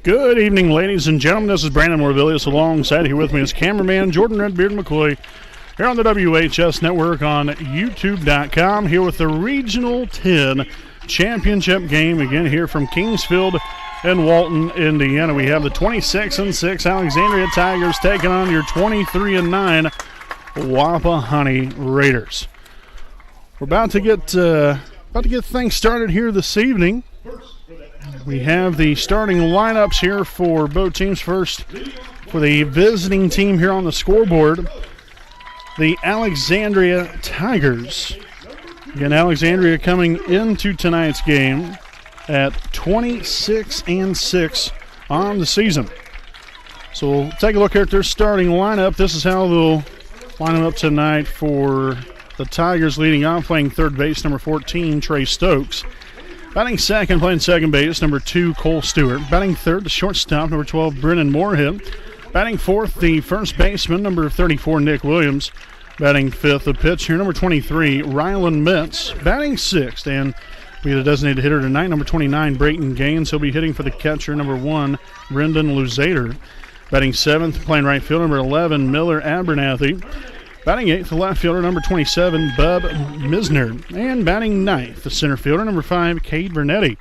Good evening, ladies and gentlemen. This is Brandon Morvillius. Alongside here with me is cameraman Jordan Redbeard McCoy here on the WHS Network on YouTube.com. Here with the Regional 10 Championship game again here from Kingsfield and Walton, Indiana. We have the 26-6 Alexandria Tigers taking on your 23-9 Wapahani Raiders. We're about to get things started here this evening. We have the starting lineups here for both teams. First, for the visiting team here on the scoreboard, the Alexandria Tigers. Again, Alexandria coming into tonight's game at 26-6 on the season. So we'll take a look here at their starting lineup. This is how they'll line them up tonight for the Tigers. Leading off, playing third base, number 14, Trey Stokes. Batting second, playing second base, number 2, Cole Stewart. Batting third, the shortstop, number 12, Brennan Moorhead. Batting fourth, the first baseman, number 34, Nick Williams. Batting fifth, the pitcher, number 23, Rylan Metz. Batting sixth, and we have a designated hitter tonight, number 29, Brayton Gaines. He'll be hitting for the catcher, number 1, Brendan Luzader. Batting seventh, playing right field, number 11, Miller Abernathy. Batting eighth, the left fielder, number 27, Bub Misner. And batting ninth, the center fielder, number 5, Cade Vernetti.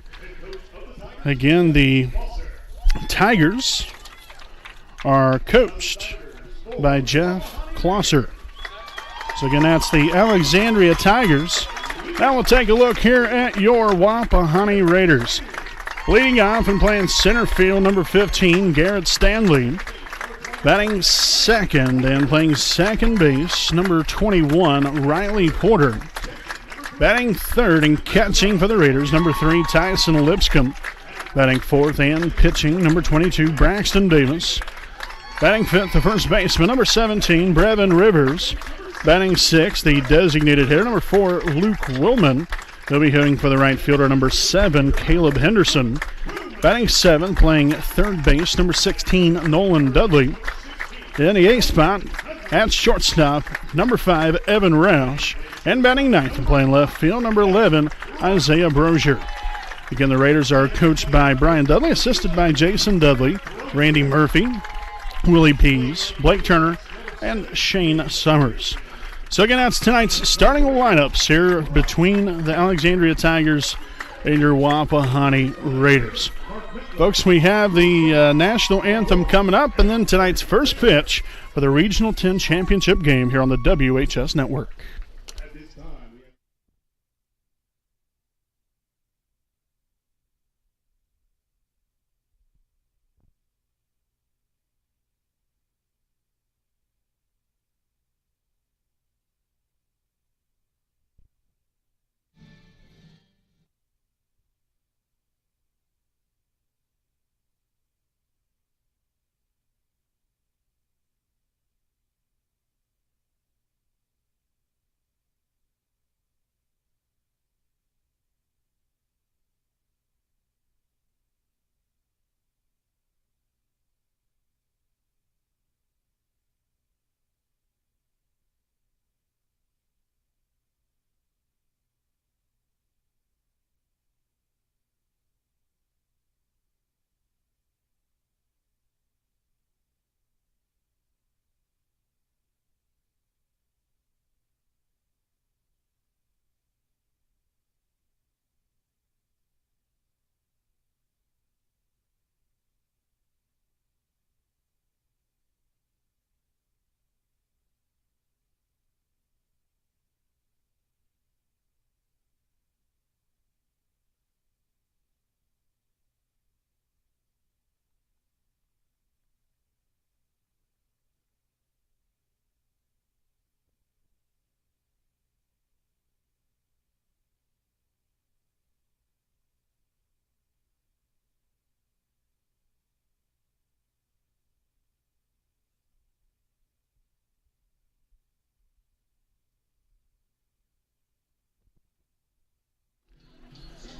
Again, the Tigers are coached by Jeff Klosser. So again, that's the Alexandria Tigers. Now we'll take a look here at your Wapahani Raiders. Leading off and playing center field, number 15, Garrett Stanley. Batting second and playing second base, number 21, Riley Porter. Batting third and catching for the Raiders, number 3, Tyson Lipscomb. Batting fourth and pitching, number 22, Braxton Davis. Batting fifth, the first baseman, number 17, Brevin Rivers. Batting sixth, the designated hitter, number 4, Luke Willman. He'll be hitting for the right fielder, number 7, Caleb Henderson. Batting seventh, playing third base, number 16, Nolan Dudley. In the eighth spot, at shortstop, number 5, Evan Roush. And batting ninth and playing left field, number 11, Isaiah Brozier. Again, the Raiders are coached by Brian Dudley, assisted by Jason Dudley, Randy Murphy, Willie Pease, Blake Turner, and Shane Summers. So again, that's tonight's starting lineups here between the Alexandria Tigers and your Wapahani Raiders. Folks, we have the national anthem coming up, and then tonight's first pitch for the Regional 10 Championship game here on the WHS Network.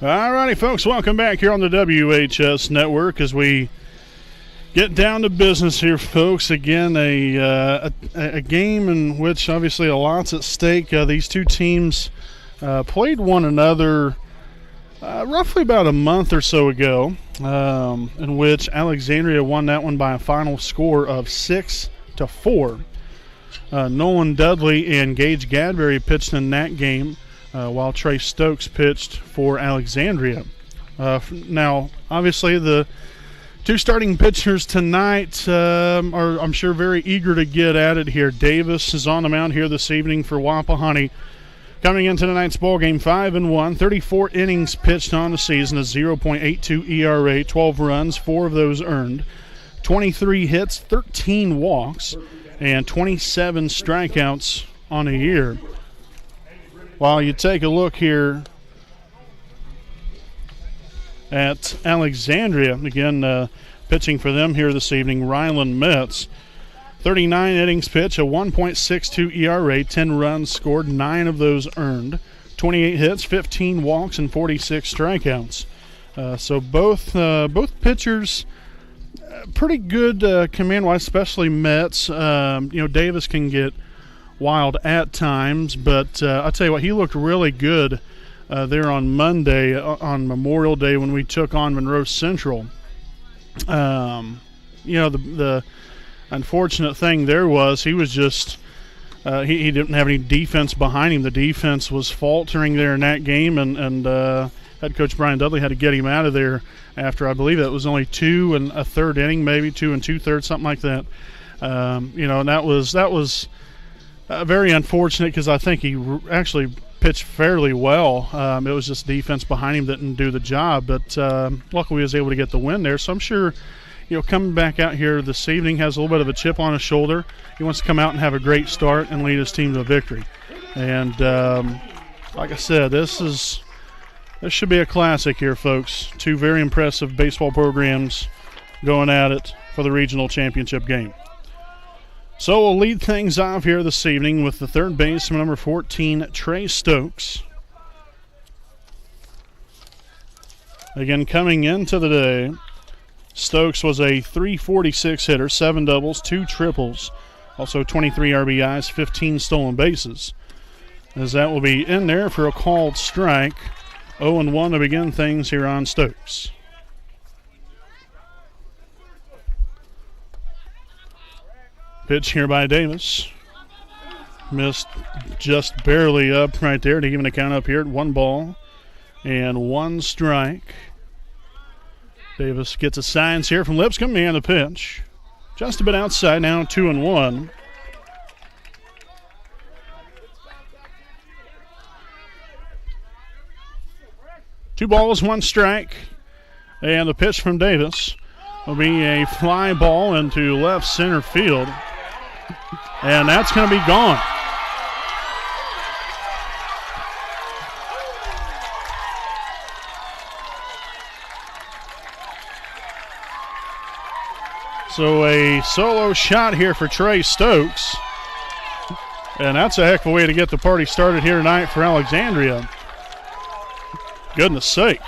All righty, folks, welcome back here on the WHS Network as we get down to business here, folks. Again, a game in which obviously a lot's at stake. These two teams played one another roughly about a month or so ago, in which Alexandria won that one by a final score of 6-4. Nolan Dudley and Gage Gadbury pitched in that game, while Trey Stokes pitched for Alexandria. Now, obviously, the two starting pitchers tonight are, I'm sure, very eager to get at it here. Davis is on the mound here this evening for Wapahani. Coming into tonight's ballgame, 5-1, 34 innings pitched on the season, a 0.82 ERA, 12 runs, 4 of those earned, 23 hits, 13 walks, and 27 strikeouts on a year. While you take a look here at Alexandria, again, pitching for them here this evening, Ryland Metz. 39 innings pitched, a 1.62 ERA, 10 runs scored, 9 of those earned, 28 hits, 15 walks, and 46 strikeouts. So both pitchers pretty good command-wise, especially Metz. Davis can get wild at times, but I'll tell you what, he looked really good there on Monday, on Memorial Day, when we took on Monroe Central. The unfortunate thing there was he was just he didn't have any defense behind him. The defense was faltering there in that game, and head coach Brian Dudley had to get him out of there after, I believe it was only 2 1/3 inning, maybe 2 2/3, something like that. And that was very unfortunate, because I think he actually pitched fairly well. It was just defense behind him that didn't do the job, but luckily he was able to get the win there. So I'm sure, coming back out here this evening, has a little bit of a chip on his shoulder. He wants to come out and have a great start and lead his team to a victory. And like I said, this should be a classic here, folks. Two very impressive baseball programs going at it for the regional championship game. So we'll lead things off here this evening with the third baseman, number 14, Trey Stokes. Again, coming into the day, Stokes was a .346 hitter, 7 doubles, 2 triples, also 23 RBIs, 15 stolen bases. As that will be in there for a called strike. 0-1 to begin things here on Stokes. Pitch here by Davis. Missed just barely up right there to even a count up here at 1 and 1 strike. Davis gets a signs here from Lipscomb, and the pitch. Just a bit outside now, 2-1. Two balls, 1 strike. And the pitch from Davis will be a fly ball into left center field. And that's going to be gone. So a solo shot here for Trey Stokes. And that's a heck of a way to get the party started here tonight for Alexandria. Goodness sake.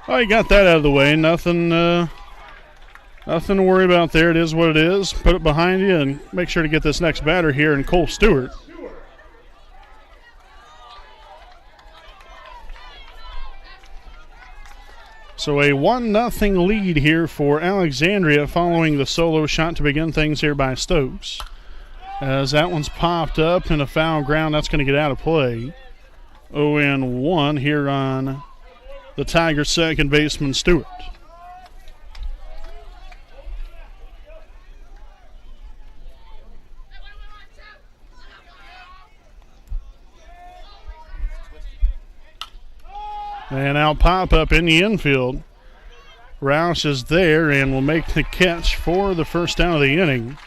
Oh, you got that out of the way. Nothing to worry about there. It is what it is. Put it behind you and make sure to get this next batter here in Cole Stewart. So a 1-0 lead here for Alexandria following the solo shot to begin things here by Stokes. As that one's popped up in a foul ground, that's going to get out of play. 0-1 here on the Tigers' second baseman, Stewart. And now pop up in the infield. Roush is there and will make the catch for the first down of the inning.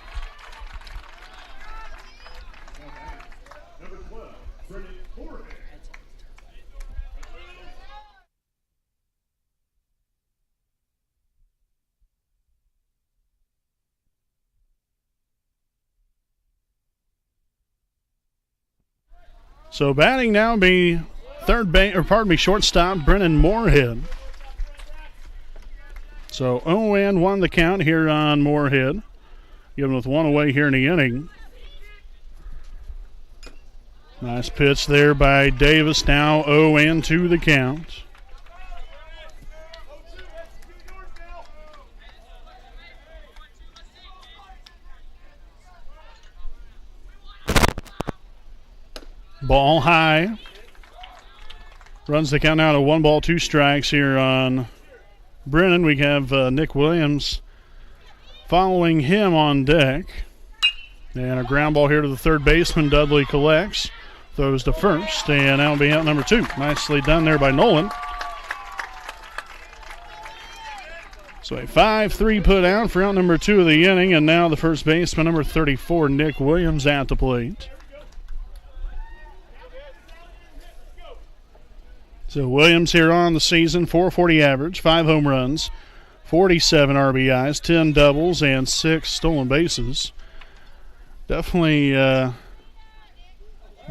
So batting now be shortstop Brennan Moorhead. So 0-1 the count here on Moorhead. Given with 1 away here in the inning. Nice pitch there by Davis. Now 0-2 the count. Ball high. Runs the count out of 1 ball, 2 strikes here on Brennan. We have Nick Williams following him on deck. And a ground ball here to the third baseman. Dudley collects. Throws to first. And that'll be out number 2. Nicely done there by Nolan. So a 5-3 put out for out number 2 of the inning. And now the first baseman, number 34, Nick Williams, at the plate. So Williams here on the season, 440 average, 5 home runs, 47 RBIs, 10 doubles, and 6 stolen bases. Definitely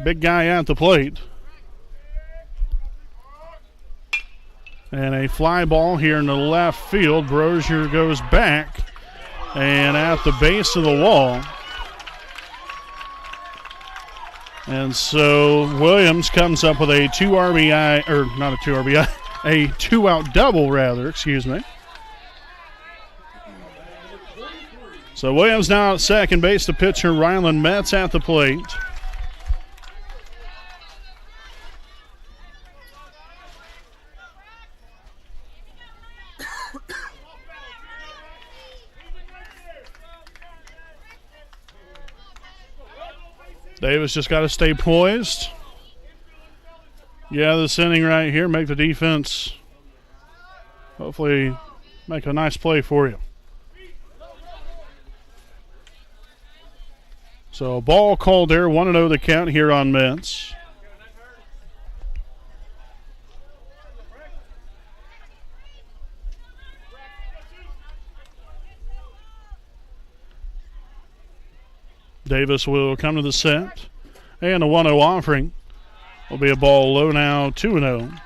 big guy at the plate. And a fly ball here in the left field. Brozier goes back and at the base of the wall. And so Williams comes up with a 2 RBI, or not a 2 RBI, a 2-out double rather, excuse me. So Williams now at second base. The pitcher Ryland Metz at the plate. Davis just got to stay poised. Yeah, this inning right here, make the defense hopefully make a nice play for you. So ball called there, 1-0 the count here on Metz. Davis will come to the set. And a 1-0 offering will be a ball low now, 2-0.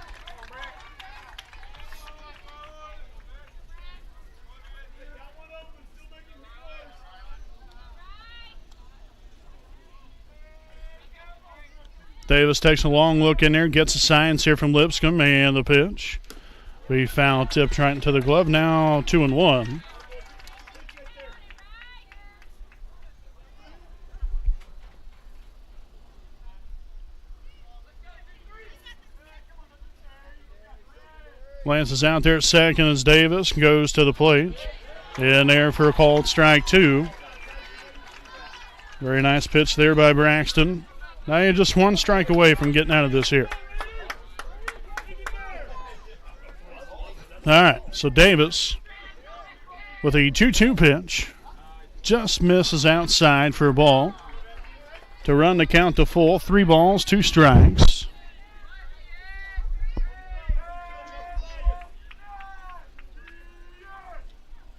Davis takes a long look in there, gets the signs here from Lipscomb, and the pitch. We foul tipped right into the glove, now 2-1. Lance is out there at second as Davis goes to the plate. In there for a called strike 2. Very nice pitch there by Braxton. Now you're just 1 strike away from getting out of this here. All right, so Davis with a 2-2 pitch. Just misses outside for a ball. To run the count to full. 3 balls, 2 strikes.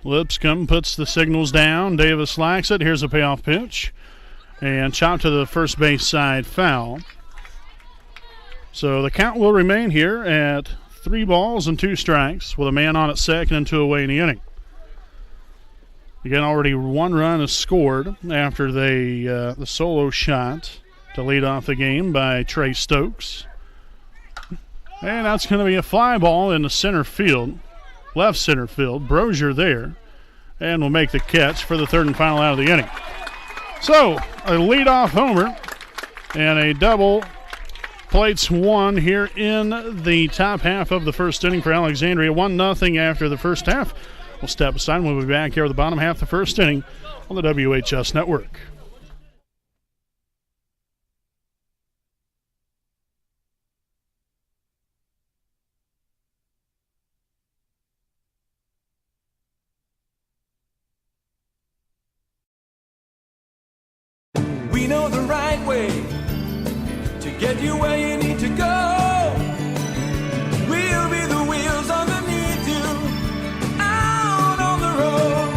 Lipscomb puts the signals down. Davis likes it. Here's a payoff pitch. And chopped to the first base side, foul. So the count will remain here at 3 balls and 2 strikes with a man on at second and 2 away in the inning. Again, already 1 run is scored after the solo shot to lead off the game by Trey Stokes. And that's going to be a fly ball in the center field. Left center field. Brozier there. And will make the catch for the 3rd and final out of the inning. So, a leadoff homer and a double plates 1 here in the top half of the first inning for Alexandria. 1-0 after the first half. We'll step aside and we'll be back here at the bottom half of the first inning on the WHS Network. We know the right way to get you where you need to go. We'll be the wheels underneath you, out on the road.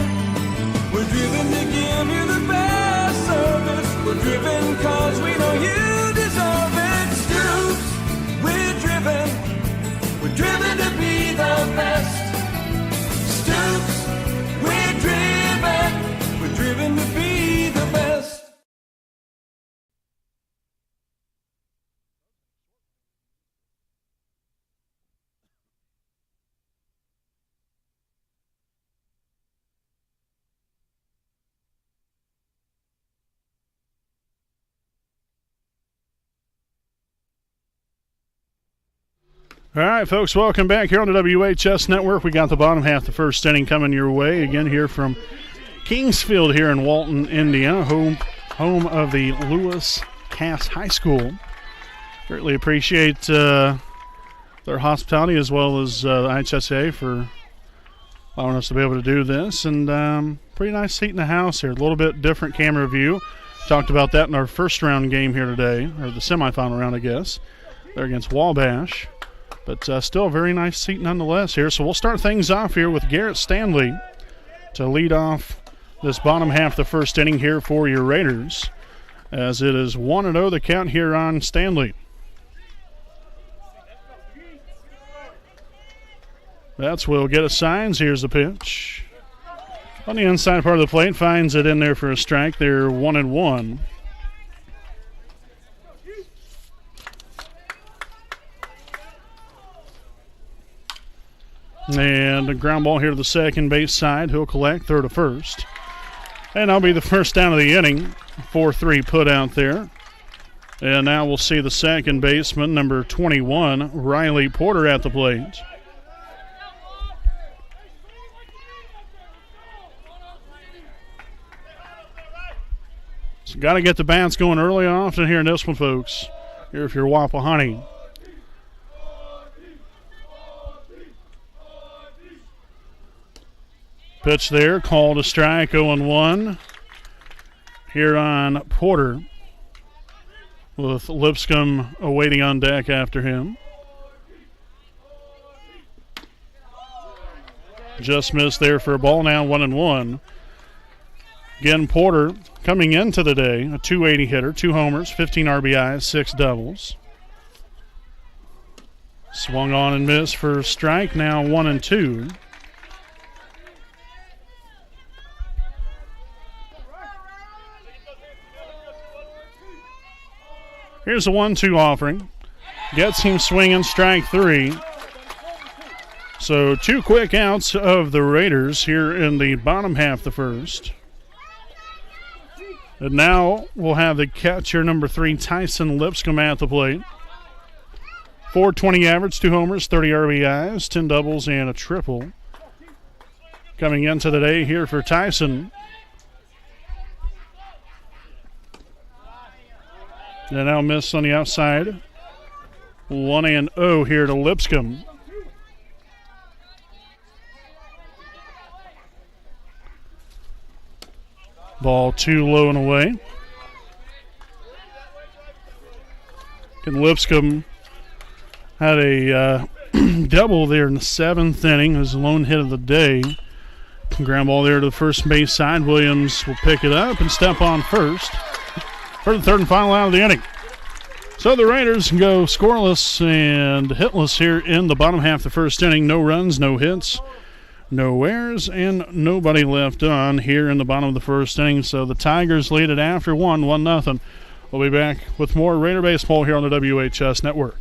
We're driven to give you the best service. We're driven cause we know you deserve it. Stoops, we're driven to be the best. Stoops, we're driven to be the best. All right, folks, welcome back here on the WHS Network. We got the bottom half of the first inning coming your way again here from Kingsfield here in Walton, Indiana, home of the Lewis Cass High School. Greatly appreciate their hospitality as well as the IHSA for allowing us to be able to do this. And pretty nice seat in the house here. A little bit different camera view. Talked about that in our first round game here today, or the semifinal round, I guess. They're against Wabash. But still a very nice seat nonetheless here. So we'll start things off here with Garrett Stanley to lead off this bottom half of the first inning here for your Raiders, as it is 1-0 the count here on Stanley. That's will get a signs. Here's the pitch. On the inside part of the plate, finds it in there for a strike. They're 1-1. And a ground ball here to the second base side. He'll collect, throw to first. And that'll be the first down of the inning. 4-3 put out there. And now we'll see the second baseman, number 21, Riley Porter, at the plate. So got to get the bats going early and often here in this one, folks. Here if you're Wapahani. Pitch there, called a strike, 0-1 here on Porter, with Lipscomb awaiting on deck after him. Just missed there for a ball, now 1-1. Again, Porter coming into the day, a .280 hitter, 2 homers, 15 RBIs, 6 doubles. Swung on and missed for a strike, now 1-2. Here's a 1-2 offering. Gets him swinging, strike 3. So 2 quick outs of the Raiders here in the bottom half of the first. And now we'll have the catcher, number 3, Tyson Lipscomb, at the plate. .420 average, 2 homers, 30 RBIs, 10 doubles, and a triple. Coming into the day here for Tyson. And now miss on the outside. 1-0 here to Lipscomb. Ball too low and away. And Lipscomb had a double there in the 7th inning. It was a lone hit of the day. Ground ball there to the first base side. Williams will pick it up and step on first for the third and final out of the inning. So the Raiders go scoreless and hitless here in the bottom half of the first inning. No runs, no hits, no errors, and nobody left on here in the bottom of the first inning. So the Tigers lead it after 1-0. We'll be back with more Raider baseball here on the WHS Network.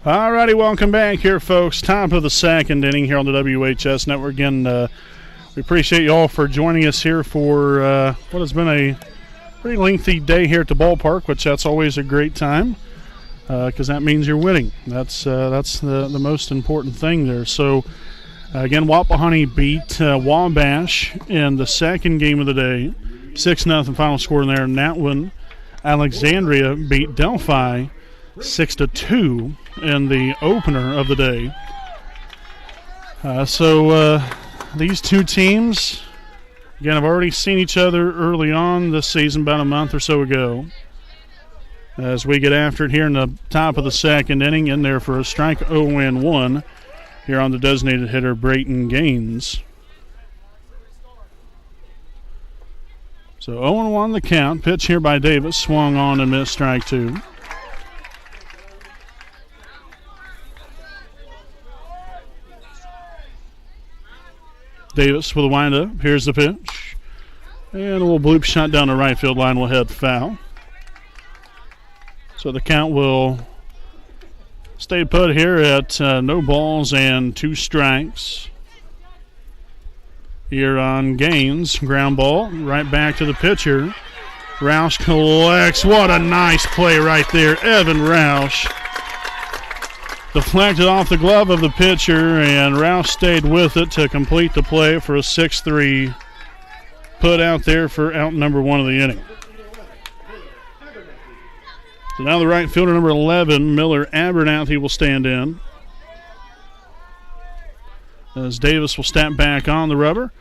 All righty, welcome back here, folks. Top of the second inning here on the WHS Network. Again, we appreciate you all for joining us here for what has been a pretty lengthy day here at the ballpark, which that's always a great time because that means you're winning. That's the most important thing there. So, again, Wapahani beat Wabash in the second game of the day, 6-0 final score in there. And that one, Alexandria beat Delphi 6-2 in the opener of the day. So these two teams, again, have already seen each other early on this season, about a month or so ago. As we get after it here in the top of the second inning, in there for a strike 0-1 here on the designated hitter, Brayton Gaines. So 0-1 the count. Pitch here by Davis. Swung on and missed, strike two. Davis with a windup. Here's the pitch. And a little bloop shot down the right field line will head foul. So the count will stay put here at no balls and 2 strikes. Here on Gaines, ground ball right back to the pitcher. Roush collects. What a nice play right there. Evan Roush deflected off the glove of the pitcher, and Roush stayed with it to complete the play for a 6-3 put out there for out number 1 of the inning. So now the right fielder, number 11, Miller Abernathy, will stand in, as Davis will step back on the rubber.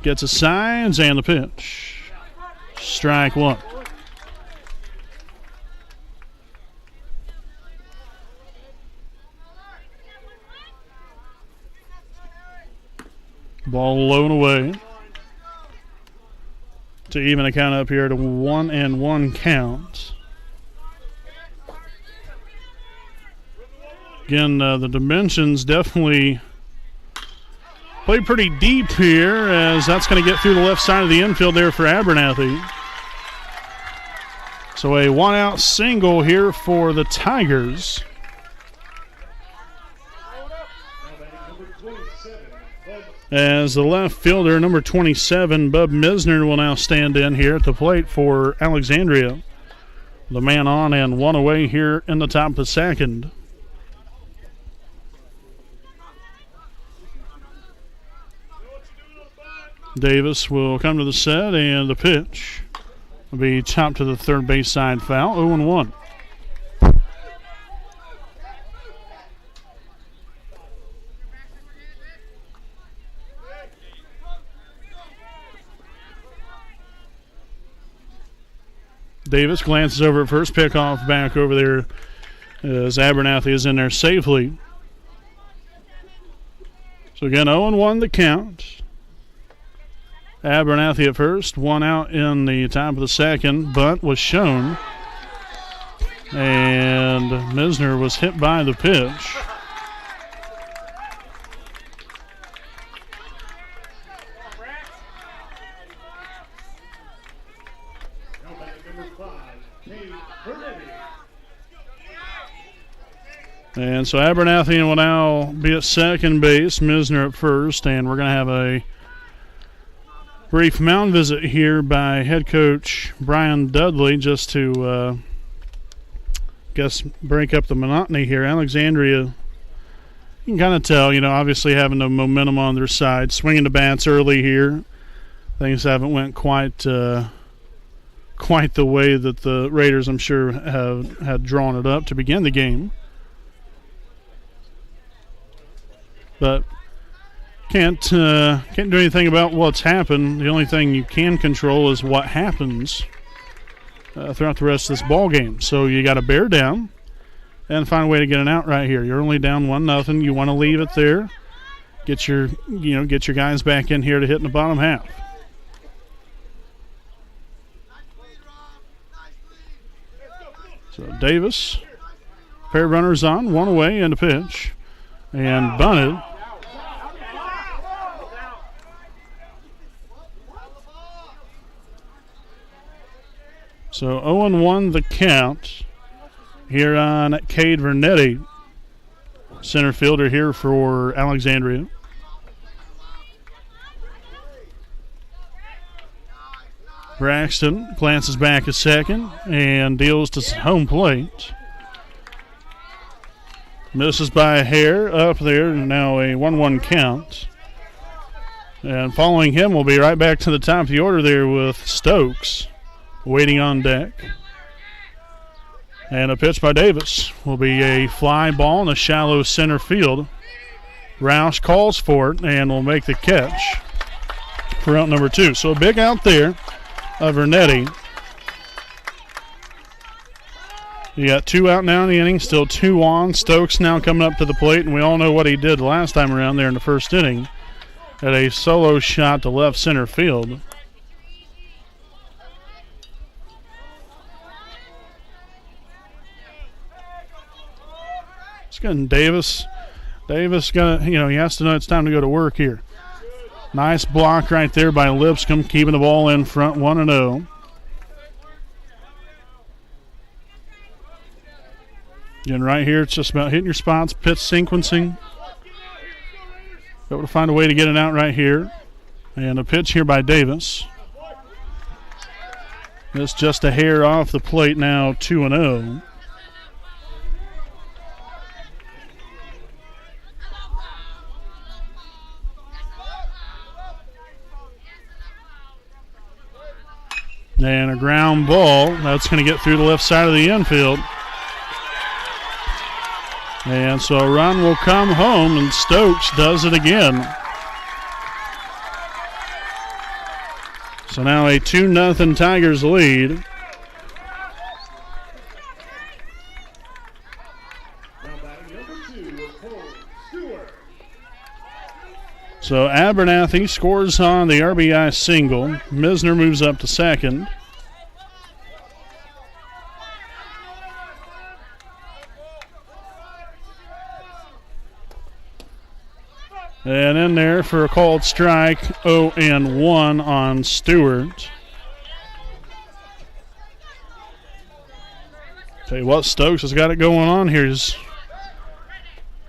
Gets his signs and the pitch. Strike 1. Ball low and away to even the count up here to 1-1 count. Again, the dimensions definitely play pretty deep here, as that's going to get through the left side of the infield there for Abernathy. So a 1-out single here for the Tigers. As the left fielder, number 27, Bub Misner, will now stand in here at the plate for Alexandria. The man on and 1 away here in the top of the second. Davis will come to the set, and the pitch will be chopped to the third base side foul. 0-1. Davis glances over at first, pickoff back over there as Abernathy is in there safely. So again, 0-1 the count. Abernathy at first, 1 out in the top of the second. Bunt was shown, and Misner was hit by the pitch. And so Abernathy will now be at second base, Misner at first, and we're going to have a brief mound visit here by head coach Brian Dudley, just to break up the monotony here. Alexandria, you can kind of tell, obviously having the momentum on their side, swinging the bats early here. Things haven't went quite the way that the Raiders, I'm sure, had drawn it up to begin the game. But can't do anything about what's happened. The only thing you can control is what happens throughout the rest of this ball game. So you got to bear down and find a way to get an out right here. You're only down 1-0. You want to leave it there. Get your guys back in here to hit in the bottom half. So Davis, pair of runners on, 1 away, and a pitch, and bunted. So 0-1 the count here on Cade Vernetti, center fielder here for Alexandria. Braxton glances back a second and deals to home plate. Misses by a hair up there, now a 1-1 count. And following him will be right back to the top of the order there with Stokes waiting on deck. And a pitch by Davis will be a fly ball in the shallow center field. Roush calls for it and will make the catch for out number 2. So a big out there of Vernetti. You got 2 out now in the inning, still 2 on. Stokes now coming up to the plate, and we all know what he did last time around there in the first inning. At a solo shot to left center field. It's getting Davis. Davis gonna, he has to know it's time to go to work here. Nice block right there by Lipscomb, keeping the ball in front, 1-0. Again, right here, it's just about hitting your spots, pitch sequencing. Able to find a way to get it out right here. And a pitch here by Davis. It's just a hair off the plate now, 2-0. And a ground ball. That's going to get through the left side of the infield. And so a run will come home, and Stokes does it again. So now a 2-0 Tigers lead. So Abernathy scores on the RBI single. Misner moves up to second. And in there for a called strike, 0-1 on Stewart. Tell you what, Stokes has got it going on here. He's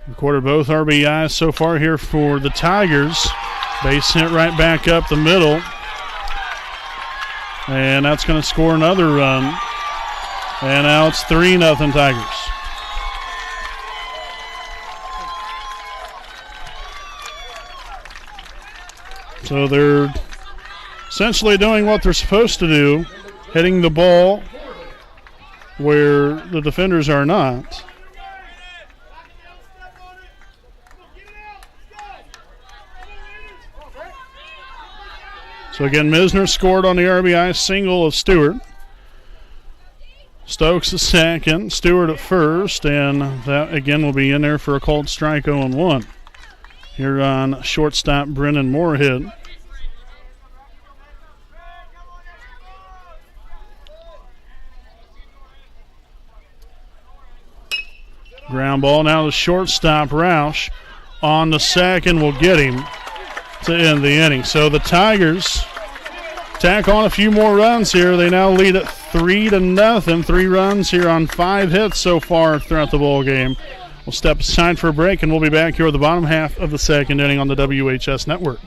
recorded both RBIs so far here for the Tigers. Base hit right back up the middle. And that's going to score another run. And now it's 3-0 Tigers. So they're essentially doing what they're supposed to do, hitting the ball where the defenders are not. So again, Misner scored on the RBI single of Stewart. Stokes at second, Stewart at first, and that again will be in there for a called strike, 0-1. Here on shortstop Brennan Moorhead. Ground ball now to shortstop Roush. On the second will get him to end the inning. So the Tigers tack on a few more runs here. They now lead at 3-0. 3 runs here on 5 hits so far throughout the ball game. We'll step aside for a break, and we'll be back here at the bottom half of the second inning on the WHS Network.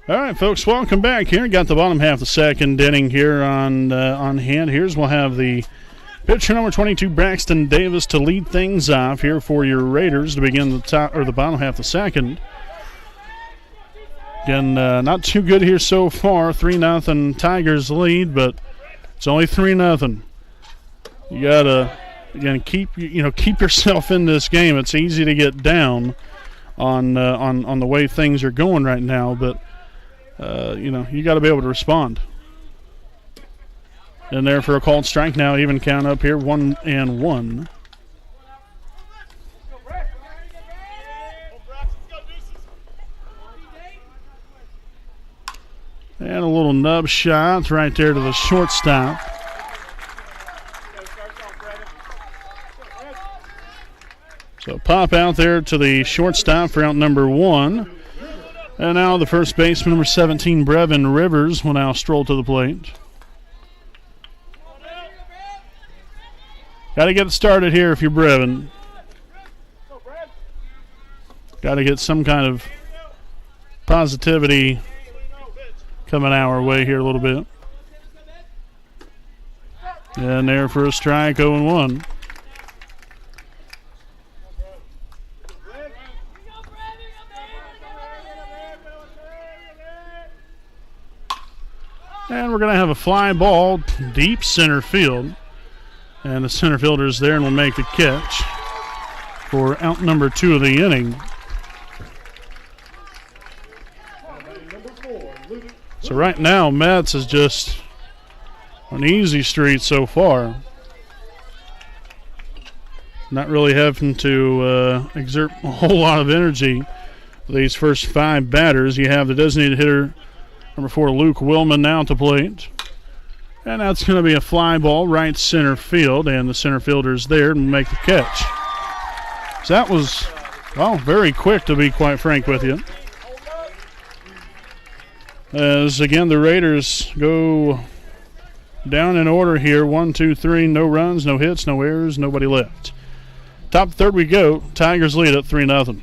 All right, folks, welcome back here. Got the bottom half of the second inning here on hand. We'll have the pitcher number 22, Braxton Davis, to lead things off here for your Raiders to begin the bottom half of the second. Again, not too good here so far. 3-0 Tigers lead, but it's only 3-0. You gotta keep yourself in this game. It's easy to get down on the way things are going right now, but you got to be able to respond. And there for a called strike. Now even count up here, 1-1. And a little nub shot right there to the shortstop. So pop out there to the shortstop for out number 1. And now the first baseman, number 17, Brevin Rivers, will now stroll to the plate. Got to get it started here if you're Brevin. Got to get some kind of positivity coming our way here a little bit. And there for a strike, 0-1. And we're going to have a fly ball deep center field. And the center fielder's there and will make the catch for out number 2 of the inning. So right now, Metz is just an easy street so far. Not really having to exert a whole lot of energy for these first 5 batters. You have the designated hitter, number 4, Luke Willman, now to plate. And that's going to be a fly ball right center field, and the center fielder's there to make the catch. So that was, well, very quick, to be quite frank with you. As, again, the Raiders go down in order here. 1, 2, 3, no runs, no hits, no errors, nobody left. Top third we go. Tigers lead at 3-0.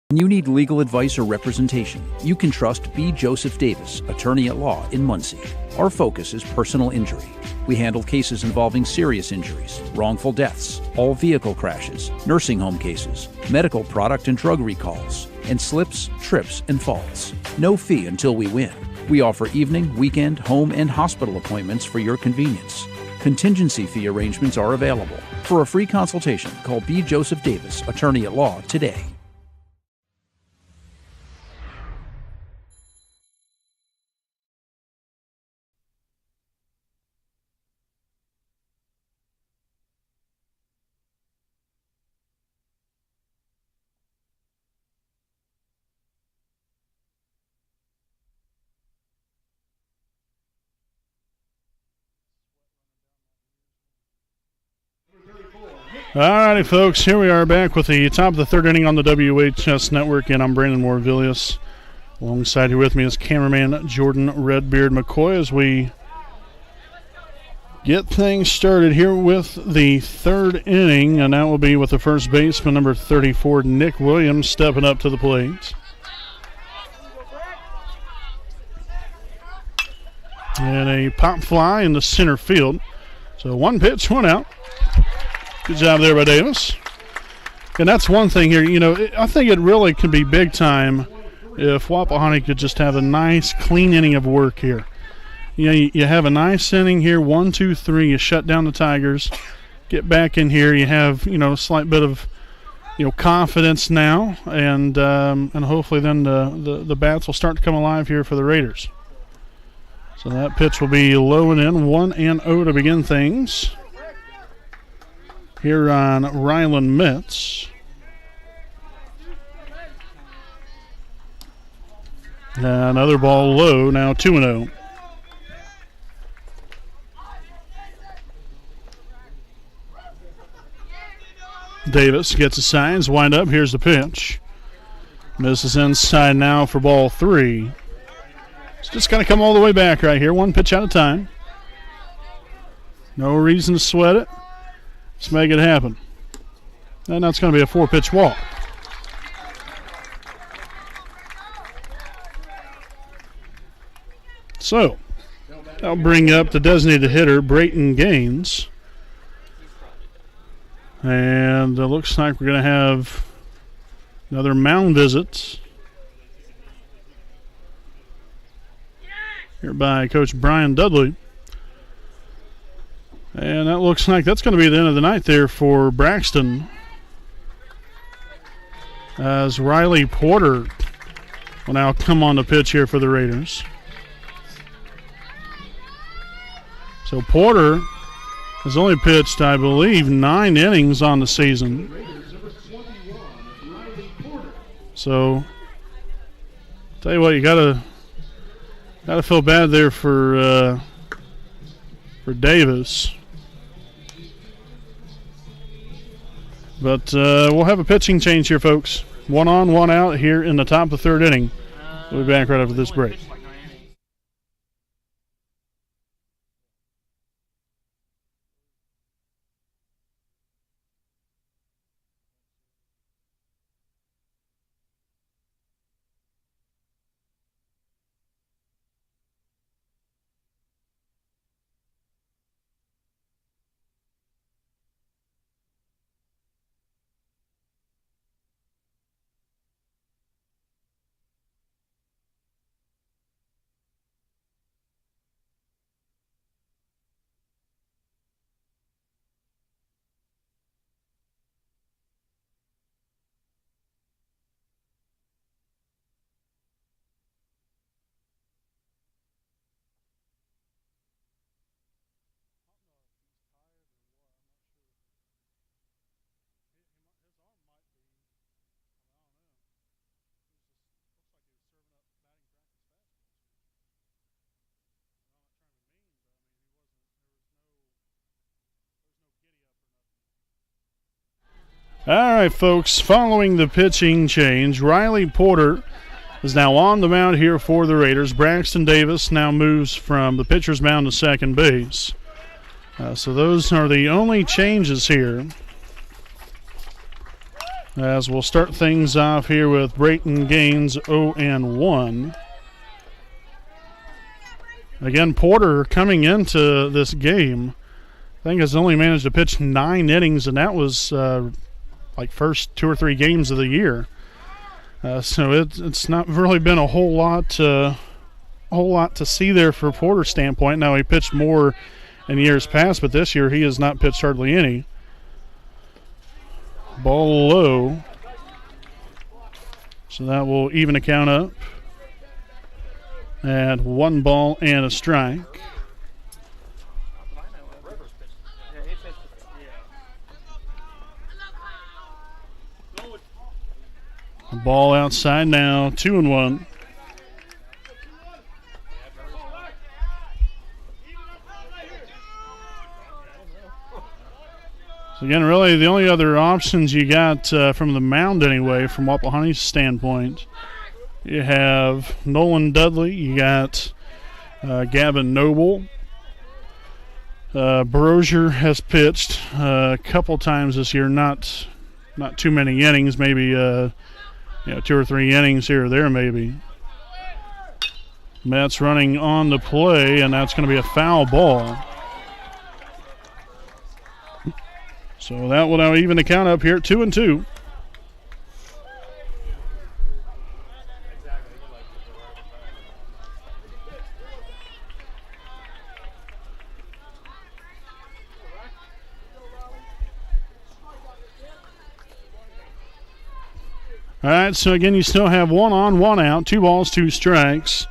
When you need legal advice or representation, you can trust B. Joseph Davis, attorney at law in Muncie. Our focus is personal injury. We handle cases involving serious injuries, wrongful deaths, all vehicle crashes, nursing home cases, medical product and drug recalls, and slips, trips, and falls. No fee until we win. We offer evening, weekend, home, and hospital appointments for your convenience. Contingency fee arrangements are available. For a free consultation, call B. Joseph Davis, attorney at law, today. All righty, folks, here we are back with the top of the third inning on the WHS Network, and I'm Brandon Morvillius. Alongside here with me is cameraman Jordan Redbeard McCoy as we get things started here with the third inning, and that will be with the first baseman, number 34, Nick Williams, stepping up to the plate. And a pop fly in the center field. So 1 pitch, 1 out. Good job there by Davis. And that's one thing here. You know, I think it really could be big time if Wapahani could just have a nice, clean inning of work here. You know, you have a nice inning here, 1, 2, 3. You shut down the Tigers. Get back in here. You have, you know, a slight bit of, you know, confidence now. And hopefully then the bats will start to come alive here for the Raiders. So that pitch will be low and in, 1-0 to begin things here on Ryland Metz. Another ball low, now 2-0. Davis gets the signs, wind up, here's the pitch. Misses inside now for ball 3. It's just going to come all the way back right here, 1 pitch at a time. No reason to sweat it. Let's make it happen. And that's going to be a 4-pitch walk. So, I'll bring up the designated hitter, Brayton Gaines. And it looks like we're going to have another mound visit here by Coach Brian Dudley. And that looks like that's going to be the end of the night there for Braxton, as Riley Porter will now come on the pitch here for the Raiders. So Porter has only pitched, I believe, 9 innings on the season. So, tell you what, you gotta feel bad there for Davis. But we'll have a pitching change here, folks. 1 on, 1 out here in the top of the 3rd inning. We'll be back right after this break. All right, folks, following the pitching change, Riley Porter is now on the mound here for the Raiders. Braxton Davis now moves from the pitcher's mound to second base. So those are the only changes here. As we'll start things off here with Brayton Gaines 0-1. Again, Porter coming into this game, I think has only managed to pitch 9 innings, and that was like first 2 or 3 games of the year. So it's not really been a whole lot to see there for Porter's standpoint. Now, he pitched more in years past, but this year he has not pitched hardly any. Ball low. So that will even the count up. And 1 ball and a strike. Ball outside now, 2-1. So again, really the only other options you got from the mound anyway, from Wapahani's standpoint, you have Nolan Dudley, you got Gavin Noble. Brozier has pitched a couple times this year, not too many innings, maybe 2 or 3 innings here or there maybe. Matt's running on the play, and that's going to be a foul ball. So that will now even the count up here at 2-2. All right, so again, you still have 1 on, 1 out, 2 balls, 2 strikes.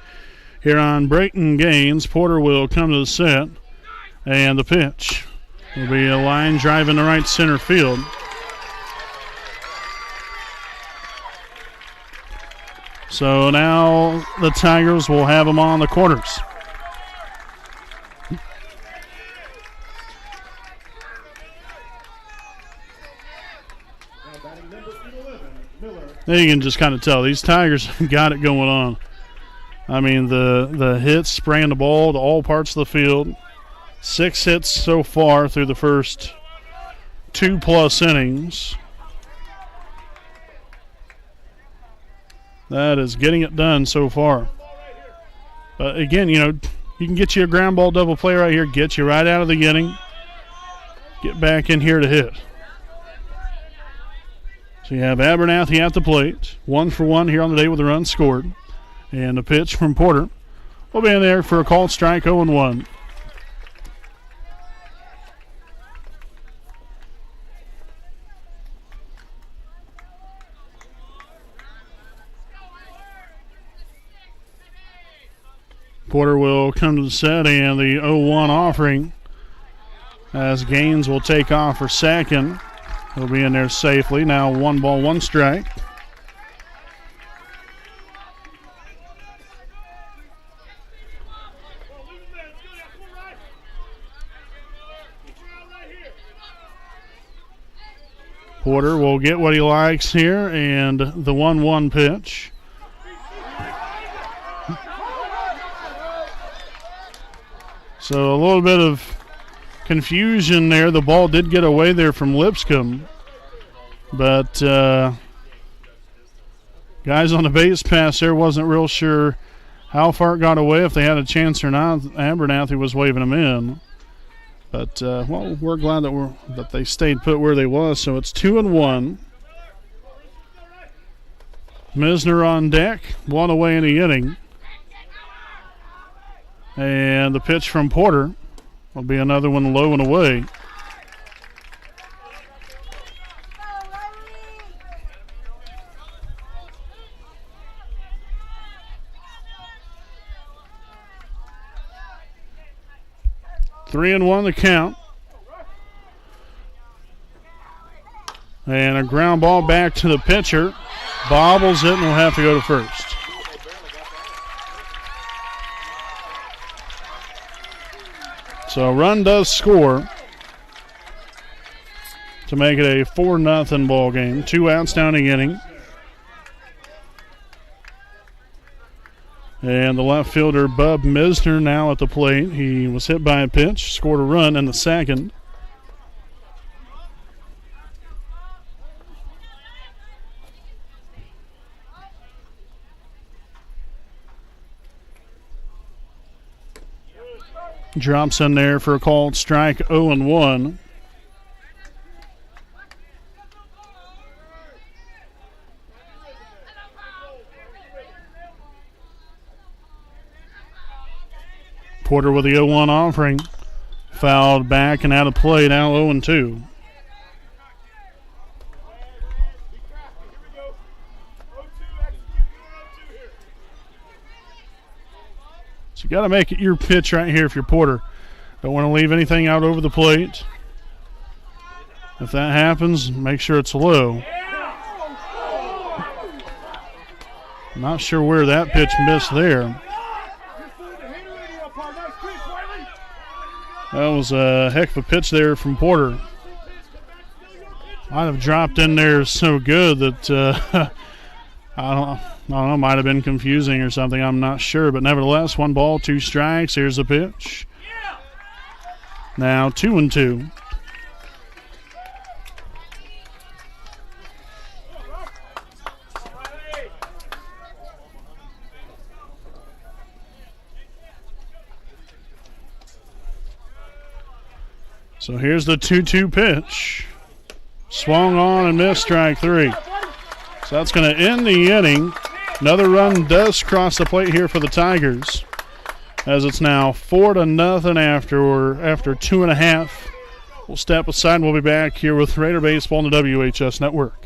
Here on Brayton Gaines, Porter will come to the set, and the pitch will be a line drive in the right center field. So now the Tigers will have them on the corners. There you can just kind of tell these Tigers got it going on. I mean, the hits, spraying the ball to all parts of the field. 6 hits so far through the first 2+ innings. That is getting it done so far. But again, you can get you a ground ball double play right here, get you right out of the inning, get back in here to hit. So you have Abernathy at the plate, 1 for 1 here on the day with a run scored. And the pitch from Porter will be in there for a called strike, 0-1. Porter will come to the set, and the 0-1 offering as Gaines will take off for second. He'll be in there safely. Now 1 ball, 1 strike. Porter will get what he likes here, and the 1-1 pitch. So a little bit of confusion there. The ball did get away there from Lipscomb, but guys on the base pass there wasn't real sure how far it got away, if they had a chance or not. Abernathy was waving them in. But, well, we're glad that they stayed put where they was. So it's 2-1. Misner on deck, 1 away in the inning. And the pitch from Porter will be another one low and away. Three and 1 the count. And a ground ball back to the pitcher. Bobbles it and will have to go to first. So a run does score to make it a 4-0 ball game. 2 outs down the inning. And the left fielder, Bub Misner, now at the plate. He was hit by a pitch, scored a run in the second. Drops in there for a called strike, 0-1. Porter with the 0-1 offering. Fouled back and out of play, now 0-2. So you got to make it your pitch right here if you're Porter. Don't want to leave anything out over the plate. If that happens, make sure it's low. Not sure where that pitch missed there. That was a heck of a pitch there from Porter. Might have dropped in there so good that I don't know, might have been confusing or something. I'm not sure, but nevertheless, 1 ball, 2 strikes. Here's the pitch. Now 2-2. So here's the 2-2 pitch. Swung on and missed, strike 3. So that's going to end the inning. Another run does cross the plate here for the Tigers, as it's now 4-0 after 2.5. We'll step aside. We'll be back here with Raider Baseball on the WHS Network.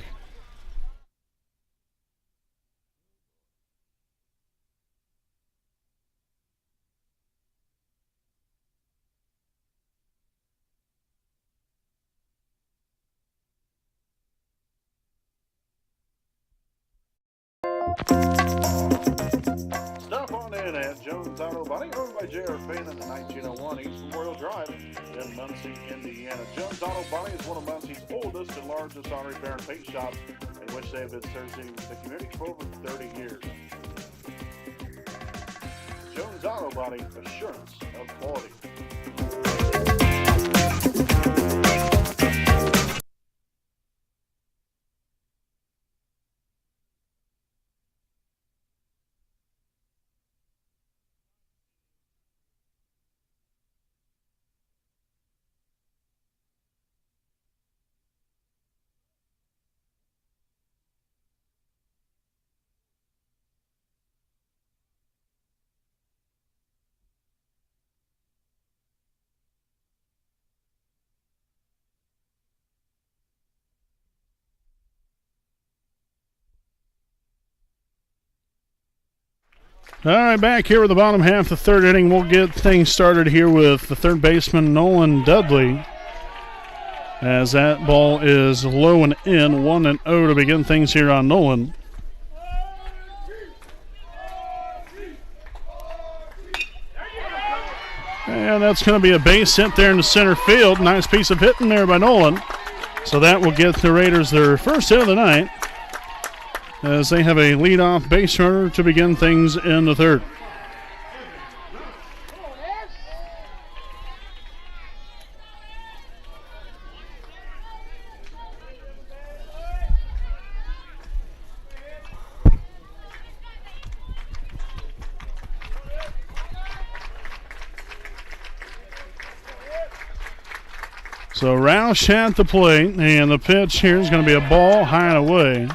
Stop on in at Jones Auto Body, owned by J.R. Payne in the 1901 East Memorial Drive in Muncie, Indiana. Jones Auto Body is one of Muncie's oldest and largest auto repair and paint shops, in which they have been serving the community for over 30 years. Jones Auto Body, assurance of quality. All right, back here with the bottom half of the third inning. We'll get things started here with the third baseman, Nolan Dudley, as that ball is low and in, 1-0 to begin things here on Nolan. And that's going to be a base hit there in the center field. Nice piece of hitting there by Nolan. So that will get the Raiders their first hit of the night, as they have a leadoff base runner to begin things in the third. So Roush at the plate, and the pitch here is going to be a ball high and away.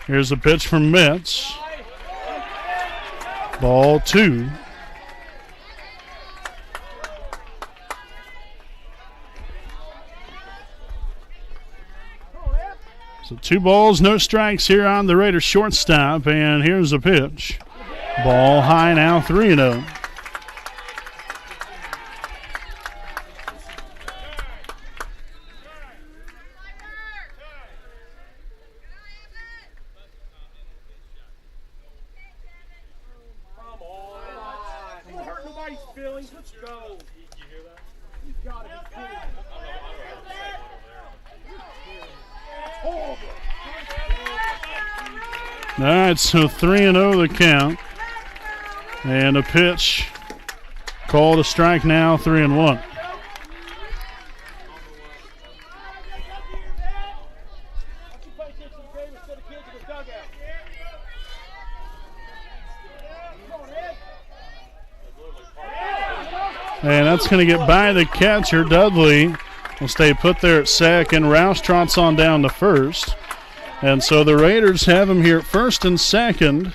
Here's the pitch from Metz. Ball 2. So 2 balls, no strikes here on the Raiders shortstop, and here's the pitch. Ball high now, 3-0. All right, so 3-0 the count. And a pitch called a strike now, 3-1. And that's going to get by the catcher. Dudley will stay put there at second. Roush trots on down to first. And so the Raiders have him here at first and second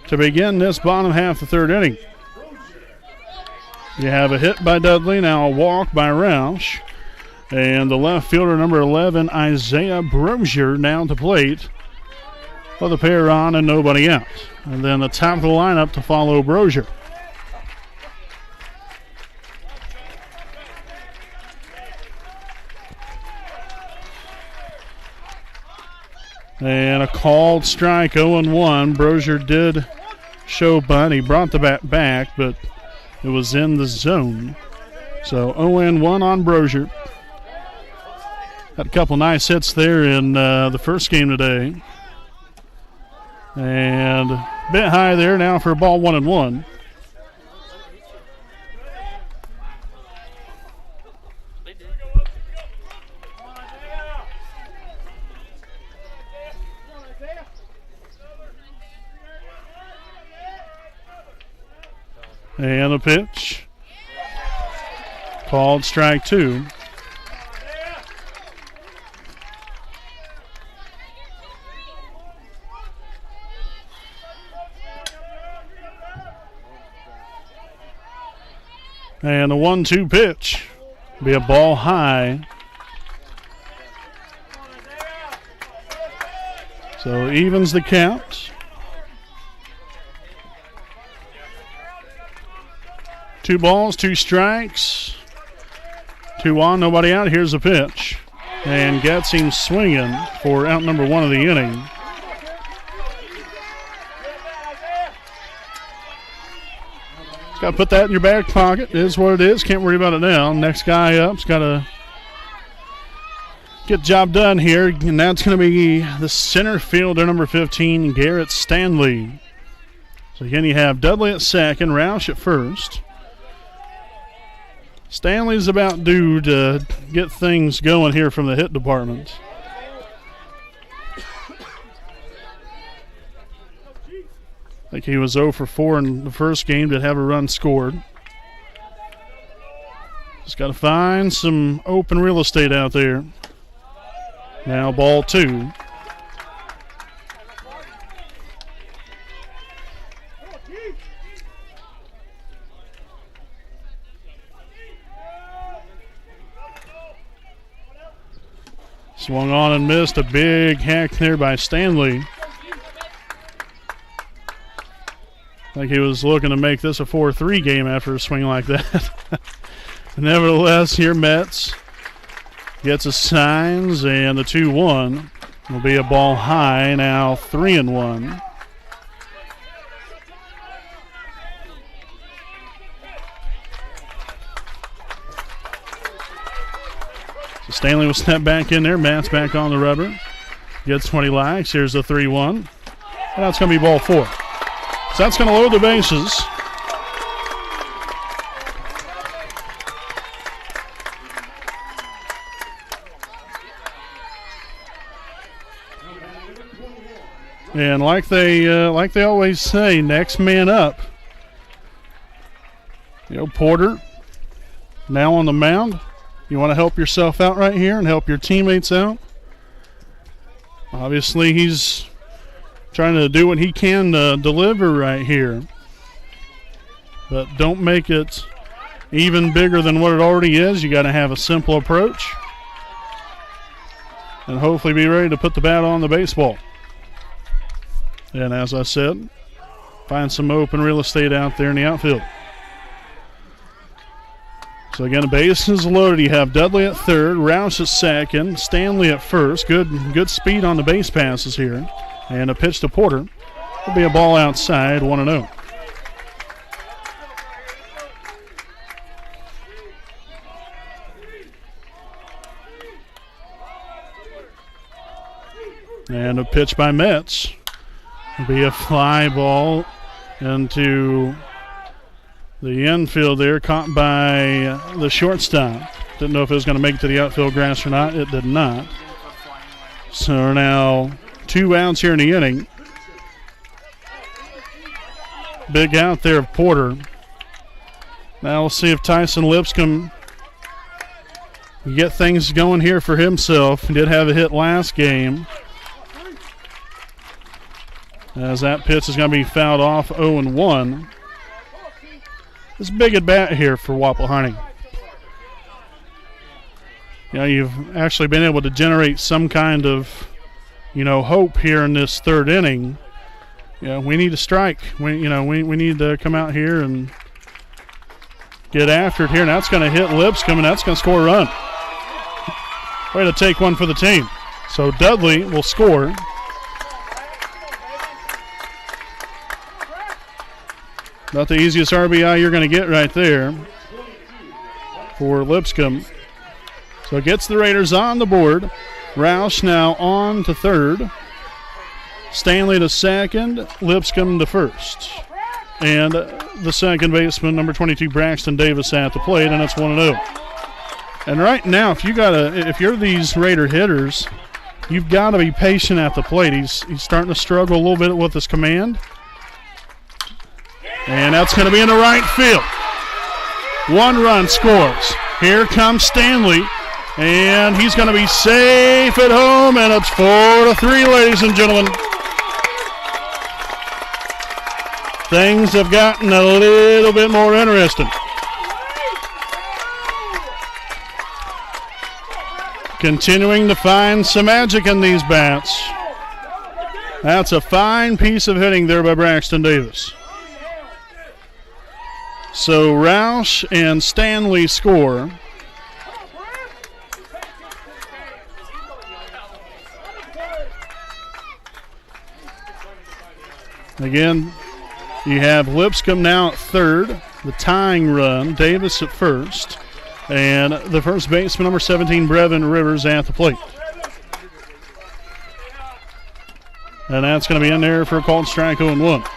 to begin this bottom half of the third inning. You have a hit by Dudley, now a walk by Roush. And the left fielder, number 11, Isaiah Brozier, down to plate with a pair on and nobody out. And then the top of the lineup to follow Brozier. And a called strike, 0-1. Brozier did show bunt. He brought the bat back, but it was in the zone. So 0-1 on Brozier. Had a couple nice hits there in the first game today. And a bit high there now for a ball, 1-1. And a pitch. Called strike 2. And a 1-2 pitch. Be a ball high. So evens the count. 2 balls, 2 strikes. 2 on, nobody out. Here's a pitch. And gets him swinging for out number 1 of the inning. Got to put that in your back pocket. It is what it is. Can't worry about it now. Next guy up's got to get the job done here. And that's going to be the center fielder, number 15, Garrett Stanley. So again, you have Dudley at second, Roush at first. Stanley's about due to get things going here from the hit department. I think he was 0 for 4 in the first game, did have a run scored. Just got to find some open real estate out there. Now ball 2. Swung on and missed. A big hack there by Stanley. I think he was looking to make this a 4-3 game after a swing like that. Nevertheless, here Metz gets his signs, and the 2-1 will be a ball high, now 3-1. So Stanley will step back in there. Matt's back on the rubber. Gets what he likes. Here's the 3-1. And that's going to be ball 4. So that's going to load the bases. And like they always say, next man up. Porter now on the mound. You want to help yourself out right here and help your teammates out. Obviously, he's trying to do what he can to deliver right here. But don't make it even bigger than what it already is. You got to have a simple approach. And hopefully be ready to put the bat on the baseball. And as I said, find some open real estate out there in the outfield. So again, the base is loaded. You have Dudley at third, Rouse at second, Stanley at first. Good speed on the base passes here. And a pitch to Porter. Will be a ball outside, 1-0. And a pitch by Metz. Will be a fly ball into the infield there, caught by the shortstop. Didn't know if it was going to make it to the outfield grass or not. It did not. So now 2 outs here in the inning. Big out there of Porter. Now we'll see if Tyson Lipscomb can get things going here for himself. He did have a hit last game. As that pitch is going to be fouled off, 0-1. It's a big at bat here for Wapahani. You've actually been able to generate some kind of, hope here in this third inning. We need to strike. We need to come out here and get after it here. And that's going to hit Lipscomb, and that's going to score a run. Way to take one for the team. So Dudley will score. Not the easiest RBI you're going to get right there for Lipscomb. So it gets the Raiders on the board. Roush now on to third. Stanley to second. Lipscomb to first. And the second baseman, number 22, Braxton Davis at the plate, and it's 1-0. And right now, if you're these Raider hitters, you've got to be patient at the plate. He's starting to struggle a little bit with his command. And that's going to be in the right field. 1 run scores. Here comes Stanley. And he's going to be safe at home. And it's 4-3, ladies and gentlemen. Things have gotten a little bit more interesting. Continuing to find some magic in these bats. That's a fine piece of hitting there by Braxton Davis. So Roush and Stanley score. Again, you have Lipscomb now at third, the tying run, Davis at first, and the first baseman, number 17, Brevin Rivers, at the plate. And that's going to be in there for a called strike, 0-1.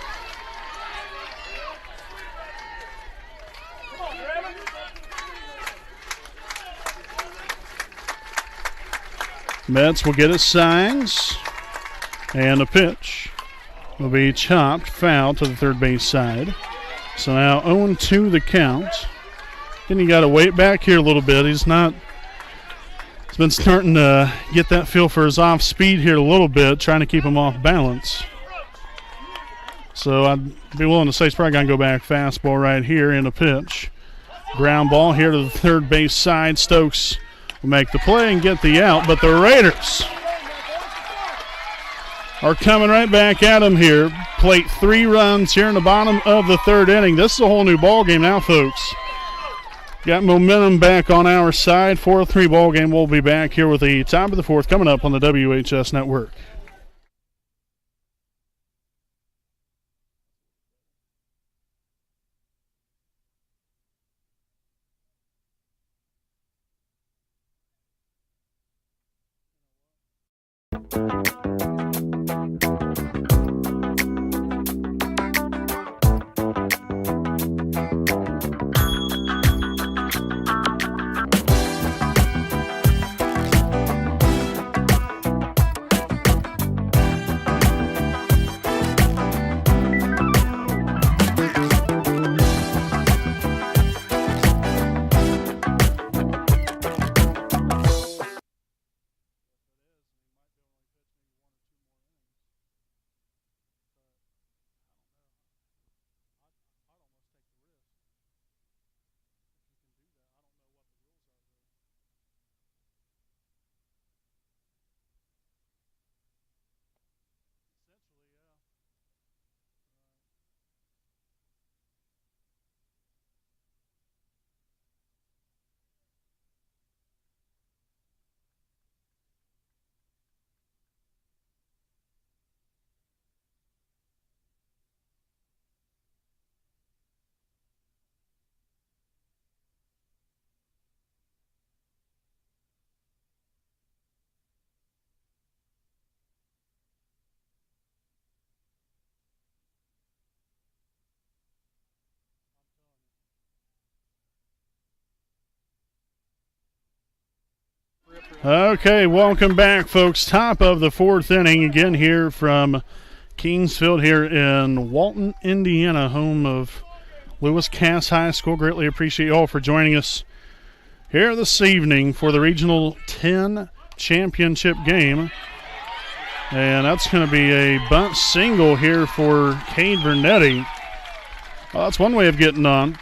Metz will get his signs, and a pitch will be chopped, foul to the third base side. So now 0-2 the count. Then you got to wait back here a little bit. He's been starting to get that feel for his off speed here a little bit, trying to keep him off balance. So I'd be willing to say he's probably going to go back fastball right here in a pitch. Ground ball here to the third base side. Stokes will make the play and get the out, but the Raiders are coming right back at them here. Plate 3 runs here in the bottom of the third inning. This is a whole new ball game now, folks. Got momentum back on our side. 4-3 ball game. We'll be back here with the top of the fourth coming up on the WHS Network. Okay, welcome back, folks. Top of the fourth inning again here from Kingsfield here in Walton, Indiana, home of Lewis Cass High School. Greatly appreciate you all for joining us here this evening for the Regional 10 championship game. And that's going to be a bunt single here for Cade Vernetti. Well, that's one way of getting on.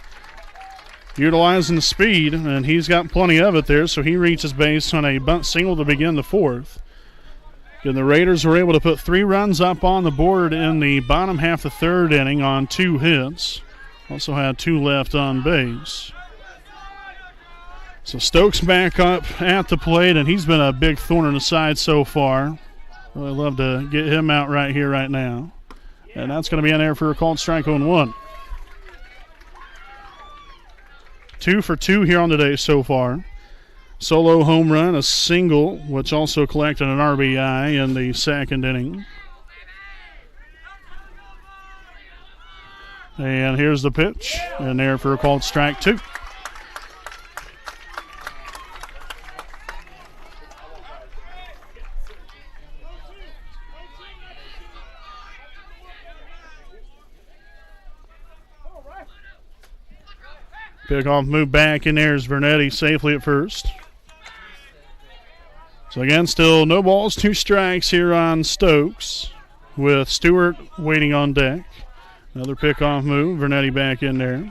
Utilizing the speed, and he's got plenty of it there, so he reaches base on a bunt single to begin the fourth. And the Raiders were able to put 3 runs up on the board in the bottom half of the third inning on 2 hits. Also had 2 left on base. So Stokes back up at the plate, and he's been a big thorn in the side so far. Really love to get him out right here, right now. And that's going to be in there for a called strike on 1. 2 for 2 here on the day so far. Solo home run, a single, which also collected an RBI in the second inning. And here's the pitch, and there for a called strike 2. Pickoff move back in there is Vernetti safely at first. So again, still no balls, 2 strikes here on Stokes with Stewart waiting on deck. Another pickoff move, Vernetti back in there.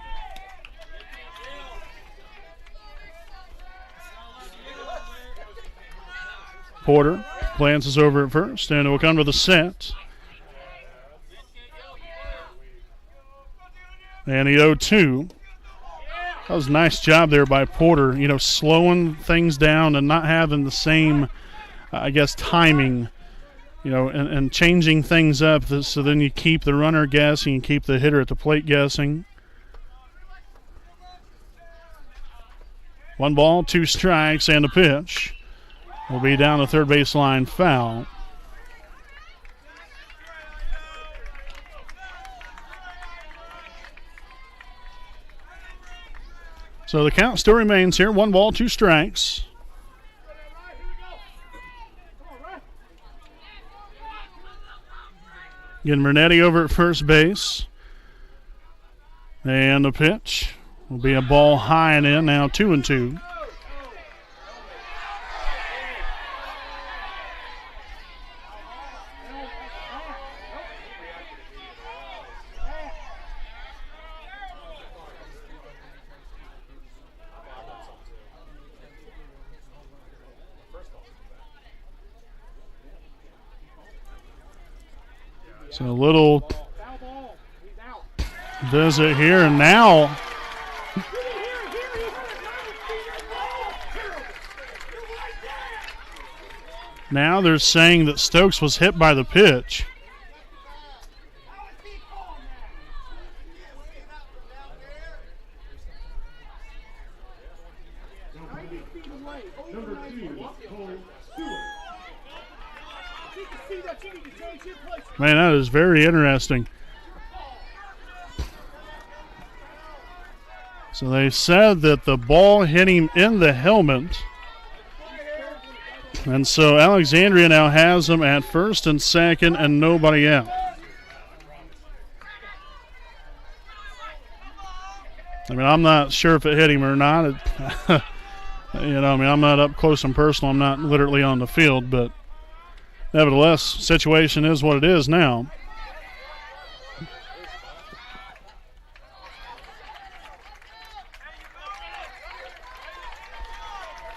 Porter glances over at first, and it will come to the set. And the 0-2. That was a nice job there by Porter, slowing things down and not having the same, timing, and changing things up so then you keep the runner guessing and keep the hitter at the plate guessing. 1 ball, 2 strikes, and a pitch. Will be down the third baseline foul. So the count still remains here. 1 ball, 2 strikes. Again, Vernetti over at first base. And the pitch will be a ball high and in, now 2-2. So a little visit here, and now they're saying that Stokes was hit by the pitch. Man, that is very interesting. So they said that the ball hit him in the helmet. And so Alexandria now has him at first and second and nobody out. I mean, I'm not sure if it hit him or not. I'm not up close and personal. I'm not literally on the field, but nevertheless, situation is what it is now.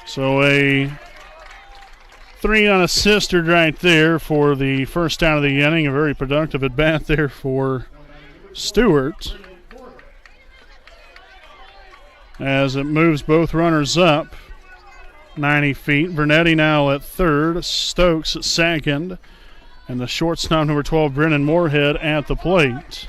So a 3 unassisted right there for the first out of the inning. A very productive at bat there for Stewart, as it moves both runners up 90 feet. Vernetti now at third, Stokes at second, and the shortstop number 12, Brennan Moorhead, at the plate.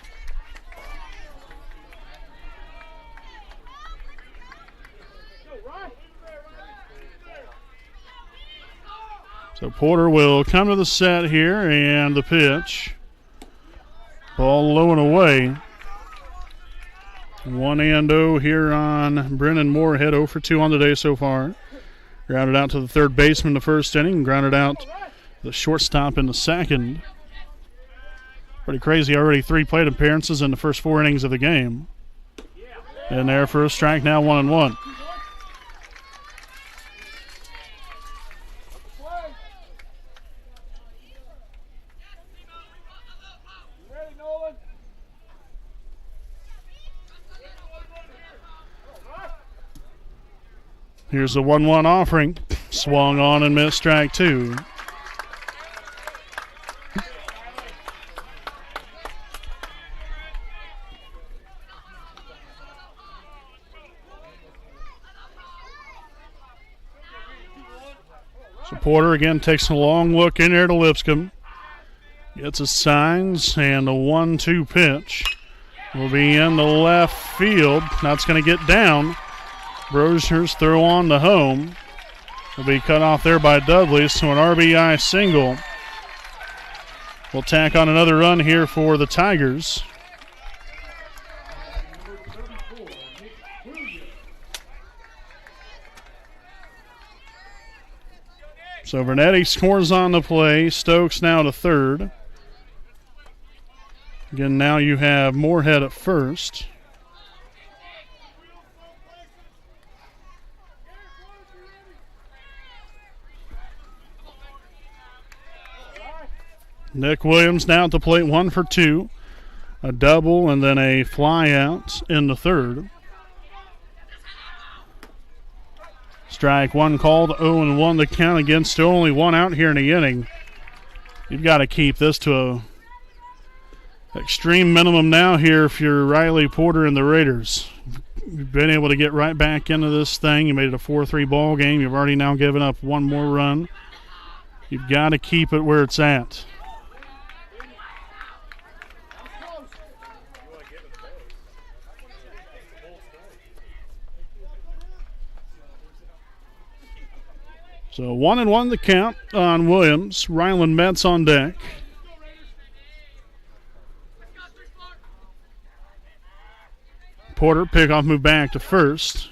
So Porter will come to the set here, and the pitch. Ball low and away. 1-0 here on Brennan Moorhead, 0 for 2 on the day so far. Grounded out to the third baseman in the first inning, grounded out the shortstop in the second. Pretty crazy, already 3 plate appearances in the first 4 innings of the game. And there for a strike, now 1-1. Here's the 1-1 offering. Swung on and missed, strike 2. So Porter again takes a long look in there to Lipscomb. Gets his signs, and the 1-2 pitch will be in the left field. That's going to get down. Brosier's throw on the home will be cut off there by Dudley, so an RBI single will tack on another run here for the Tigers. So Vernetti scores on the play. Stokes now to third. Again, now you have Moorhead at first. Nick Williams now at the plate, 1 for 2. A double and then a fly out in the third. Strike 1 called, 0-1 the count again. Still only 1 out here in the inning. You've got to keep this to a extreme minimum now here if you're Riley Porter and the Raiders. You've been able to get right back into this thing. You made it a 4-3 ball game. You've already now given up 1 more run. You've got to keep it where it's at. So 1-1 the count on Williams. Ryland Metz on deck. Porter, pickoff move back to first.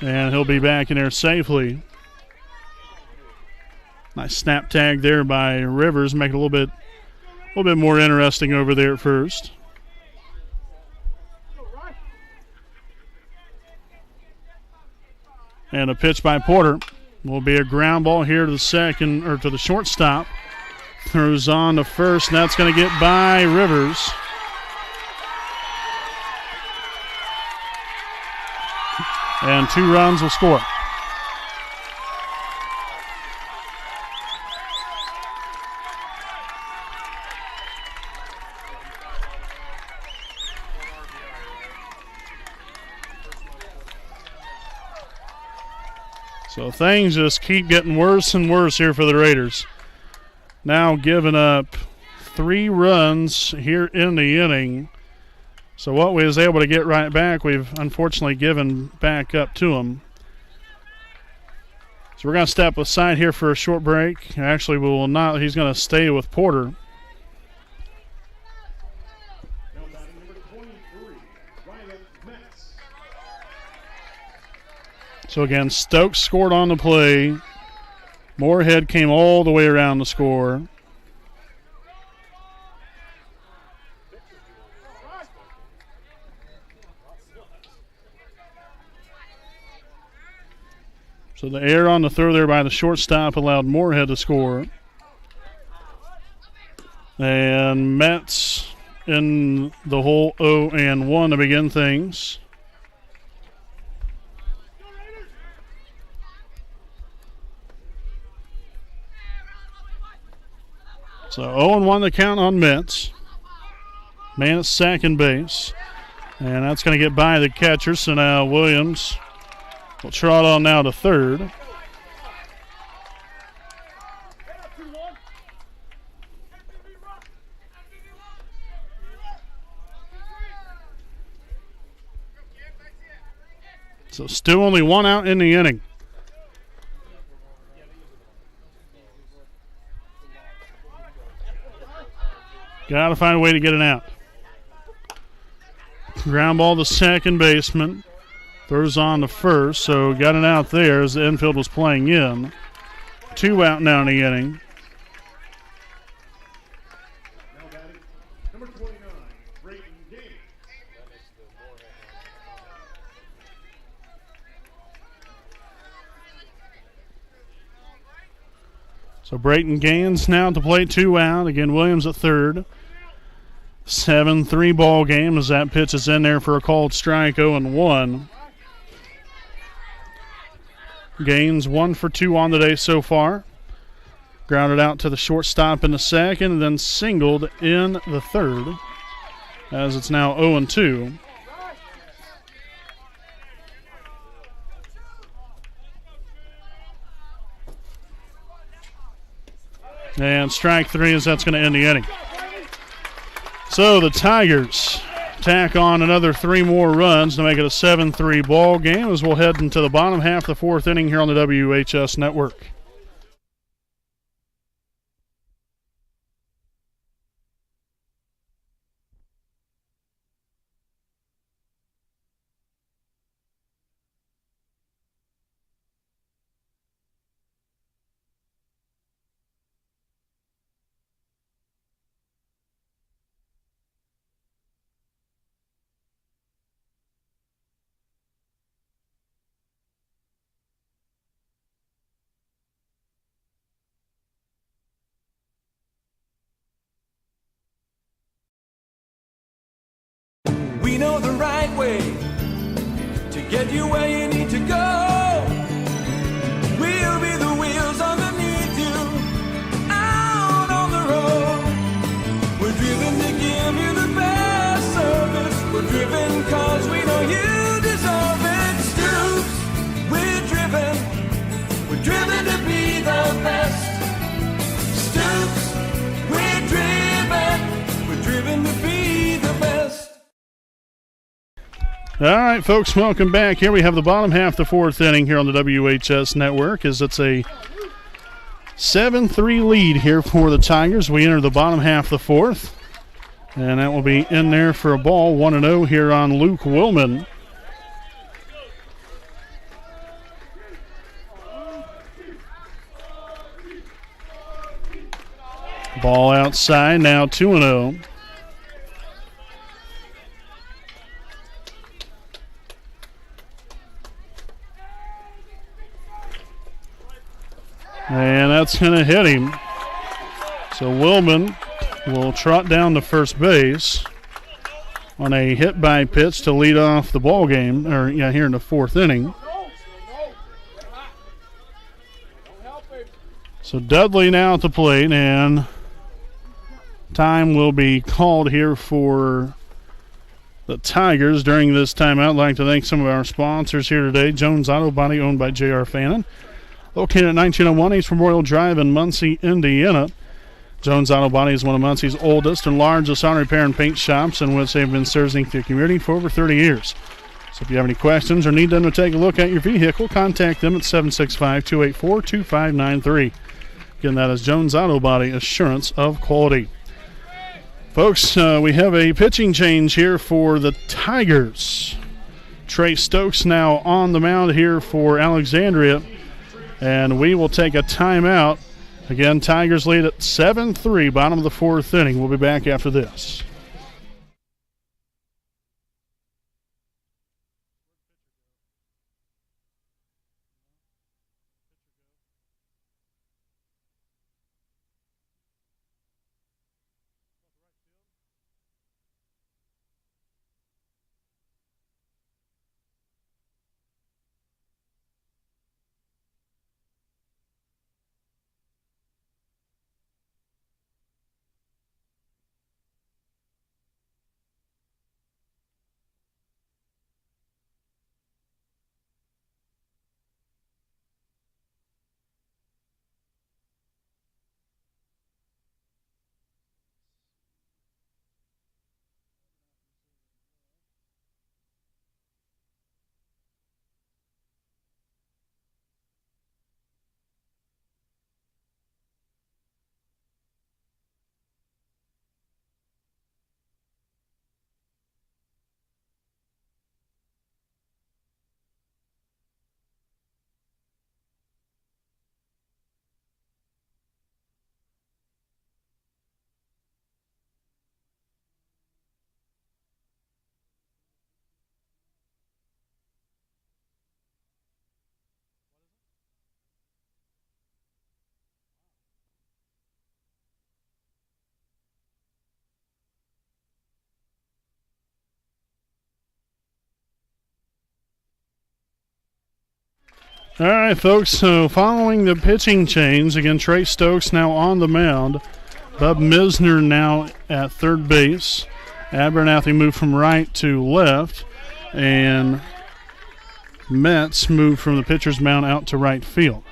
And he'll be back in there safely. Nice snap tag there by Rivers, make it a little bit more interesting over there at first. And a pitch by Porter. Will be a ground ball here to the second, or to the shortstop. Throws on to first, and that's going to get by Rivers. And 2 runs will score. So things just keep getting worse and worse here for the Raiders. Now giving up 3 runs here in the inning. So what we was able to get right back, we've unfortunately given back up to them. So we're going to step aside here for a short break. Actually, we will not. He's going to stay with Porter. So again, Stokes scored on the play. Moorhead came all the way around to score. So the error on the throw there by the shortstop allowed Moorhead to score. And Mets in the hole 0-1 to begin things. So 0-1 the count on Mets. Man at second base. And that's going to get by the catcher. So now Williams will trot on now to third. So still only 1 out in the inning. Got to find a way to get it out. Ground ball to second baseman. Throws on to first, so got it out there as the infield was playing in. 2 out now in the inning. Number 29, Brayton Gaines. So Brayton Gaines now to play 2 out. Again, Williams at third. 7-3 ball game as that pitch is in there for a called strike, 0-1. Gaines 1 for 2 on the day so far. Grounded out to the shortstop in the second and then singled in the third as it's now 0-2. And strike 3 as that's going to end the inning. So the Tigers tack on another 3 more runs to make it a 7-3 ball game as we'll head into the bottom half of the 4th inning here on the WHS Network. We know the right way to get you where you need to go. We'll be the wheels underneath you, out on the road. We're driven to give you the best service. We're driven cause we know you deserve it. Stoops, we're driven to be the best. Stoops, we're driven to be the best. All right, folks, welcome back. Here we have the bottom half of the 4th inning here on the WHS Network as it's a 7-3 lead here for the Tigers. We enter the bottom half of the 4th, and that will be in there for a ball, 1-0 here on Luke Willman. Ball outside, now 2-0. And that's going to hit him. So Willman will trot down to first base on a hit by pitch to lead off the ball game, here in the 4th inning. So Dudley now at the plate, and time will be called here for the Tigers during this timeout. I'd like to thank some of our sponsors here today. Jones Auto Body, owned by J.R. Fannin, located at 1901 East Memorial Drive in Muncie, Indiana. Jones Auto Body is one of Muncie's oldest and largest auto repair and paint shops, in which they've been serving the community for over 30 years. So if you have any questions or need them to take a look at your vehicle, contact them at 765-284-2593. Again, that is Jones Auto Body, assurance of quality. Folks, we have a pitching change here for the Tigers. Trey Stokes now on the mound here for Alexandria, and we will take a timeout. Again, Tigers lead at 7-3, bottom of the fourth inning. We'll be back after this. All right, folks, so following the pitching change, again, Trey Stokes now on the mound. Bub Misner now at third base. Abernathy moved from right to left. And Metz moved from the pitcher's mound out to right field.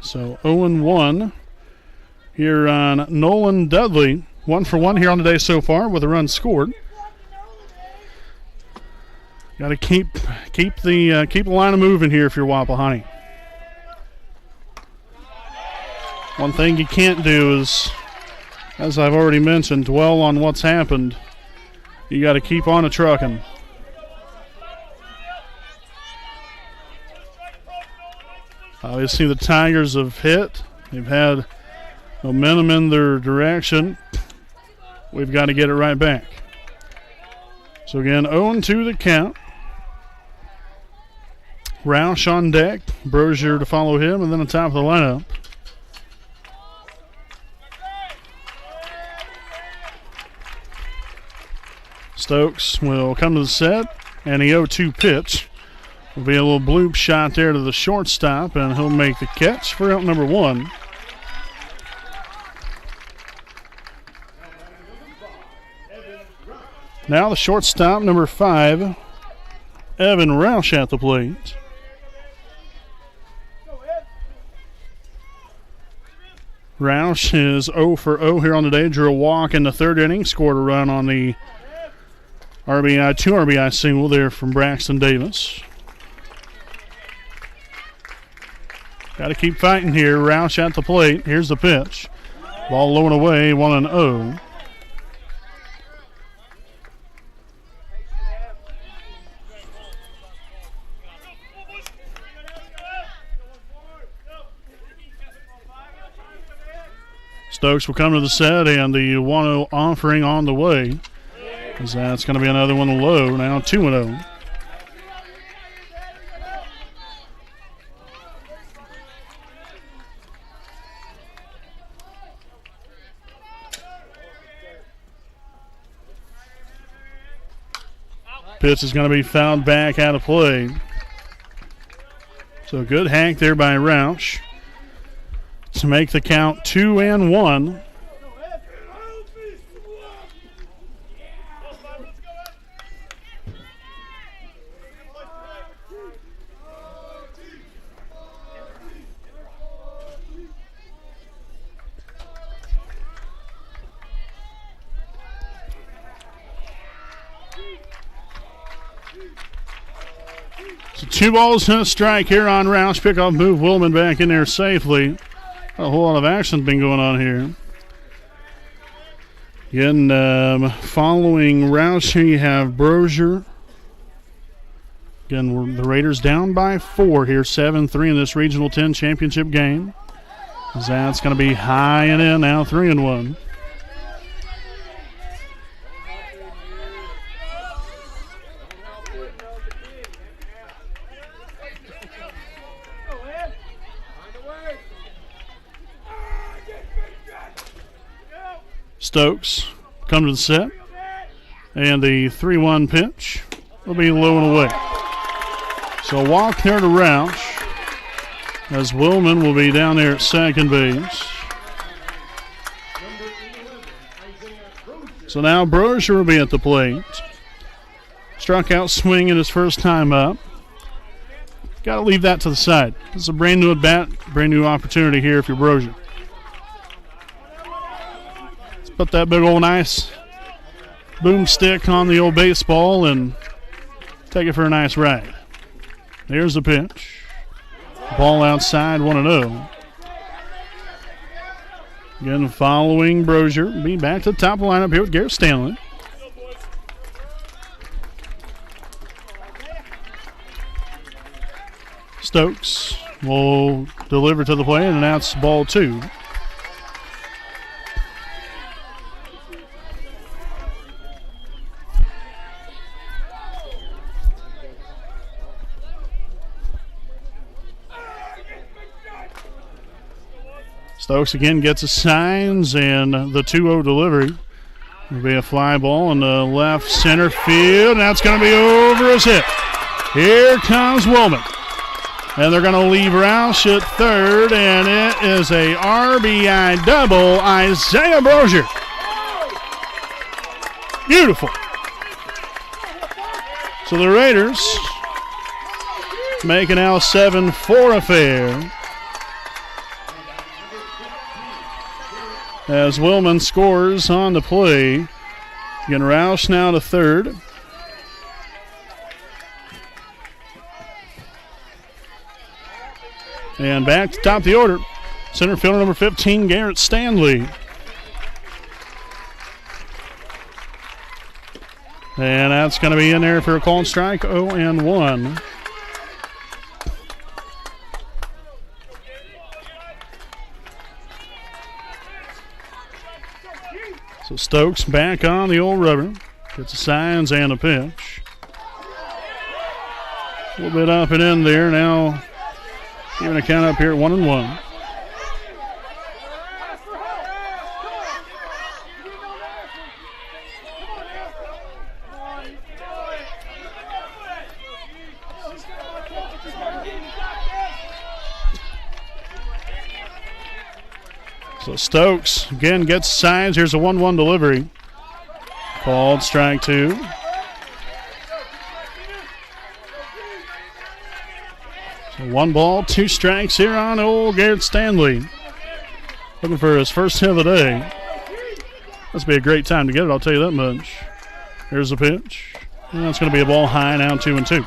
So 0-1 here on Nolan Dudley. 1 for 1 here on the day so far with a run scored. Got to keep the line of moving here if you're Wapahani. One thing you can't do is, as I've already mentioned, dwell on what's happened. You got to keep on a trucking. Obviously, the Tigers have hit. They've had momentum in their direction. We've got to get it right back. So again, 0-2 the count. Roush on deck, Brozier to follow him, and then on top of the lineup. Stokes will come to the set, and the 0-2 pitch will be a little bloop shot there to the shortstop, and he'll make the catch for out number 1. Now the shortstop, number 5, Evan Roush at the plate. Roush is 0 for 0 here on the day. Drew a walk in the third inning. Scored a run on the two RBI single there from Braxton Davis. Got to keep fighting here. Roush at the plate. Here's the pitch. Ball low and away, 1-0. Stokes will come to the set, and the 1-0 offering on the way. As that's going to be another one low, now 2-0. Pitch is going to be fouled back out of play. So good hack there by Roush to make the count 2-1. So 2 balls and a strike here on Roush. Pickoff move Willman back in there safely. A whole lot of action been going on here. Again, following Roush here you have Brozier. Again, the Raiders down by 4 here, 7-3 in this Regional 10 championship game. That's going to be high and in now, 3-1. Stokes come to the set. And the 3-1 pitch will be low and away. So a walk there to Roush, as Willman will be down there at second base. So now Brozier will be at the plate. Struck out swinging his first time up. Got to leave that to the side. This is a brand new at bat, brand new opportunity here if you're Brozier. Let's put that big old nice boomstick on the old baseball and take it for a nice ride. There's the pitch. Ball outside, 1-0. Again, following Brozier. Be back to the top of the lineup here with Garrett Stanley. Stokes will deliver to the plate, and that's ball 2. Stokes again gets his signs, and the 2-0 delivery will be a fly ball in the left center field, and that's going to be over his head. Here comes Willman. And they're going to leave Roush at third, and it is a RBI double, Isaiah Brozier. Beautiful. So the Raiders make it now 7-4 affair. As Willman scores on the play. Again, Roush now to third. And back to top of the order, center fielder number 15, Garrett Stanley. And that's going to be in there for a called strike, 0-1. So Stokes back on the old rubber. Gets the signs and a pitch. A little bit up and in there now. Even a count up here at 1-1. So Stokes again gets signs. Here's a 1-1 delivery. Called strike 2. So 1 ball, 2 strikes here on old Garrett Stanley. Looking for his first hit of the day. Must be a great time to get it, I'll tell you that much. Here's the pitch. And that's going to be a ball high now, 2-2.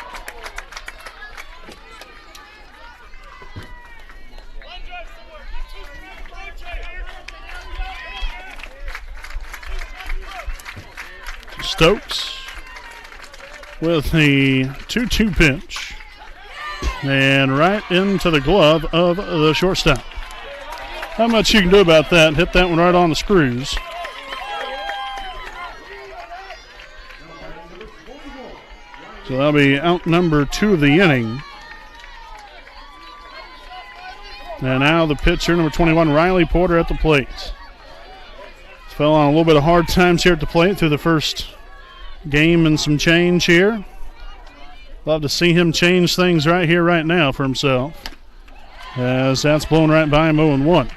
Stokes with the 2-2 pitch. And right into the glove of the shortstop. How much you can do about that? Hit that one right on the screws. So that'll be out number 2 of the inning. And now the pitcher, number 21, Riley Porter at the plate. Fell on a little bit of hard times here at the plate through the first game and some change here. Love to see him change things right here, right now for himself. As that's blown right by him, 0-1.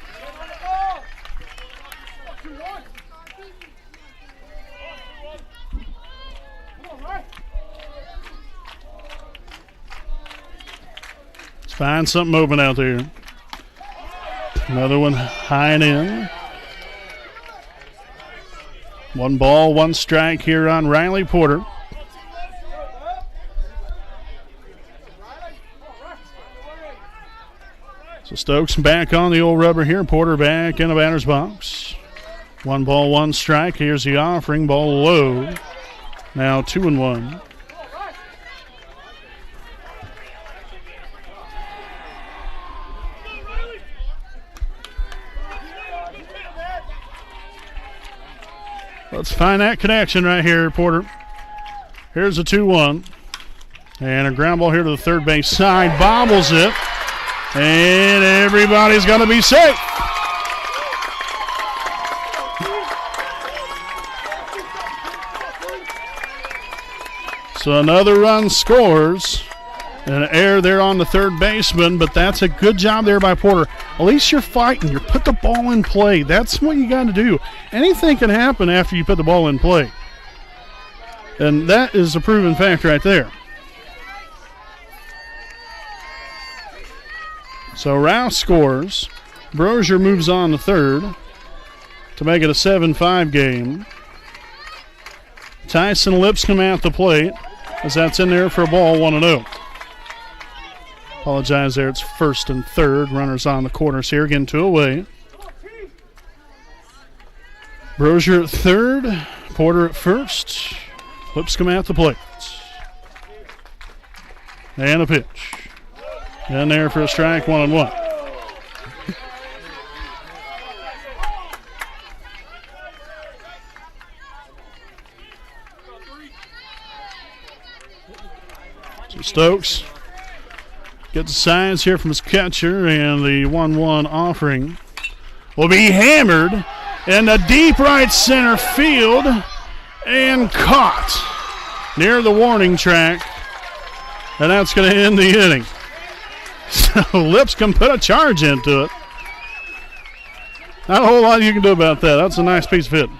Let's find something open out there. Another one high and in. 1 ball, 1 strike here on Riley Porter. So Stokes back on the old rubber here. Porter back in the batter's box. 1 ball, 1 strike. Here's the offering. Ball low. Now 2-1. Let's find that connection right here, Porter. Here's a 2-1. And a ground ball here to the third base side. Bobbles it. And everybody's going to be safe. So another run scores. An error there on the third baseman, but that's a good job there by Porter. At least you're fighting. You put the ball in play. That's what you got to do. Anything can happen after you put the ball in play. And that is a proven fact right there. So Rouse scores. Brozier moves on to third to make it a 7-5 game. Tyson Lipscomb at the plate as that's in there for a ball, 1-0. Apologize there, it's first and third. Runners on the corners here, getting 2 away. Brozier at third, Porter at first. Lipscomb at the plate. And a pitch. In there for a strike, 1-1. So Stokes gets the signs here from his catcher, and the 1-1 offering will be hammered in the deep right center field and caught near the warning track, and that's going to end the inning. So Lipscomb put a charge into it. Not a whole lot you can do about that. That's a nice piece of hitting.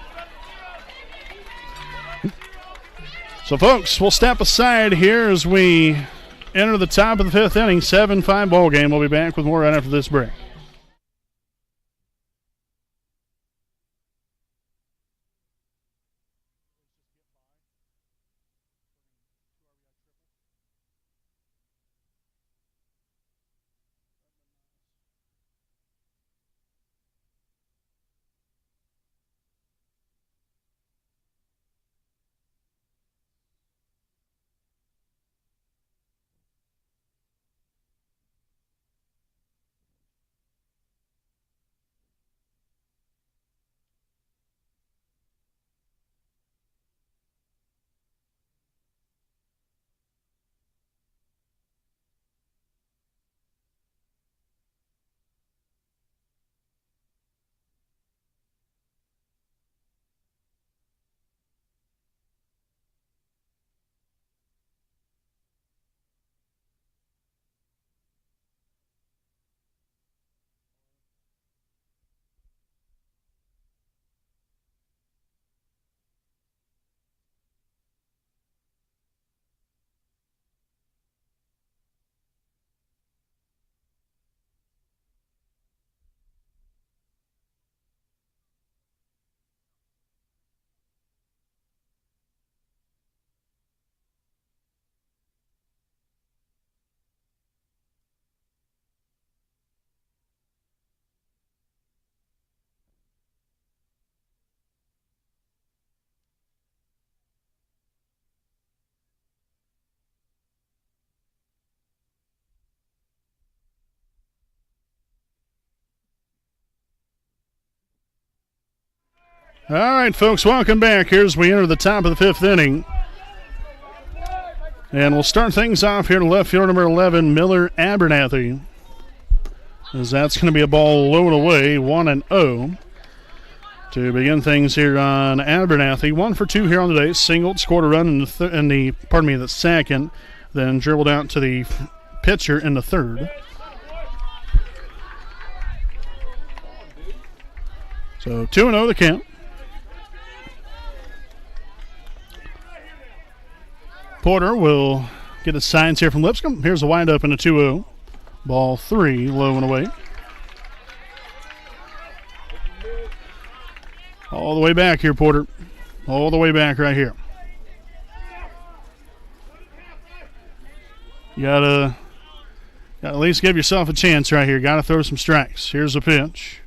So, folks, we'll step aside here as we enter the top of the 5th inning. 7-5 ball game. We'll be back with more right after this break. All right, folks, welcome back here as we enter the top of the 5th inning. And we'll start things off here to left field, number 11, Miller Abernathy. As that's going to be a ball low and away, 1-0. To begin things here on Abernathy, 1 for 2 here on the day. Singled, scored a run in the second, then dribbled out to the pitcher in the third. So 2-0 the count. Porter will get the signs here from Lipscomb. Here's a windup in a 2-0. Ball 3, low and away. All the way back here, Porter. All the way back right here. You got Got to at least give yourself a chance right here. Got to throw some strikes. Here's a pitch.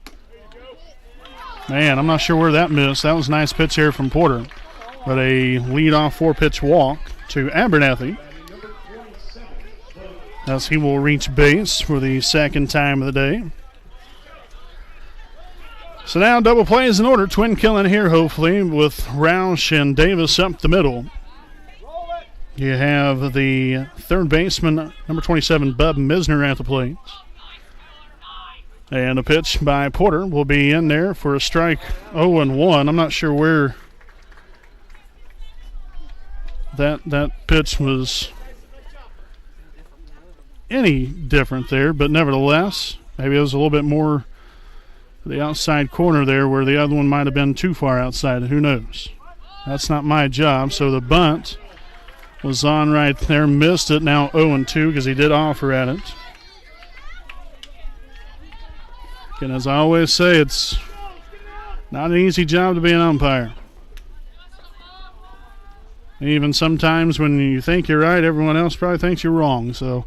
Man, I'm not sure where that missed. That was a nice pitch here from Porter. But a lead-off 4-pitch walk to Abernathy, as he will reach base for the second time of the day. So now double play is in order. Twin killing here, hopefully, with Roush and Davis up the middle. You have the third baseman, number 27, Bub Misner, at the plate. And a pitch by Porter will be in there for a strike 0-1. I'm not sure where that pitch was any different there, but nevertheless, maybe it was a little bit more the outside corner there where the other one might have been too far outside. Who knows? That's not my job. So the bunt was on right there, missed it. Now 0-2 because he did offer at it. And as I always say, it's not an easy job to be an umpire. Even sometimes when you think you're right, everyone else probably thinks you're wrong. So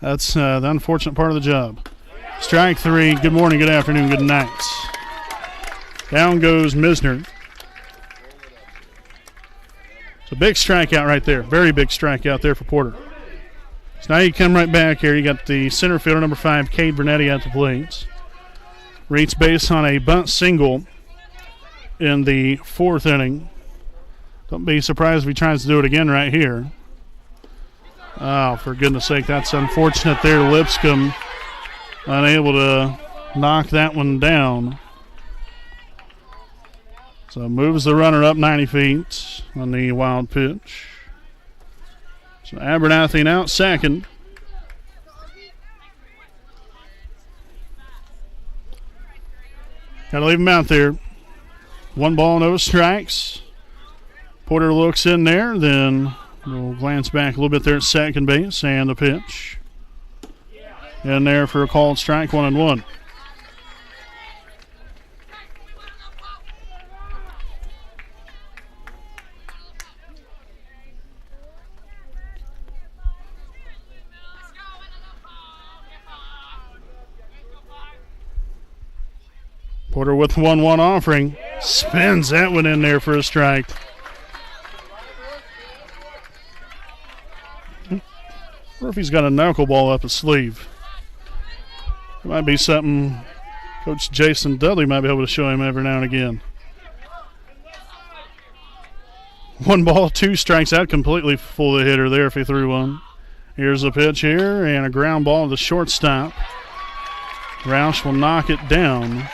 that's the unfortunate part of the job. Strike 3. Good morning, good afternoon, good night. Down goes Misner. It's a big strikeout right there. Very big strikeout there for Porter. So now you come right back here. You got the center fielder, number 5, Cade Bernetti, at the plate. Reach base on a bunt single in the 4th inning. Don't be surprised if he tries to do it again right here. Oh, for goodness sake, that's unfortunate there. Lipscomb unable to knock that one down. So moves the runner up 90 feet on the wild pitch. So Abernathy now at second. Got to leave him out there. 1 ball, no strikes. Porter looks in there, then we'll glance back a little bit there at second base, and the pitch. In there for a called strike, 1-1. Porter with 1-1 offering. Spins that one in there for a strike. I wonder if he's got a knuckleball up his sleeve. It might be something Coach Jason Dudley might be able to show him every now and again. 1 ball, 2 strikes. That completely fool the hitter there if he threw one. Here's a pitch here and a ground ball to the shortstop. Roush will knock it down,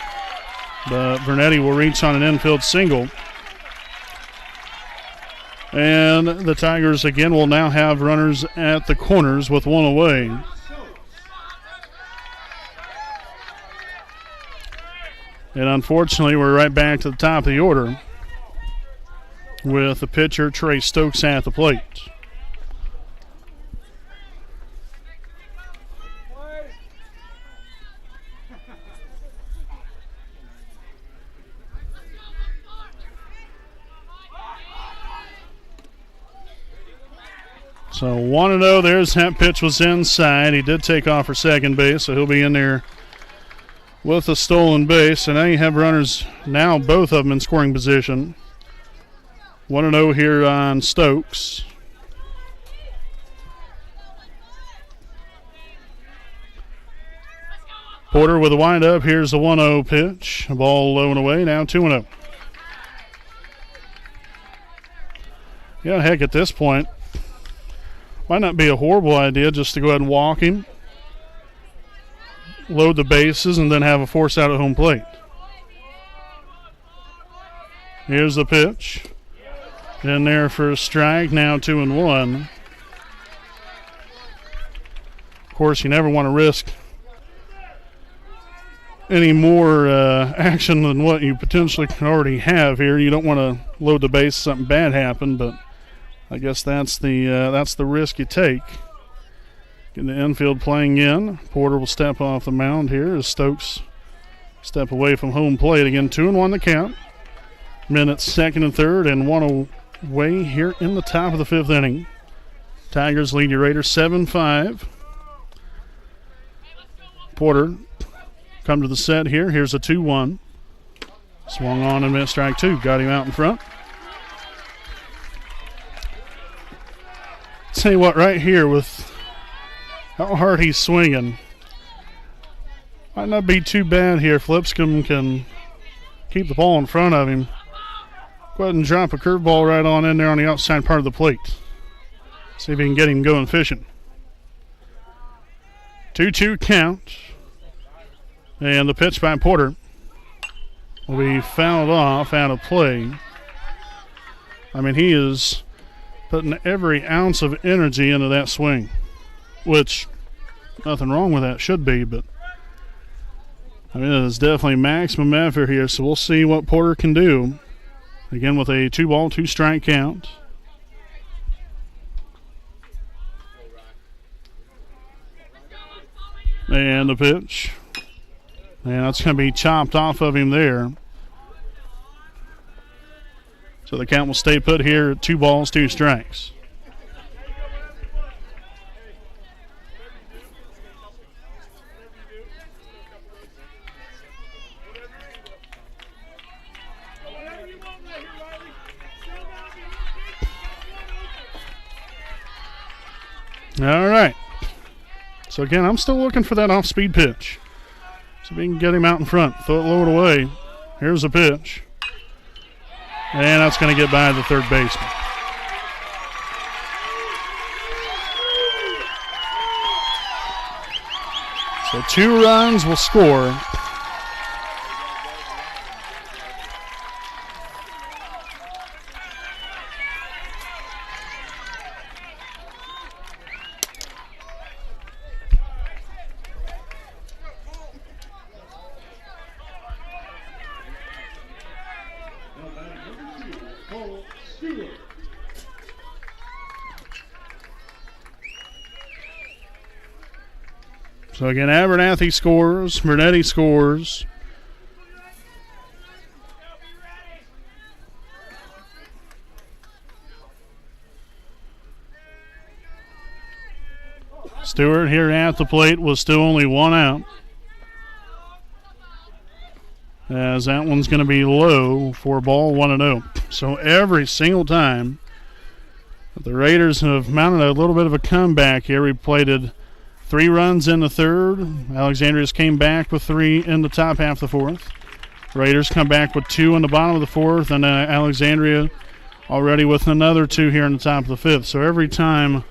but Bernetti will reach on an infield single. And the Tigers again will now have runners at the corners with 1 away. And unfortunately, we're right back to the top of the order with the pitcher, Trey Stokes, at the plate. So 1-0, there's that pitch was inside. He did take off for second base, so he'll be in there with a stolen base. And now you have runners, now both of them in scoring position. 1-0 here on Stokes. Porter with a windup. Here's the 1-0 pitch. A ball low and away, now 2-0. Yeah, heck, at this point, might not be a horrible idea just to go ahead and walk him, load the bases, and then have a force out at home plate. Here's the pitch. In there for a strike, now 2-1. Of course, you never want to risk any more action than what you potentially already have here. You don't want to load the base, something bad happen, but I guess that's the risk you take. Getting the infield playing in. Porter will step off the mound here as Stokes step away from home plate. Again, 2-1 the count. Minutes second and third, and 1 away here in the top of the 5th inning. Tigers lead your Raiders 7-5. Porter come to the set here. Here's a 2-1. Swung on and missed strike 2. Got him out in front. Tell you what, right here with how hard he's swinging, might not be too bad here if Lipscomb can keep the ball in front of him. Go ahead and drop a curveball right on in there on the outside part of the plate. See if he can get him going fishing. 2-2 count. And the pitch by Porter will be fouled off out of play. I mean, he is putting every ounce of energy into that swing, which nothing wrong with that, should be, but I mean, it is definitely maximum effort here, so we'll see what Porter can do. Again, with a 2-ball, 2-strike count. And the pitch. And that's going to be chopped off of him there. So the count will stay put here at 2 balls, 2 strikes. All right. So again, I'm still looking for that off-speed pitch. So if we can get him out in front, throw it low and away. Here's the pitch. And that's going to get by the third baseman. So 2 runs will score. So again, Abernathy scores, Bernetti scores. Stewart here at the plate was still only 1 out. As that one's going to be low for ball 1-0. So every single time the Raiders have mounted a little bit of a comeback here. We plated 3 runs in the third. Alexandria's came back with 3 in the top half of the fourth. Raiders come back with 2 in the bottom of the fourth, and Alexandria already with another 2 here in the top of the fifth. So every time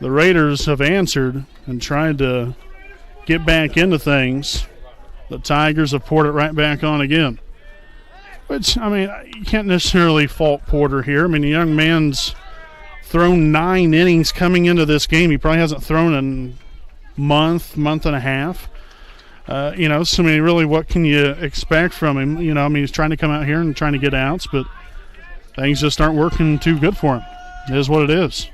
the Raiders have answered and tried to get back into things, the Tigers have poured it right back on again. Which, I mean, you can't necessarily fault Porter here. I mean, the young man's thrown 9 innings coming into this game. He probably hasn't thrown in month and a half. So I mean, really, what can you expect from him? I mean, he's trying to come out here and trying to get outs, but things just aren't working too good for him. It is what it is.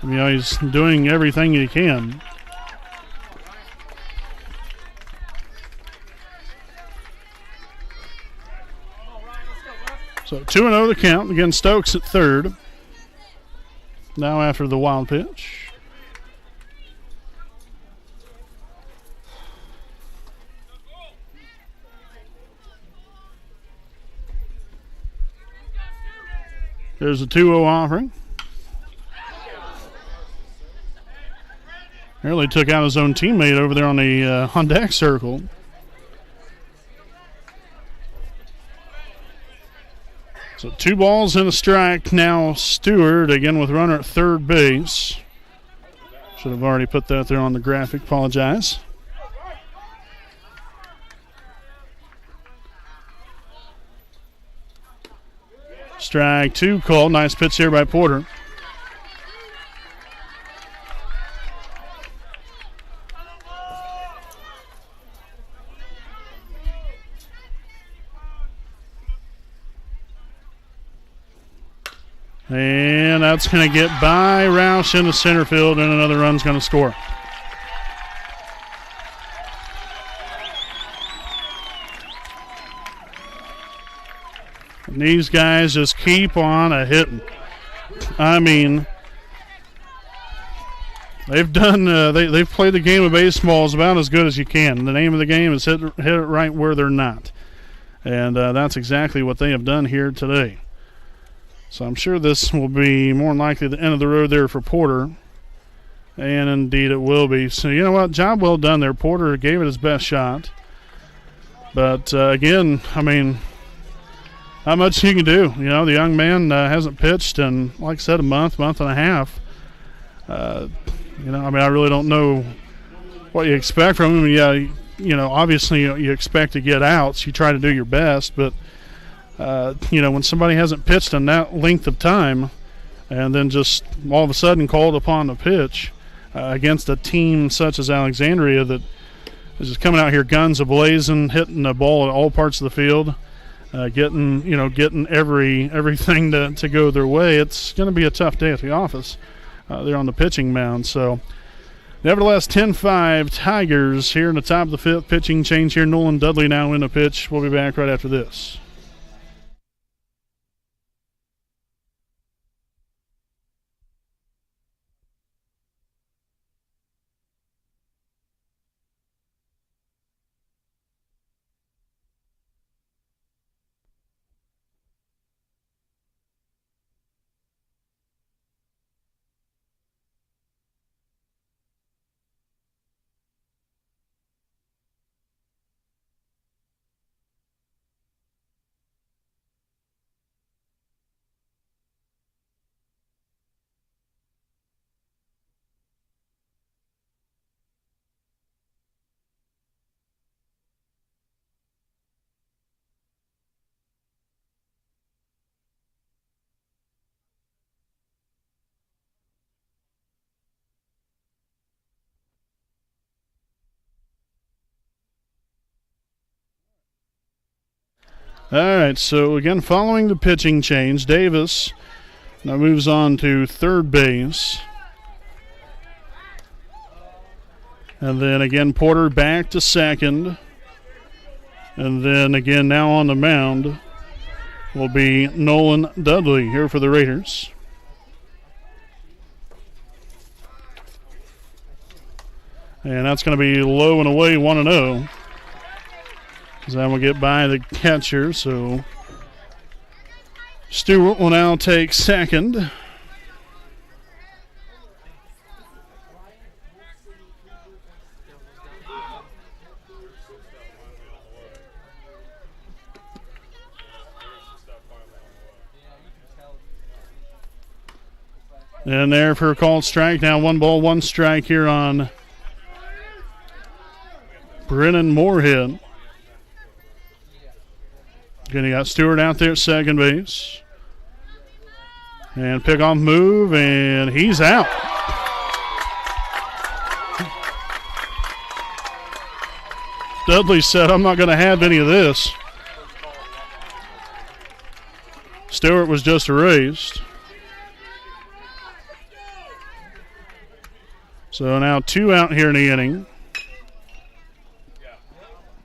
I mean, he's doing everything he can. So 2-0 the count. Again, Stokes at third. Now after the wild pitch. There's a 2-0 offering. Nearly took out his own teammate over there on the on deck circle. So 2 balls and a strike. Now Stewart again with runner at third base. Should have already put that there on the graphic. Apologize. Strike 2 called. Nice pitch here by Porter. And that's going to get by Roush into center field, and another run's going to score. And these guys just keep on hitting. I mean, they've done. They've played the game of baseball as about as good as you can. The name of the game is hit it right where they're not, and that's exactly what they have done here today. So I'm sure this will be more than likely the end of the road there for Porter, and indeed it will be. So you know what? Job well done there. Porter gave it his best shot, but again, I mean, not much you can do. You know, the young man hasn't pitched in, like I said, a month and a half. You know, I mean, I really don't know what you expect from him. Yeah, you know, obviously you expect to get outs. You try to do your best, but, you know, when somebody hasn't pitched in that length of time and then just all of a sudden called upon to pitch against a team such as Alexandria that is just coming out here guns a-blazing, hitting the ball at all parts of the field, getting everything to go their way, it's going to be a tough day at the office. They're on the pitching mound. So, nevertheless, 10-5 Tigers here in the top of the fifth. Pitching change here. Nolan Dudley now in the pitch. We'll be back right after this. All right, so again, following the pitching change, Davis now moves on to third base. And then again, Porter back to second. And then again, now on the mound will be Nolan Dudley here for the Raiders. And that's going to be low and away, 1-0. Because then we'll get by the catcher. So Stewart will now take second. And there for a called strike. Now 1-1 strike here on Brennan Moorhead. Again, you got Stewart out there at second base. And pickoff move, and he's out. Dudley said, I'm not going to have any of this. Stewart was just erased. So now 2 out here in the inning.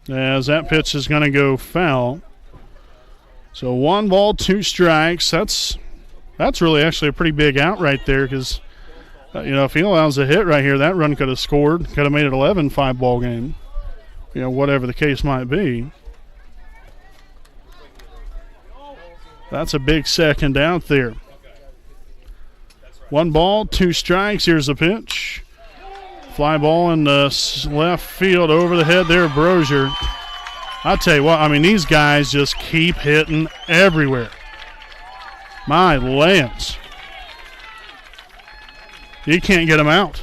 As that pitch is going to go foul. So 1 ball, 2 strikes. That's really actually a pretty big out right there because, if he allows a hit right here, that run could have scored, could have made it 11 5-ball game. Whatever the case might be. That's a big second out there. 1 ball, 2 strikes. Here's the pitch. Fly ball in the left field over the head there, Brozier. I'll tell you what, these guys just keep hitting everywhere. My lands. You can't get them out.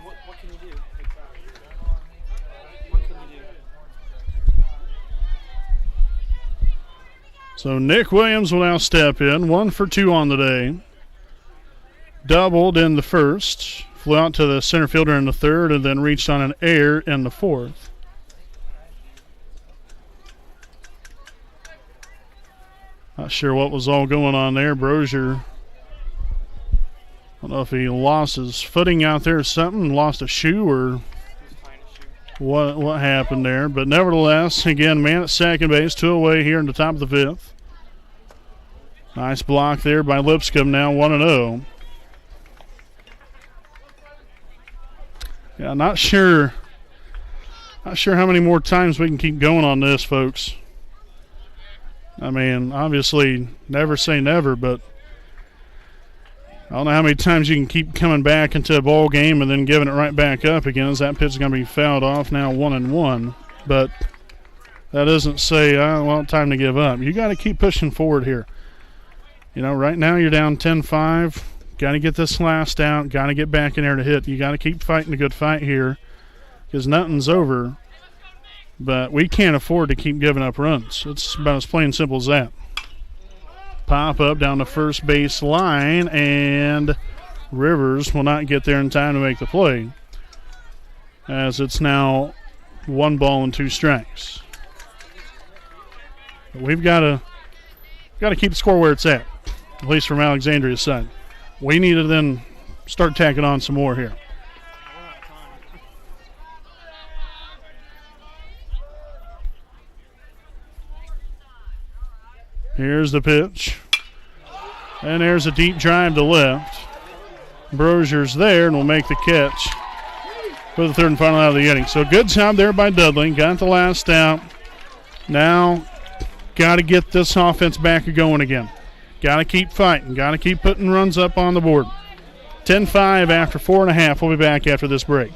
What can you do? What can you do? So Nick Williams will now step in. 1 for 2 on the day. Doubled in the first. Flew out to the center fielder in the third and then reached on an error in the fourth. Not sure what was all going on there. Brozier, I don't know if he lost his footing out there or something, lost a shoe or. He's tying a shoe. what happened there. But nevertheless, again, man at second base, 2 away here in the top of the 5th. Nice block there by Lipscomb, now 1-0. Yeah, not sure how many more times we can keep going on this, folks. I mean, obviously, never say never, but I don't know how many times you can keep coming back into a ball game and then giving it right back up again, as that pitch is going to be fouled off, now 1-1. But that doesn't say, well, time to give up. You got to keep pushing forward here. You know, right now you're down 10-5. Got to get this last out. Got to get back in there to hit. You got to keep fighting a good fight here because nothing's over. But we can't afford to keep giving up runs. It's about as plain and simple as that. Pop up down the first base line, and Rivers will not get there in time to make the play, as it's now 1 ball and 2 strikes. But we've got to keep the score where it's at least from Alexandria's side. We need to then start tacking on some more here. Here's the pitch. And there's a deep drive to left. Brosier's there and will make the catch for the 3rd and final out of the inning. So good job there by Dudley. Got the last out. Now got to get this offense back going again. Got to keep fighting. Got to keep putting runs up on the board. 10-5 after 4.5. We'll be back after this break.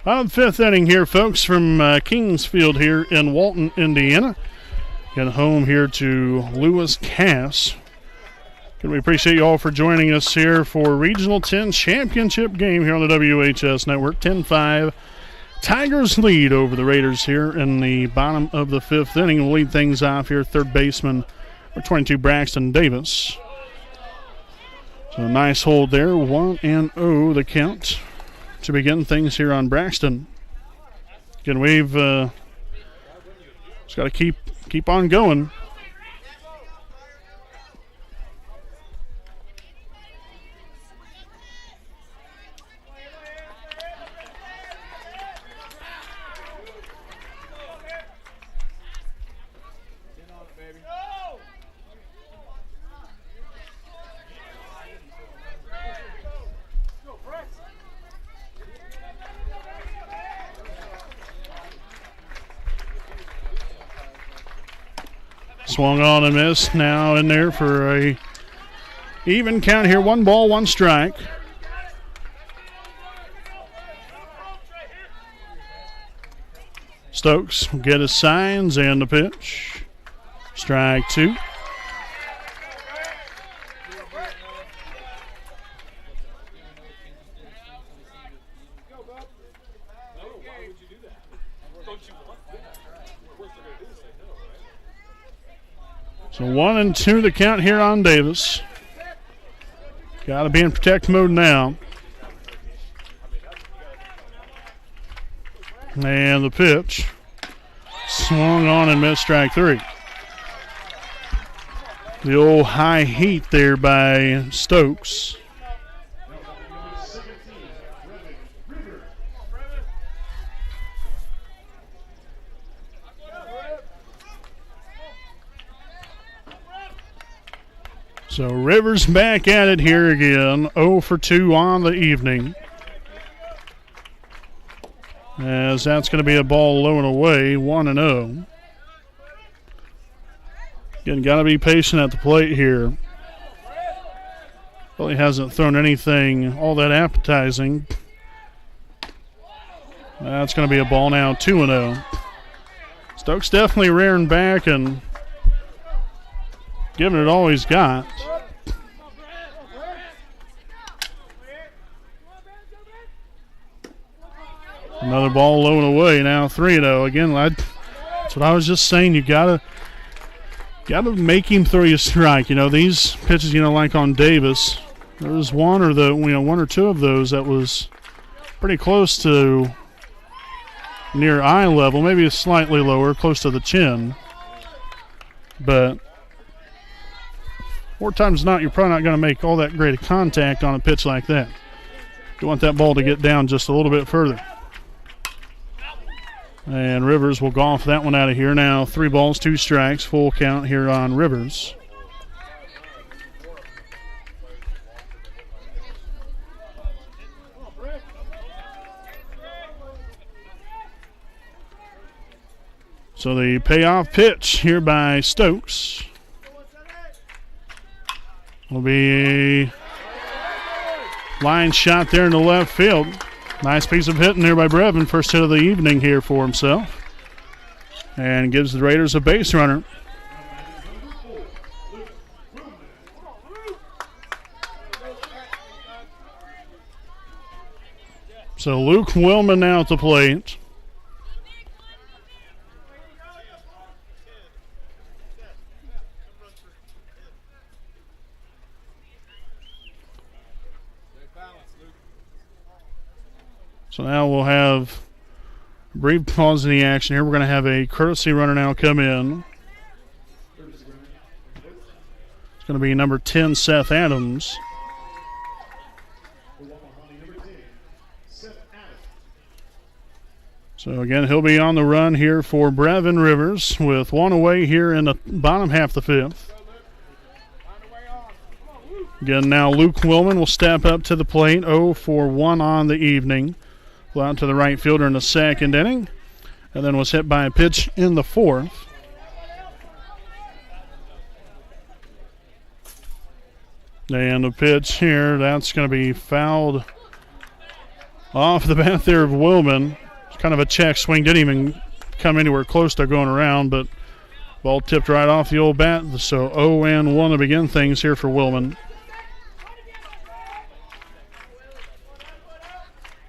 On the 5th inning here, folks, from Kingsfield here in Walton, Indiana. Getting home here to Lewis Cass. And we appreciate you all for joining us here for Regional 10 Championship game here on the WHS Network. 10-5. Tigers lead over the Raiders here in the bottom of the 5th inning. We'll lead things off here, 3rd baseman, number 22, Braxton Davis. So a nice hold there, 1-0 the count to begin things here on Braxton. Again, we've just got to keep on going. Swung on and missed. Now in there for a even count here. 1 ball, 1 strike. Stokes will get his signs and the pitch. Strike 2. So 1-2 the count here on Davis. Got to be in protect mode now. And the pitch. Swung on and missed strike three. The old high heat there by Stokes. So Rivers back at it here again. 0 for 2 on the evening. As that's going to be a ball low and away, 1-0. Again, got to be patient at the plate here. Really hasn't thrown anything all that appetizing. That's going to be a ball now, 2-0. Stokes definitely rearing back and giving it all he's got. Another ball low and away now, 3-0. Again, that's what I was just saying. You gotta make him throw you a strike. You know, these pitches, like on Davis, there was one or two of those that was pretty close to near eye level, maybe slightly lower, close to the chin. But more times than not, you're probably not going to make all that great a contact on a pitch like that. You want that ball to get down just a little bit further. And Rivers will golf that one out of here. Now 3 balls, 2 strikes, full count here on Rivers. So the payoff pitch here by Stokes will be a line shot there in the left field. Nice piece of hitting there by Brevin. First hit of the evening here for himself. And gives the Raiders a base runner. So Luke Willman now at the plate. So now we'll have a brief pause in the action here. We're going to have a courtesy runner now come in. It's going to be number 10, Seth Adams. So again, he'll be on the run here for Brevin Rivers with one away here in the bottom half of the 5th. Again, now Luke Willman will step up to the plate. 0 for 1 on the evening. Flew out to the right fielder in the second inning, and then was hit by a pitch in the 4th. And the pitch here, that's going to be fouled off the bat there of Willman. It's kind of a check swing. Didn't even come anywhere close to going around, but ball tipped right off the old bat. So 0-1 to begin things here for Willman.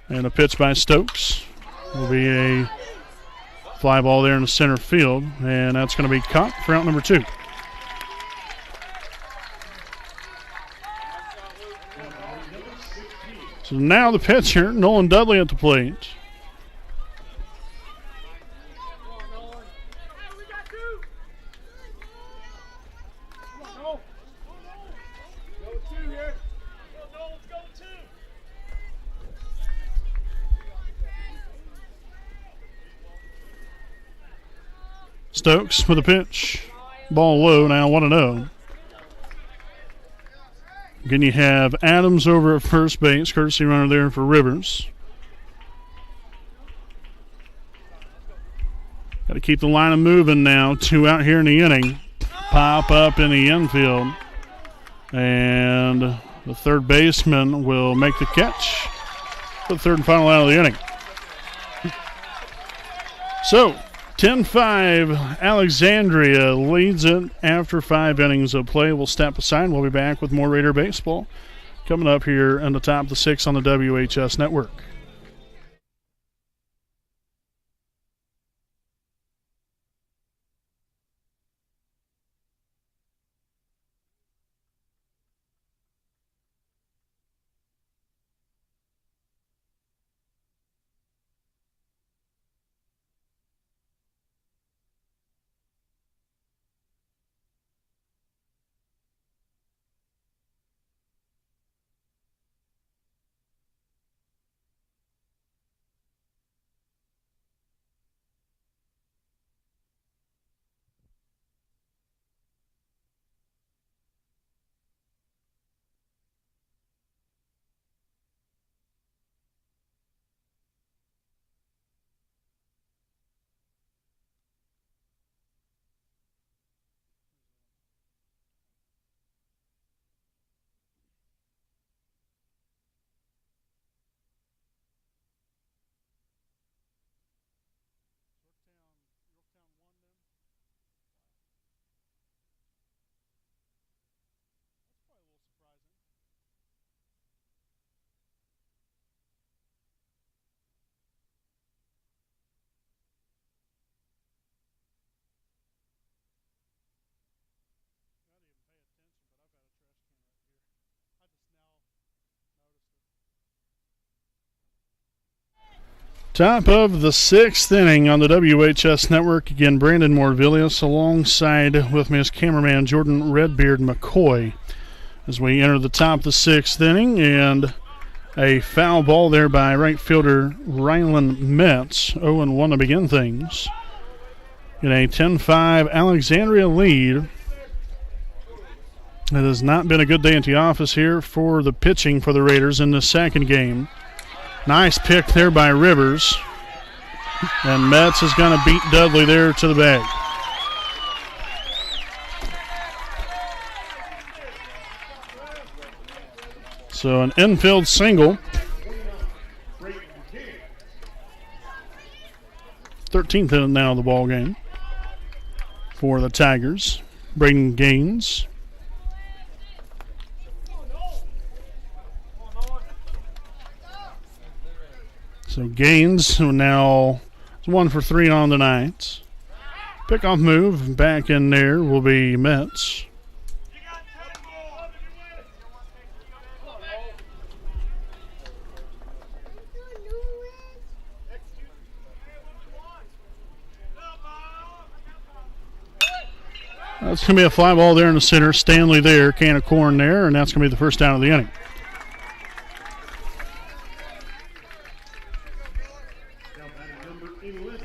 And a pitch by Stokes will be a fly ball there in the center field, and that's going to be caught for out number 2. So now the pitcher, Nolan Dudley at the plate. Stokes with a pitch. Ball low now, 1-0. Again, you have Adams over at first base, courtesy runner there for Rivers. Got to keep the line of moving now. 2 out here in the inning. Pop up in the infield. And the third baseman will make the catch. The third and final out of the inning. So, 10-5, Alexandria leads it after 5 innings of play. We'll step aside. We'll be back with more Raider baseball coming up here in the top of the 6 on the WHS Network. Top of the sixth inning on the WHS Network. Again, Brandon Morvillius alongside with me is cameraman Jordan Redbeard McCoy as we enter the top of the sixth inning, and a foul ball there by right fielder Rylan Metz. 0-1 to begin things in a 10-5 Alexandria lead. It has not been a good day at the office here for the pitching for the Raiders in the second game. Nice pick there by Rivers. And Metz is going to beat Dudley there to the bag. So an infield single. 13th inning now of the ball game for the Tigers. Braden Gaines. So Gaines now 1 for 3 on the night. Pickoff move back in there will be Metz. That's going to be a fly ball there in the center. Stanley there, can of corn there, and that's going to be the first down of the inning.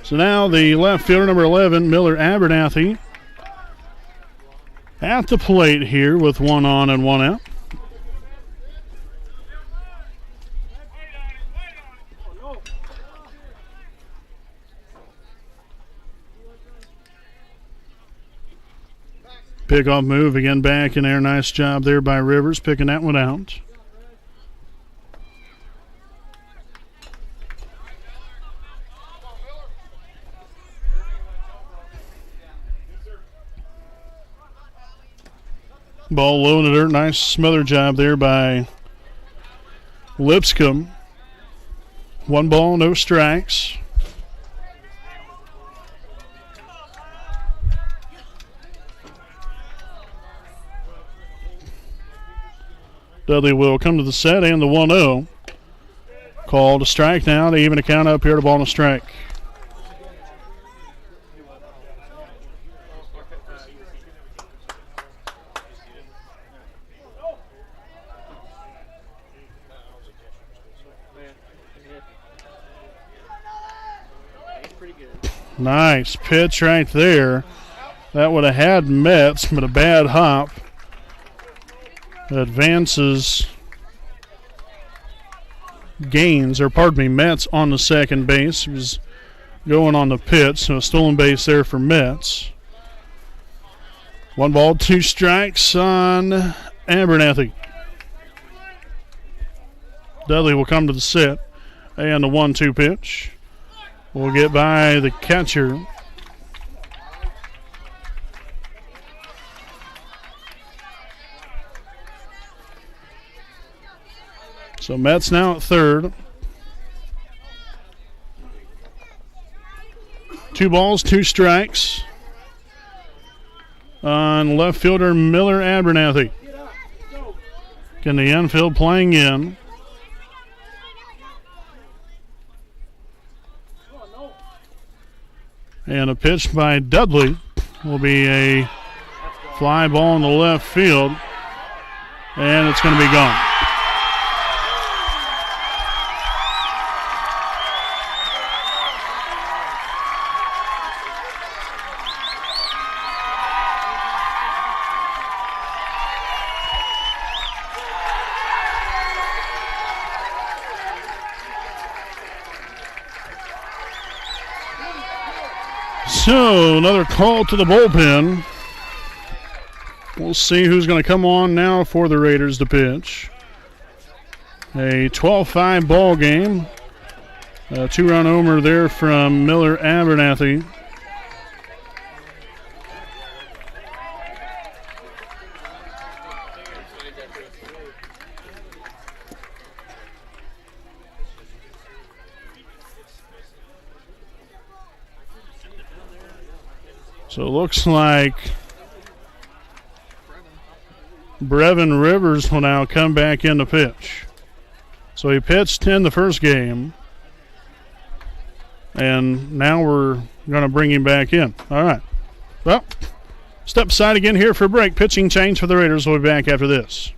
So now the left fielder, number 11, Miller Abernathy, at the plate here with 1 on and 1 out. Pickoff move again back in there. Nice job there by Rivers picking that one out. Ball low in the dirt. Nice smother job there by Lipscomb. 1 ball, no strikes. Dudley will come to the set and the 1-0. Called a strike now to even a count up here to ball and a strike. Nice pitch right there. That would have had Metz, but a bad hop. Advances Gaines, or pardon me, Metz on the second base. He was going on the pitch, so a stolen base there for Metz. 1 ball, 2 strikes on Abernathy. Dudley will come to the set, and the 1-2 pitch will get by the catcher. So Metz now at third. 2 balls, 2 strikes on left fielder Miller Abernathy. Again, the infield playing in. And a pitch by Dudley will be a fly ball in the left field. And it's going to be gone. So, another call to the bullpen. We'll see who's going to come on now for the Raiders to pitch. A 12-5 ball game. A 2-run homer there from Miller Abernathy. So it looks like Brevin Rivers will now come back in to pitch. So he pitched in the first game. And now we're going to bring him back in. All right. Well, step aside again here for a break. Pitching change for the Raiders. We'll be back after this.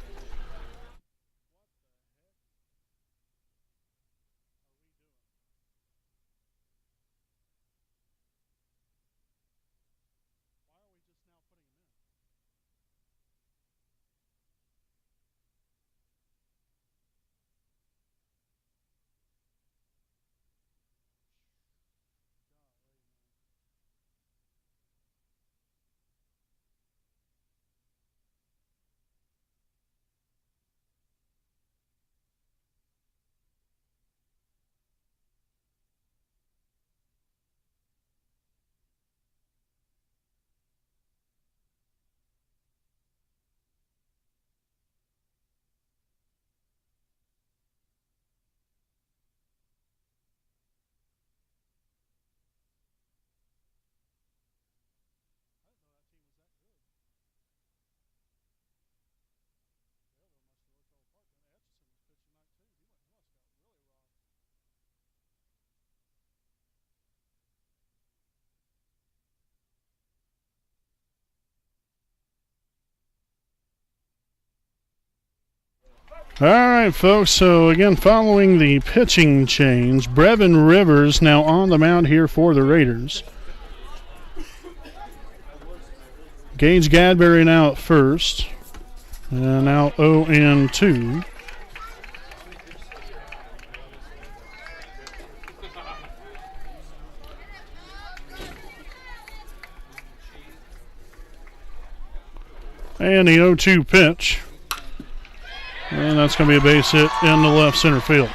All right, folks, so again, following the pitching change, Brevin Rivers now on the mound here for the Raiders. Gage Gadberry now at first, and now 0-2. And the 0-2 pitch. And that's going to be a base hit in the left center field.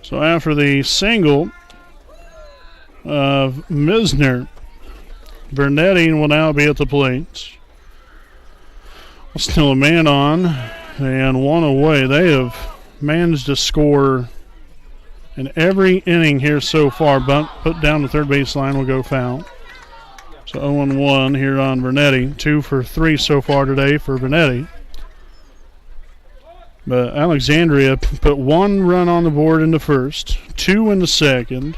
So after the single of Misner, Vernetti will now be at the plate. Still a man on and one away. They have managed to score in every inning here so far. Bunt put down the third baseline will go foul. So 0-1 here on Vernetti. 2 for 3 so far today for Vernetti. But Alexandria put 1 run on the board in the first, 2 in the second,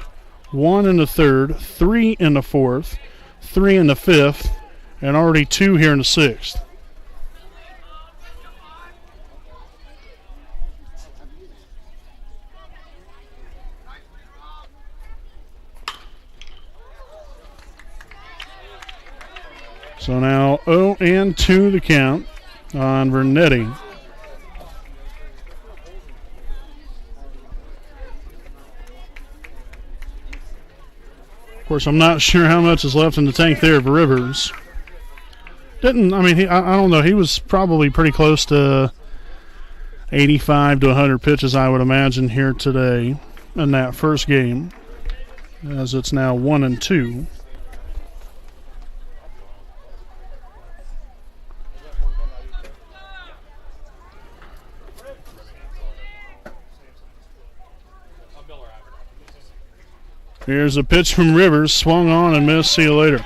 1 in the third, 3 in the fourth, 3 in the fifth, and already 2 here in the sixth. So now 0-2 the count on Vernetti. Of course, I'm not sure how much is left in the tank there for Rivers. I don't know. He was probably pretty close to 85 to 100 pitches, I would imagine, here today in that first game, as it's now 1-2. Here's a pitch from Rivers, swung on and missed. See you later.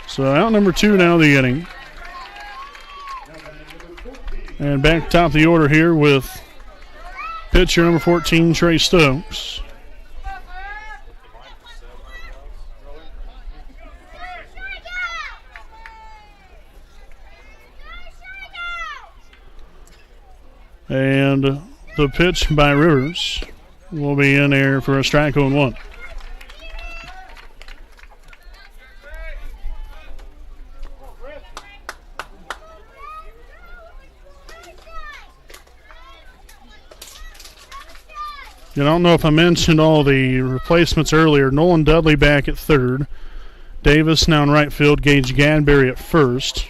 So out number 2 now the inning. And back top of the order here with pitcher number 14, Trey Stokes. And the pitch by Rivers will be in there for a strike 0-1. I don't know if I mentioned all the replacements earlier. Nolan Dudley back at third. Davis now in right field. Gage Gadberry at first.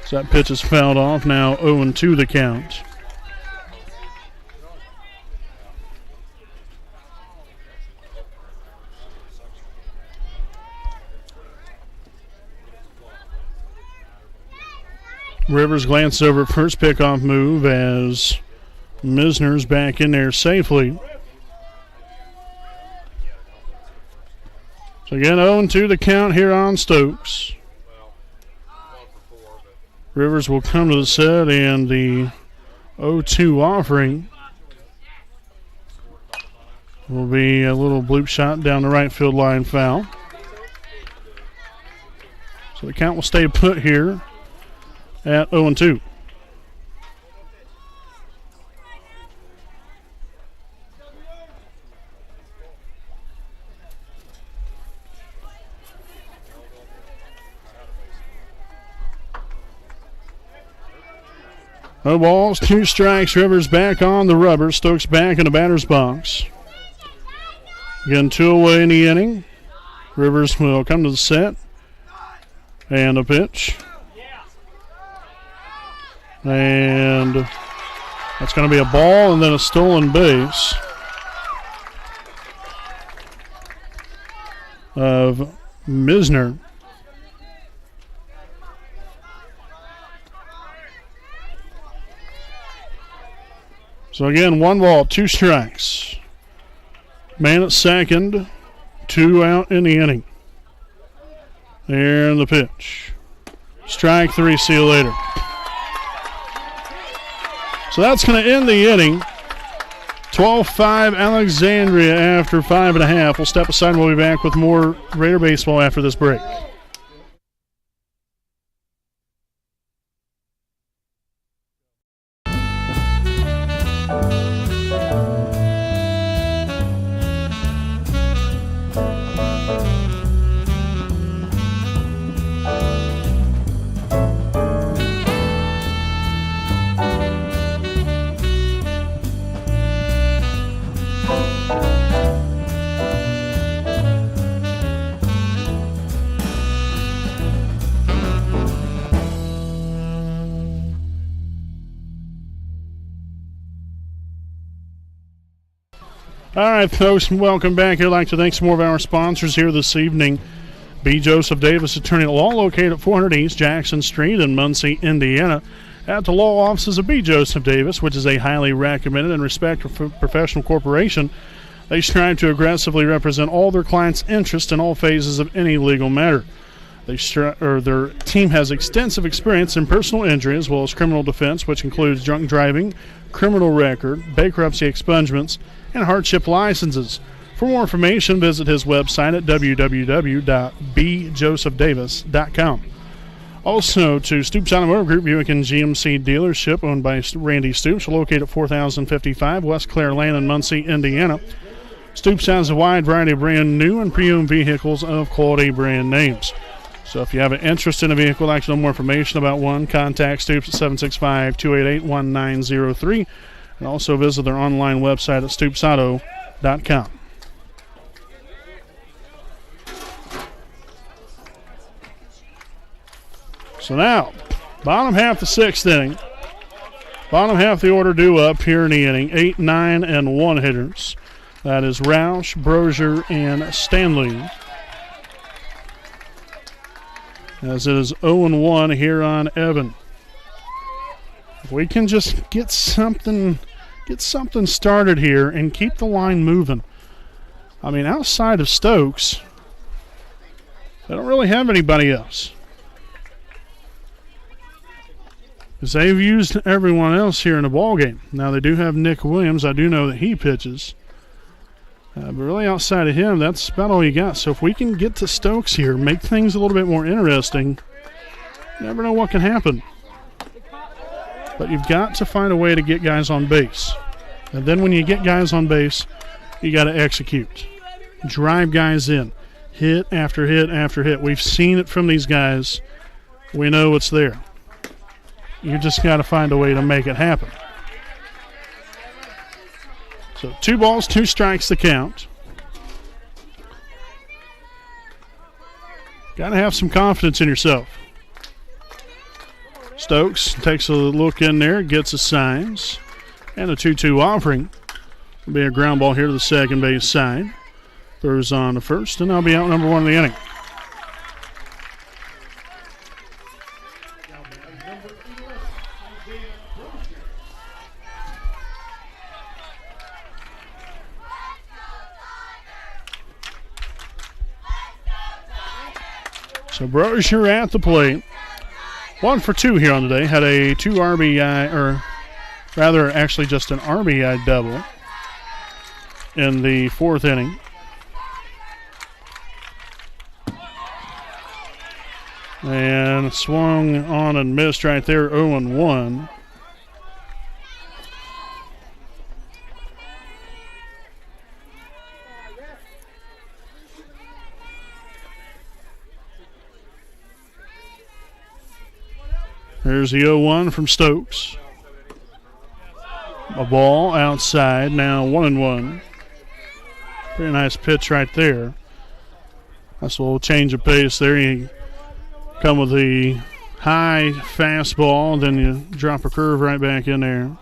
So that pitch is fouled off. Now 0-2 the count. Rivers glances over at first pickoff move as Misner's back in there safely. So again, 0-2 the count here on Stokes. Rivers will come to the set, and the 0-2 offering will be a little bloop shot down the right field line foul. So the count will stay put here at 0-2. No balls, 2 strikes. Rivers back on the rubber. Stokes back in the batter's box. Again, 2 away in the inning. Rivers will come to the set. And a pitch. And that's going to be a ball and then a stolen base of Misner. So again, 1 ball, 2 strikes. Man at second, 2 out in the inning. And the pitch. Strike 3, see you later. So that's going to end the inning. 12-5 Alexandria after 5.5. We'll step aside and we'll be back with more Raider baseball after this break. All right, folks, welcome back. I'd like to thank some more of our sponsors here this evening. B. Joseph Davis, attorney at law, located at 400 East Jackson Street in Muncie, Indiana. At the law offices of B. Joseph Davis, which is a highly recommended and respected professional corporation, they strive to aggressively represent all their clients' interests in all phases of any legal matter. Their team has extensive experience in personal injury as well as criminal defense, which includes drunk driving, criminal record, bankruptcy expungements, and hardship licenses. For more information, visit his website at www.bjosephdavis.com. Also, to Stoops Auto Motor Group, Buick and GMC dealership owned by Randy Stoops, located at 4055 West Clare Lane in Muncie, Indiana. Stoops has a wide variety of brand new and pre-owned vehicles of quality brand names. So if you have an interest in a vehicle, like to know more information about one, contact Stoops at 765-288-1903. And also visit their online website at stoopsauto.com. So now, bottom half the 6th inning. Bottom half of the order due up here in the inning. 8, 9, and 1 hitters. That is Roush, Brozier, and Stanley. As it is 0-1 here on Evan. If we can just get something started here and keep the line moving. I mean, outside of Stokes, they don't really have anybody else. Because they've used everyone else here in the ballgame. Now, they do have Nick Williams. I do know that he pitches. But really outside of him, that's about all you got. So if we can get to Stokes here, make things a little bit more interesting, you never know what can happen. But you've got to find a way to get guys on base. And then when you get guys on base, you got to execute. Drive guys in. Hit after hit after hit. We've seen it from these guys. We know it's there. You just got to find a way to make it happen. So 2 balls, 2 strikes the count. Got to have some confidence in yourself. Stokes takes a look in there, gets the signs, and a 2-2 offering. Will be a ground ball here to the second base side. Throws on the first, and that'll be out number 1 in the inning. So Brozier at the plate. 1 for 2 here on the day. Had a 2 RBI, or rather actually just an RBI double in the 4th inning. And swung on and missed right there, 0-1. Here's the 0-1 from Stokes. A ball outside, now 1-1. Pretty nice pitch right there. That's a little change of pace there. You come with the high fastball, then you drop a curve right back in there.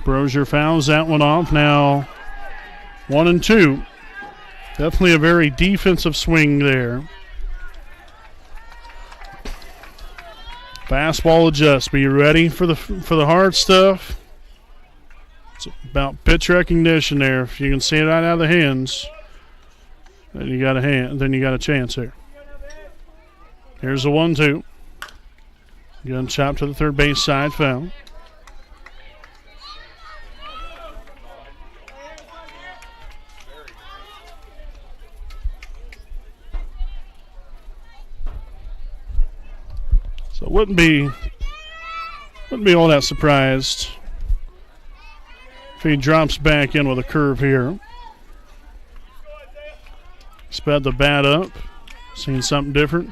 Brozier fouls that one off. Now 1-2. Definitely a very defensive swing there. Fastball adjusts. Be ready for the hard stuff. It's about pitch recognition there. If you can see it right out of the hands, then you got a chance here. Here's the 1-2. Gun chop to the third base side, foul. So wouldn't be all that surprised if he drops back in with a curve here. Sped the bat up, seeing something different.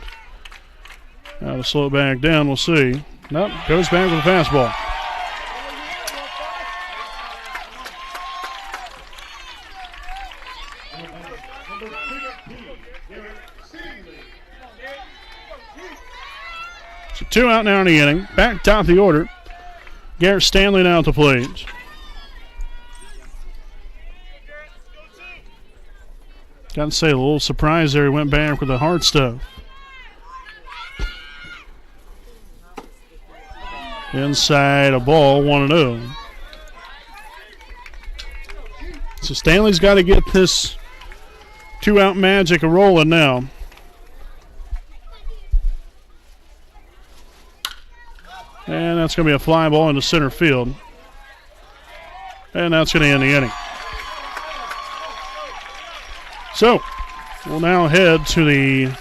Now to slow it back down, we'll see. Nope, goes back with a fastball. So 2 out now in the inning. Back top of the order. Garrett Stanley now at the plate. Got to say, a little surprise there. He went back with the hard stuff. Inside a ball, 1-0. So Stanley's got to get this 2-out magic a rolling now. And that's going to be a fly ball into center field. And that's going to end the inning. So, we'll now head to the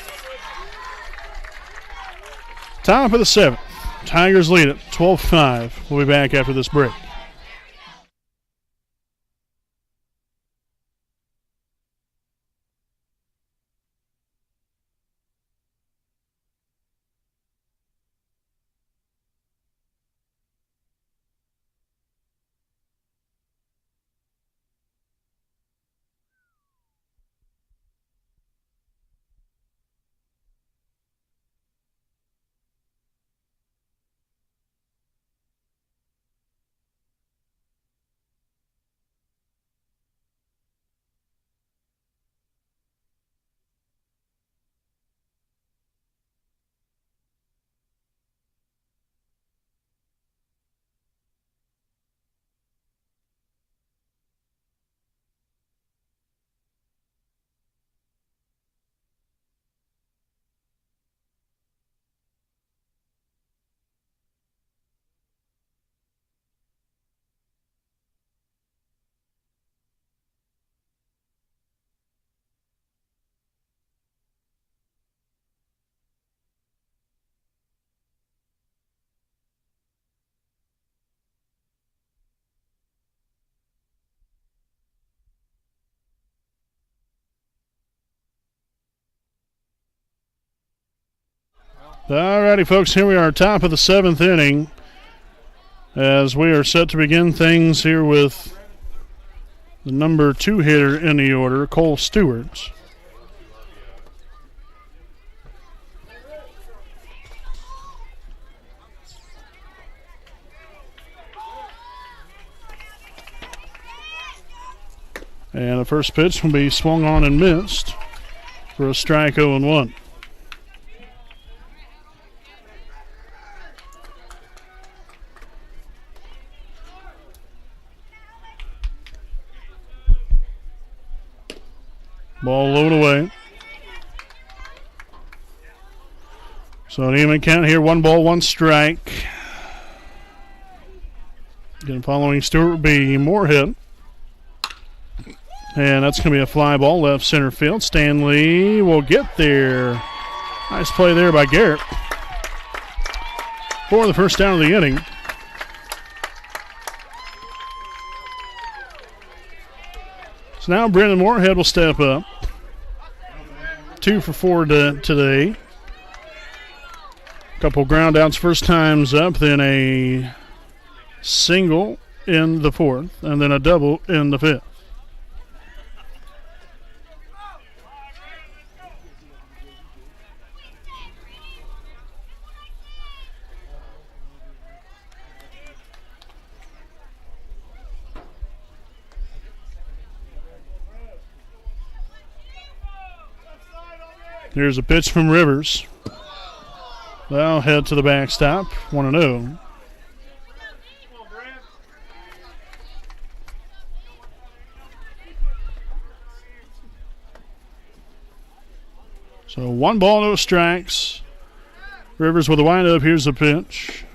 top of the 7th. Tigers lead it 12-5. We'll be back after this break. All righty, folks, here we are, top of the 7th inning, as we are set to begin things here with the number 2 hitter in the order, Cole Stewart. And the first pitch will be swung on and missed for a strike, 0-1. Ball low and away. So an even count here. 1 ball, 1 strike. Again, following Stewart will be Moorhead. And that's going to be a fly ball left center field. Stanley will get there. Nice play there by Garrett for the first down of the inning. So now Brendan Moorhead will step up. 2 for 4 today. Couple ground outs first times up, then a single in the 4th, and then a double in the 5th. Here's a pitch from Rivers. They'll head to the backstop, 1-0. So 1 ball, no strikes. Rivers with a windup. Here's the pitch.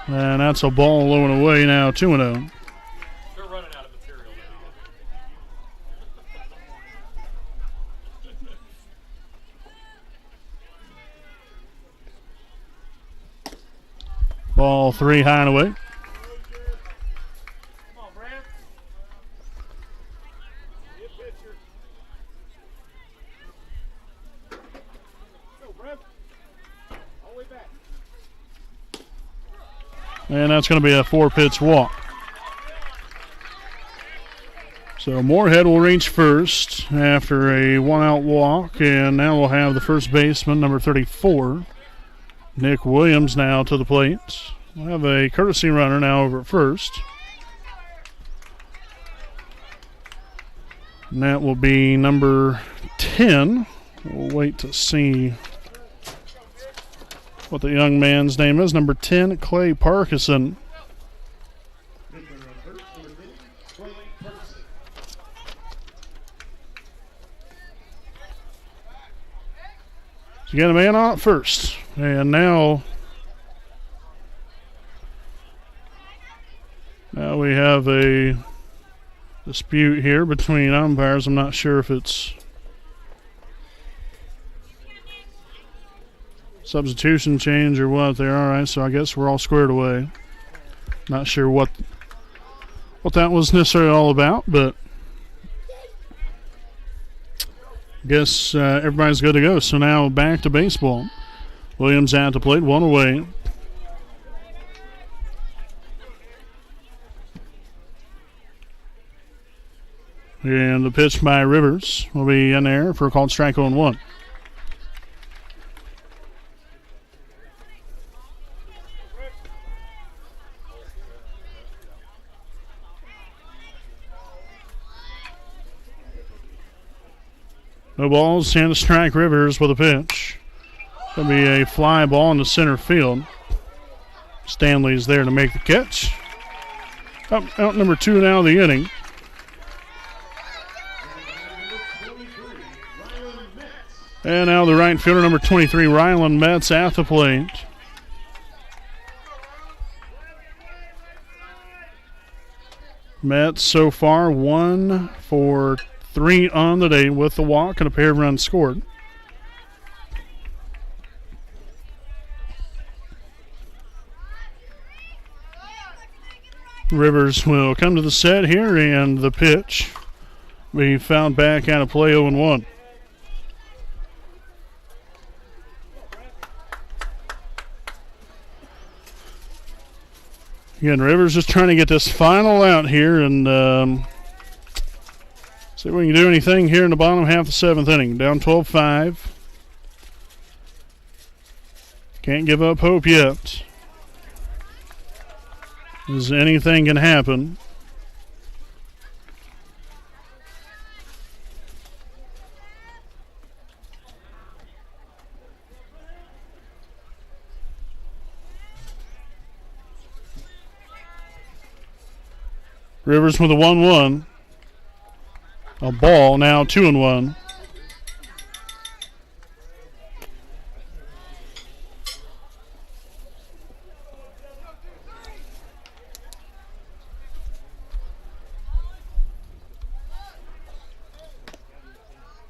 And that's a ball low and away now, 2-0. They're running out of material now. Ball 3 high and away. Come on, Brad. Good pitcher. Go, Brad. All the way back. And that's going to be a 4-pitch walk. So Moorhead will reach first after a 1-out walk, and now we'll have the first baseman, number 34, Nick Williams, now to the plate. We'll have a courtesy runner now over at first. And that will be number 10. We'll wait to see what the young man's name is. Number 10, Clay Parkinson. So you got a man on at first. And now we have a dispute here between umpires. I'm not sure if it's substitution change or what there. All right, so I guess we're all squared away. Not sure what that was necessarily all about, but I guess everybody's good to go. So now back to baseball. Williams at the plate, 1 away. And the pitch by Rivers will be in there for a called strike 0-1. No balls, and a strike. Rivers with a pitch. Going to be a fly ball into center field. Stanley's there to make the catch. Out number 2 now of the inning. And now the right fielder, number 23, Rylan Metz, at the plate. Metz so far 1 for 3 on the day with the walk and a pair of runs scored. Rivers will come to the set here, and the pitch be found back out of play 0-1. Again, Rivers just trying to get this final out here and see if we can do anything here in the bottom half of the 7th inning. Down 12-5. Can't give up hope yet, as anything can happen. Rivers with a 1-1. A ball, now 2-1.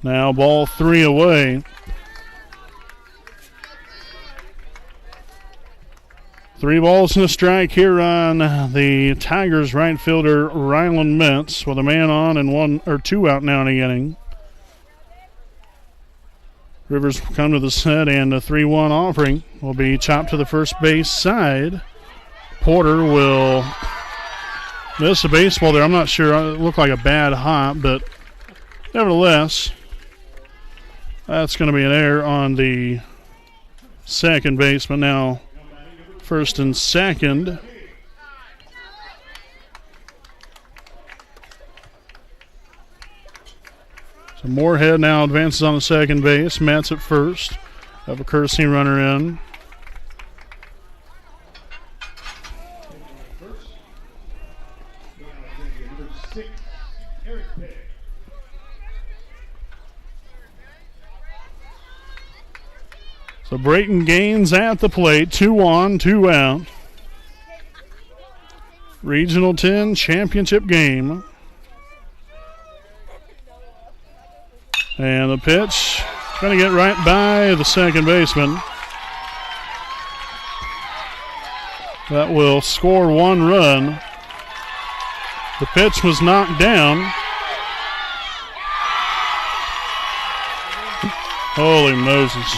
Now ball 3 away. 3 balls and a strike here on the Tigers right fielder Ryland Mintz with a man on and 1 or 2 out now in the inning. Rivers come to the set and a 3-1 offering will be chopped to the first base side. Porter will miss a baseball there. I'm not sure. It looked like a bad hop, but nevertheless, that's going to be an error on the second baseman. Now, first and second. So Moorhead now advances on the second base. Metz at first. Have a courtesy runner in. So Brayton Gaines at the plate, 2 on, 2 out. Regional 10 championship game. And the pitch, going to get right by the second baseman. That will score 1 run. The pitch was knocked down. Holy Moses.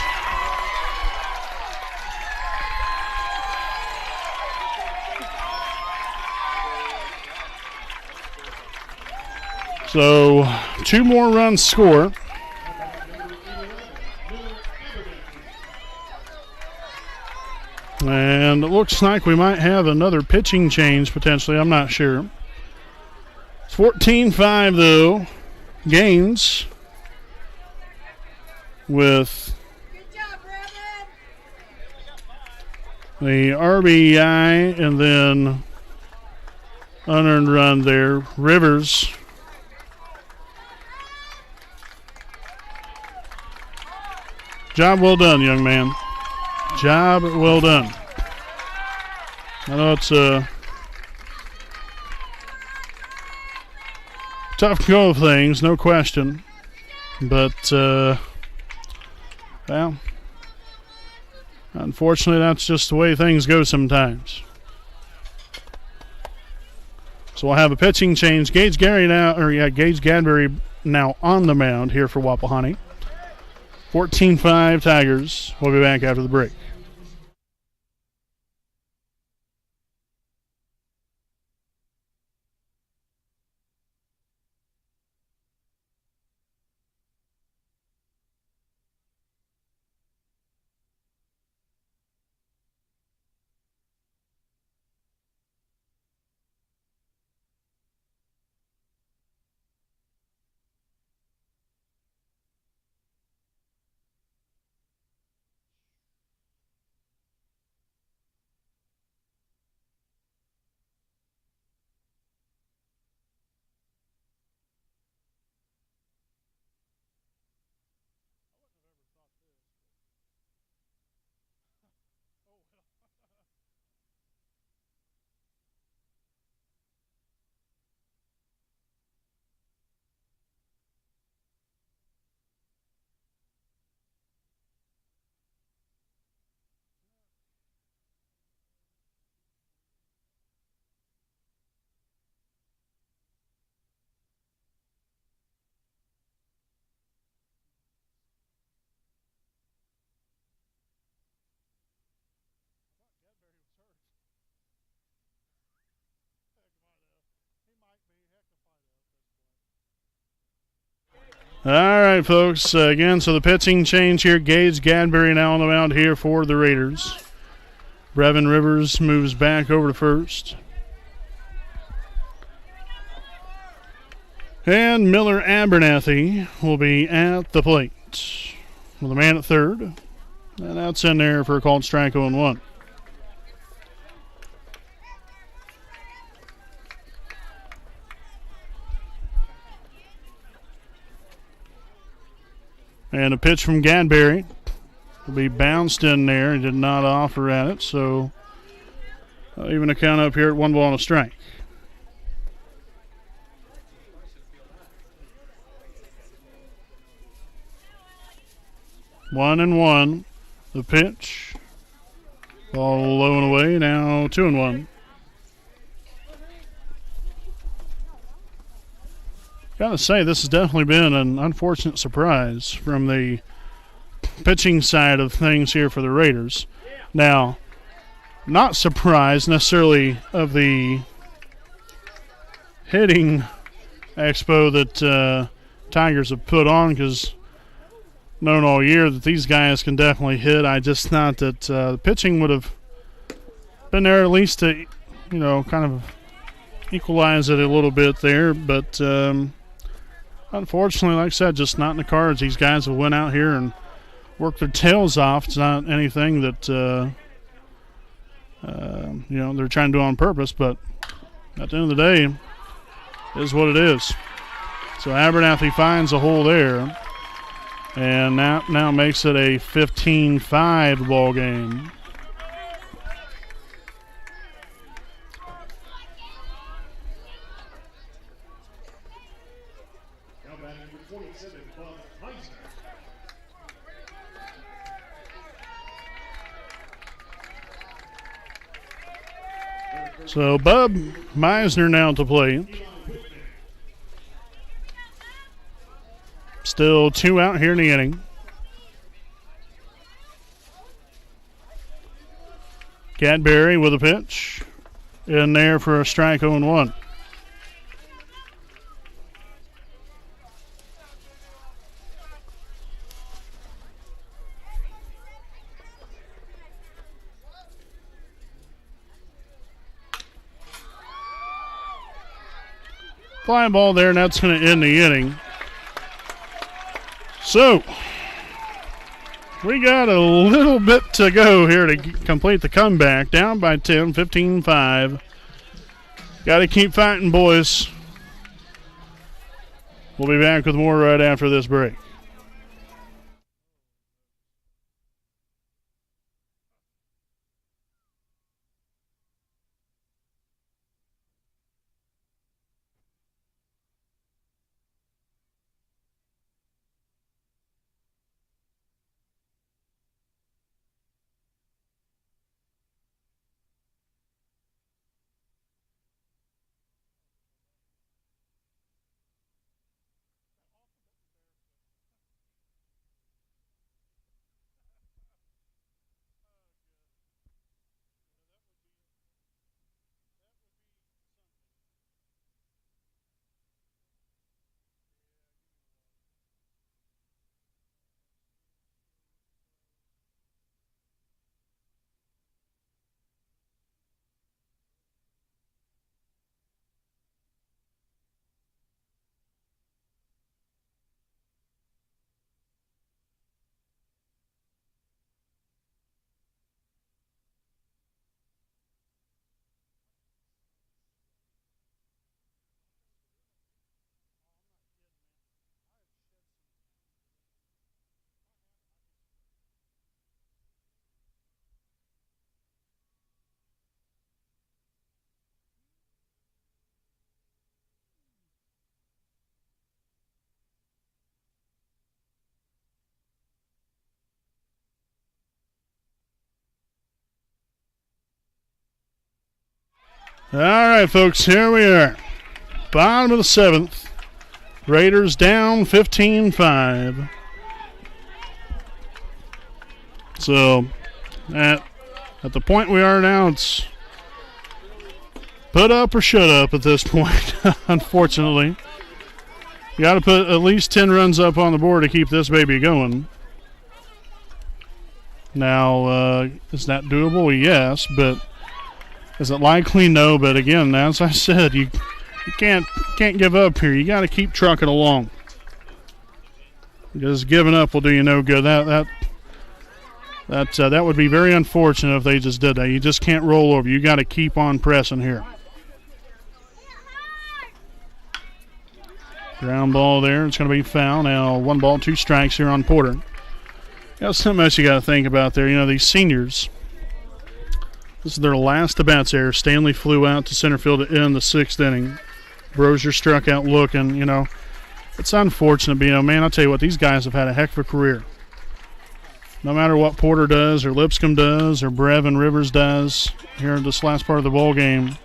So 2 more runs score. And it looks like we might have another pitching change potentially. I'm not sure. It's 14-5 though. Gaines with the RBI and then unearned run there. Rivers job well done, young man. Job well done. I know it's a tough go of things, no question. But, well, unfortunately, that's just the way things go sometimes. So we'll have a pitching change. Gage Gadbury now on the mound here for Wapahani. 14-5 Tigers. We'll be back after the break. All right, folks. Again, so the pitching change here. Gage Gadbury now on the mound here for the Raiders. Brevin Rivers moves back over to first. And Miller Abernathy will be at the plate with a man at third. And that's in there for a called strike 0-1. And a pitch from Gadberry will be bounced in there. He did not offer at it, so even a count up here at 1-1. 1-1. The pitch. Ball low and away. Now 2-1. Gotta say, this has definitely been an unfortunate surprise from the pitching side of things here for the Raiders. Now, not surprised necessarily of the hitting expo that Tigers have put on, because known all year that these guys can definitely hit. I just thought that the pitching would have been there at least to, kind of equalize it a little bit there, but unfortunately, like I said, just not in the cards. These guys have went out here and worked their tails off. It's not anything that they're trying to do on purpose, but at the end of the day, it is what it is. So Abernathy finds a hole there, and now makes it a 15-5 ball game. So Bub Meisner now to play. Still 2 out here in the inning. Cadbury with a pitch. In there for a strike 0-1. Fly ball there, and that's going to end the inning. So, we got a little bit to go here to complete the comeback. Down by 10, 15-5. Got to keep fighting, boys. We'll be back with more right after this break. All right, folks, here we are. Bottom of the 7th. Raiders down 15-5. So, at the point we are now, it's put up or shut up at this point, unfortunately. You got to put at least 10 runs up on the board to keep this baby going. Now, is that doable? Yes, but is it likely? No, but again, as I said, you can't give up here. You got to keep trucking along, because giving up will do you no good. That would be very unfortunate if they just did that. You just can't roll over. You got to keep on pressing here. Ground ball there. It's going to be foul. Now 1 ball, 2 strikes here on Porter. Got so much you got to think about there. You know, these seniors, this is their last at-bats there. Stanley flew out to center field to end the 6th inning. Brozier struck out looking. You know, it's unfortunate, but, you know, man, I'll tell you what, these guys have had a heck of a career. No matter what Porter does or Lipscomb does or Brevin Rivers does here in this last part of the ball game,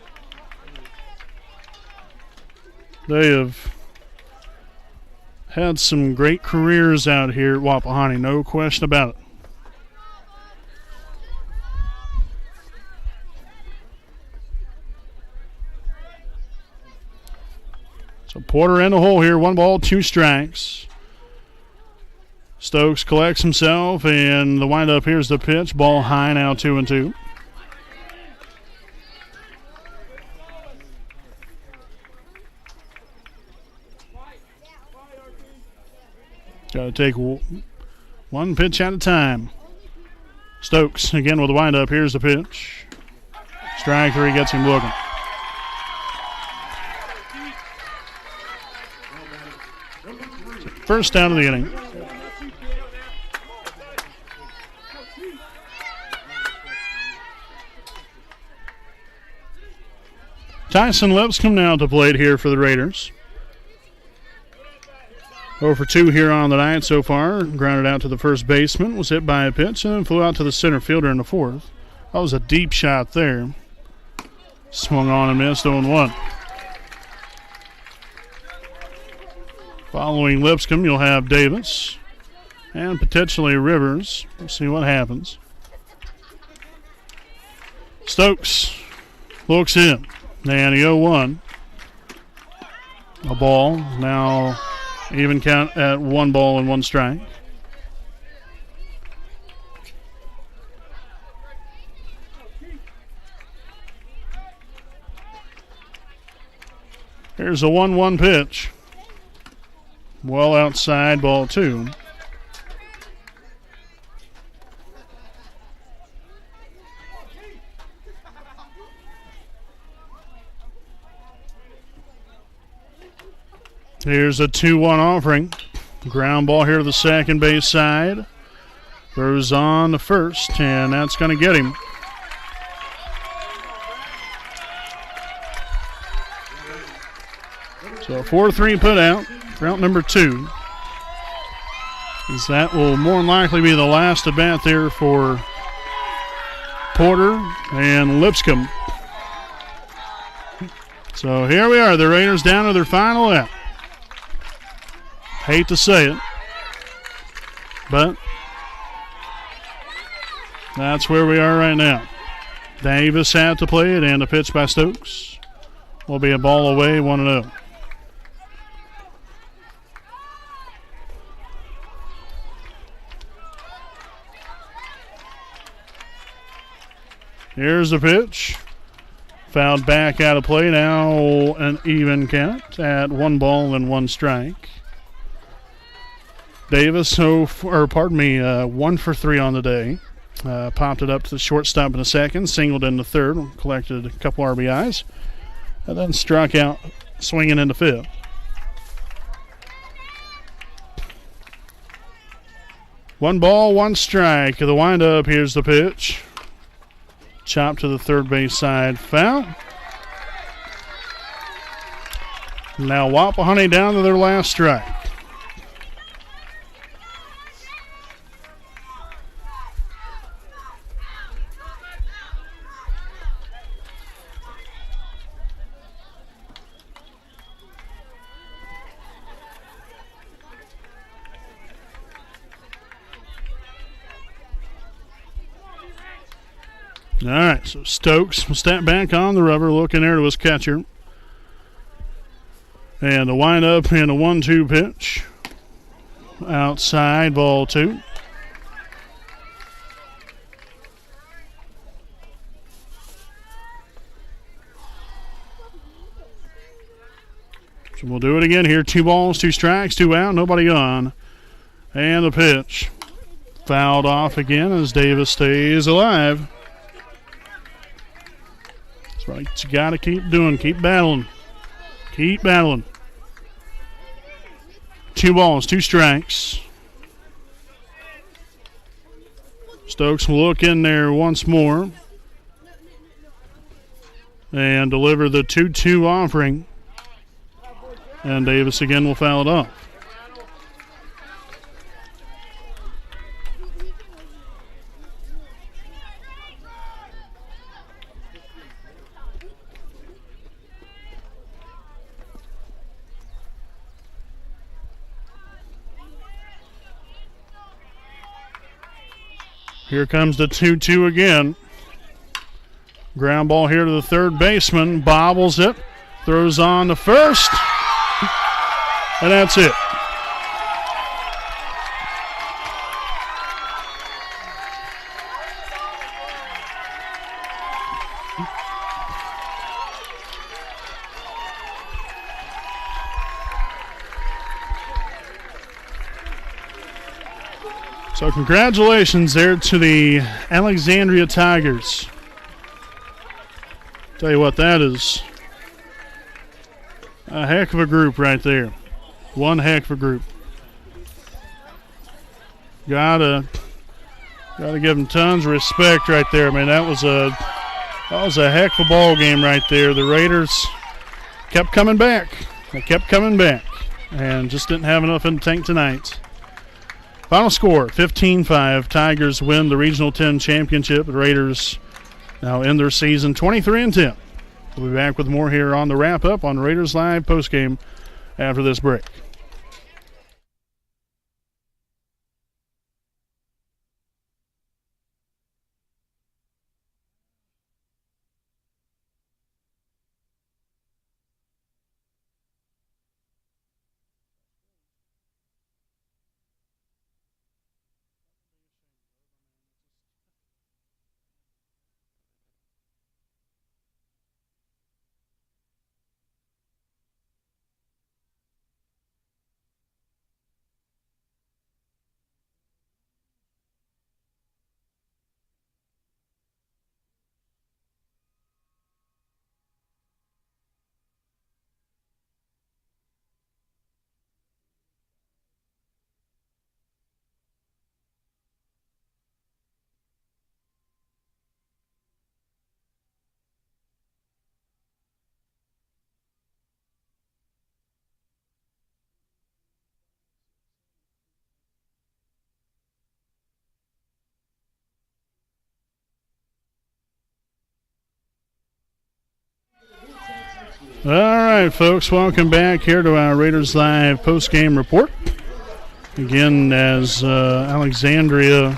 they have had some great careers out here at Wapahani, no question about it. So Porter in the hole here, 1 ball, 2 strikes. Stokes collects himself, and the windup here's the pitch. Ball high now, 2-2. Got to take 1 pitch at a time. Stokes again with the windup. Here's the pitch. Strike 3 gets him looking. First out of the inning. Tyson Lipscomb now to plate here for the Raiders. 0 for 2 here on the night so far. Grounded out to the first baseman. Was hit by a pitch and then flew out to the center fielder in the 4th. That was a deep shot there. Swung on and missed 0-1. Following Lipscomb, you'll have Davis and potentially Rivers. We'll see what happens. Stokes looks in. And the 0-1. A ball. Now even count at 1 ball and 1 strike. Here's a 1-1 pitch. Well outside, ball 2. Here's a 2-1 offering. Ground ball here to the second base side. Throws on the first, and that's going to get him. So a 4-3 put out for out number 2. As that will more than likely be the last at bat there for Porter and Lipscomb. So here we are, the Raiders down to their final out. Hate to say it, but that's where we are right now. Davis had to play it, and a pitch by Stokes will be a ball away, 1-0. Here's the pitch. Fouled back out of play. Now an even count at 1 ball and 1 strike. Davis, 1 for 3 on the day. Popped it up to the shortstop in the second, singled in the third, collected a couple RBIs, and then struck out swinging in the 5th. One ball, 1 strike. The windup, here's the pitch. Chop to the third base side, foul. Now Wapahani down to their last strike. All right, so Stokes will step back on the rubber, looking there to his catcher. And the windup and a 1-2 pitch. Outside, ball 2. So we'll do it again here. 2 balls, 2 strikes, 2 out, nobody on. And the pitch. Fouled off again as Davis stays alive. That's what you got to keep doing. Keep battling. Keep battling. 2 balls, 2 strikes. Stokes will look in there once more and deliver the 2-2 offering. And Davis again will foul it off. Here comes the 2-2 again. Ground ball here to the third baseman. Bobbles it. Throws on to first. And that's it. So congratulations there to the Alexandria Tigers. Tell you what, that is a heck of a group right there. One heck of a group. Gotta give them tons of respect right there. Man, that was a heck of a ball game right there. The Raiders kept coming back. They kept coming back and just didn't have enough in the tank tonight. Final score, 15-5. Tigers win the Regional 10 championship. The Raiders now end their season 23-10. We'll be back with more here on the wrap-up on Raiders Live postgame after this break. All right, folks, welcome back here to our Raiders Live post-game report. Again, as Alexandria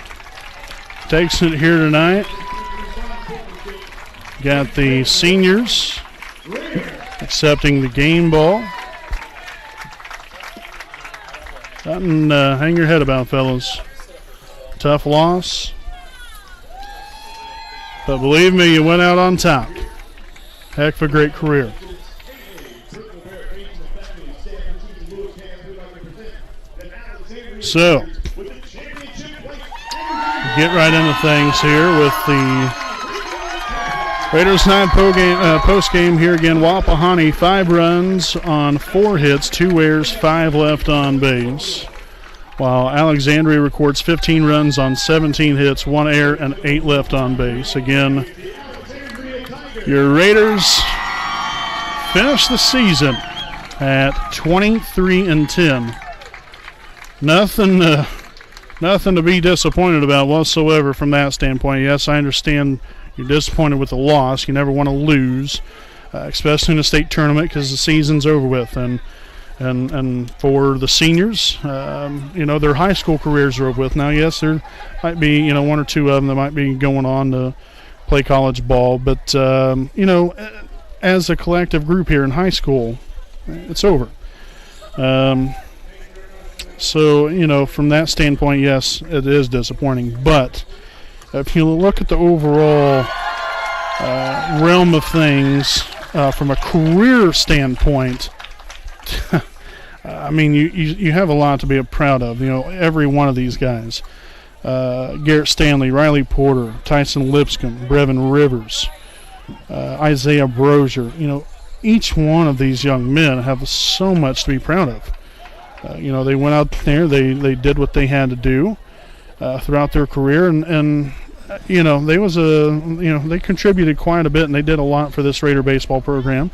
takes it here tonight, got the seniors accepting the game ball. Nothing to hang your head about, fellas. Tough loss. But believe me, you went out on top. Heck of a great career. So, get right into things here with the Raiders 9 post-game here again. Wapahani, 5 runs on 4 hits, 2 errors, 5 left on base. While Alexandria records 15 runs on 17 hits, 1 error, and 8 left on base. Again, your Raiders finish the season at 23-10. Nothing to be disappointed about whatsoever from that standpoint. Yes, I understand you're disappointed with the loss. You never want to lose, especially in a state tournament because the season's over with. And for the seniors, their high school careers are over with. Now, yes, there might be, 1 or 2 of them that might be going on to play college ball. But, as a collective group here in high school, it's over. So, from that standpoint, yes, it is disappointing. But if you look at the overall realm of things from a career standpoint, I mean, you have a lot to be proud of. Every one of these guys. Garrett Stanley, Riley Porter, Tyson Lipscomb, Brevin Rivers, Isaiah Brozier. Each one of these young men have so much to be proud of. They went out there, they did what they had to do throughout their career, and they contributed quite a bit, and they did a lot for this Raider baseball program.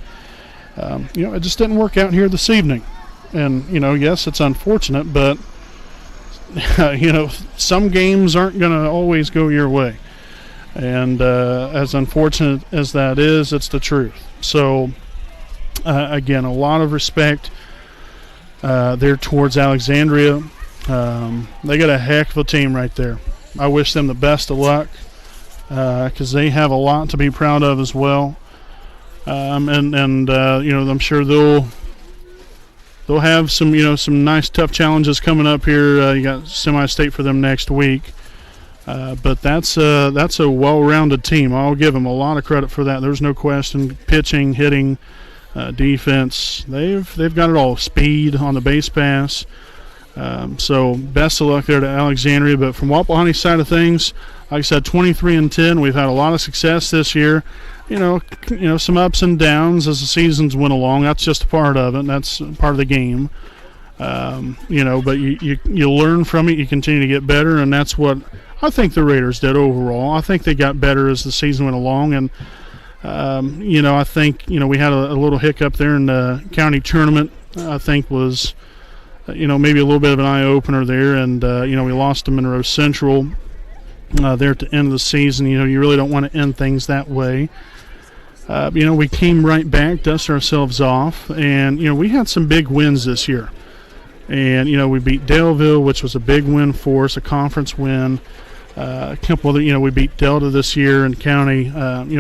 It just didn't work out here this evening, and yes, it's unfortunate, but some games aren't going to always go your way, and as unfortunate as that is, it's the truth. So again, a lot of respect there towards Alexandria. They got a heck of a team right there. I wish them the best of luck because they have a lot to be proud of as well. I'm sure they'll have some nice tough challenges coming up here. You got semi-state for them next week, but that's a well-rounded team. I'll give them a lot of credit for that. There's no question. Pitching, hitting, defense, they've got it all. Speed on the base pass. So best of luck there to Alexandria. But from Wapahani's side of things, like I said, 23-10. We've had a lot of success this year. Some ups and downs as the seasons went along. That's just a part of it. And that's part of the game. But you learn from it. You continue to get better, and that's what I think the Raiders did overall. I think they got better as the season went along, and I think we had a little hiccup there in the county tournament. I think was maybe a little bit of an eye opener there, and we lost to Monroe Central there at the end of the season. You really don't want to end things that way. We came right back, dusted ourselves off, and we had some big wins this year. And we beat Daleville, which was a big win for us, a conference win. A couple other, we beat Delta this year in county.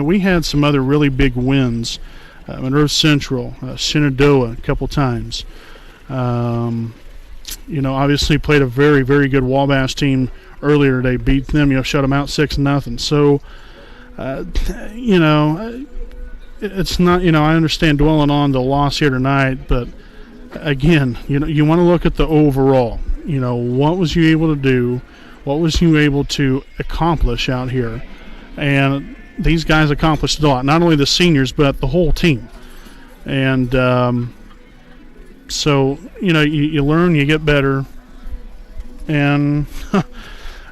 We had some other really big wins. Monroe Central, Shenandoah a couple times. Obviously played a very, very good Wabash team earlier today. Beat them, shut them out 6-0. So, it's not, I understand dwelling on the loss here tonight, but again, you want to look at the overall. What was you able to do? What was you able to accomplish out here? And these guys accomplished a lot. Not only the seniors, but the whole team. And so, you learn, you get better, and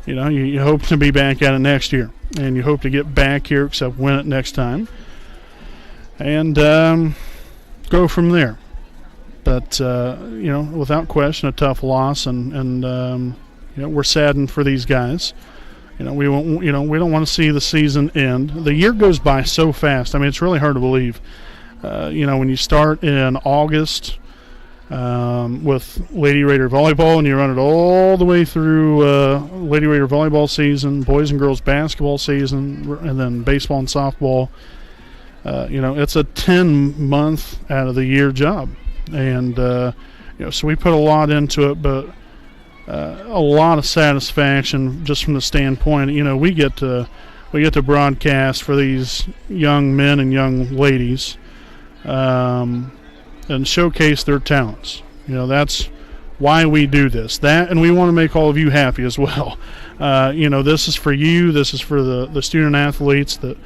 you hope to be back at it next year, and you hope to get back here, except win it next time, and go from there. But without question, a tough loss, and we're saddened for these guys. We won't, we don't want to see the season end. The year goes by so fast. I mean, it's really hard to believe. When you start in August with Lady Raider volleyball, and you run it all the way through Lady Raider volleyball season, boys and girls basketball season, and then baseball and softball. It's a 10-month out of the year job, and so we put a lot into it, but a lot of satisfaction just from the standpoint, we get to broadcast for these young men and young ladies, and showcase their talents. That's why we do this. And we want to make all of you happy as well. This is for you. This is for the student athletes that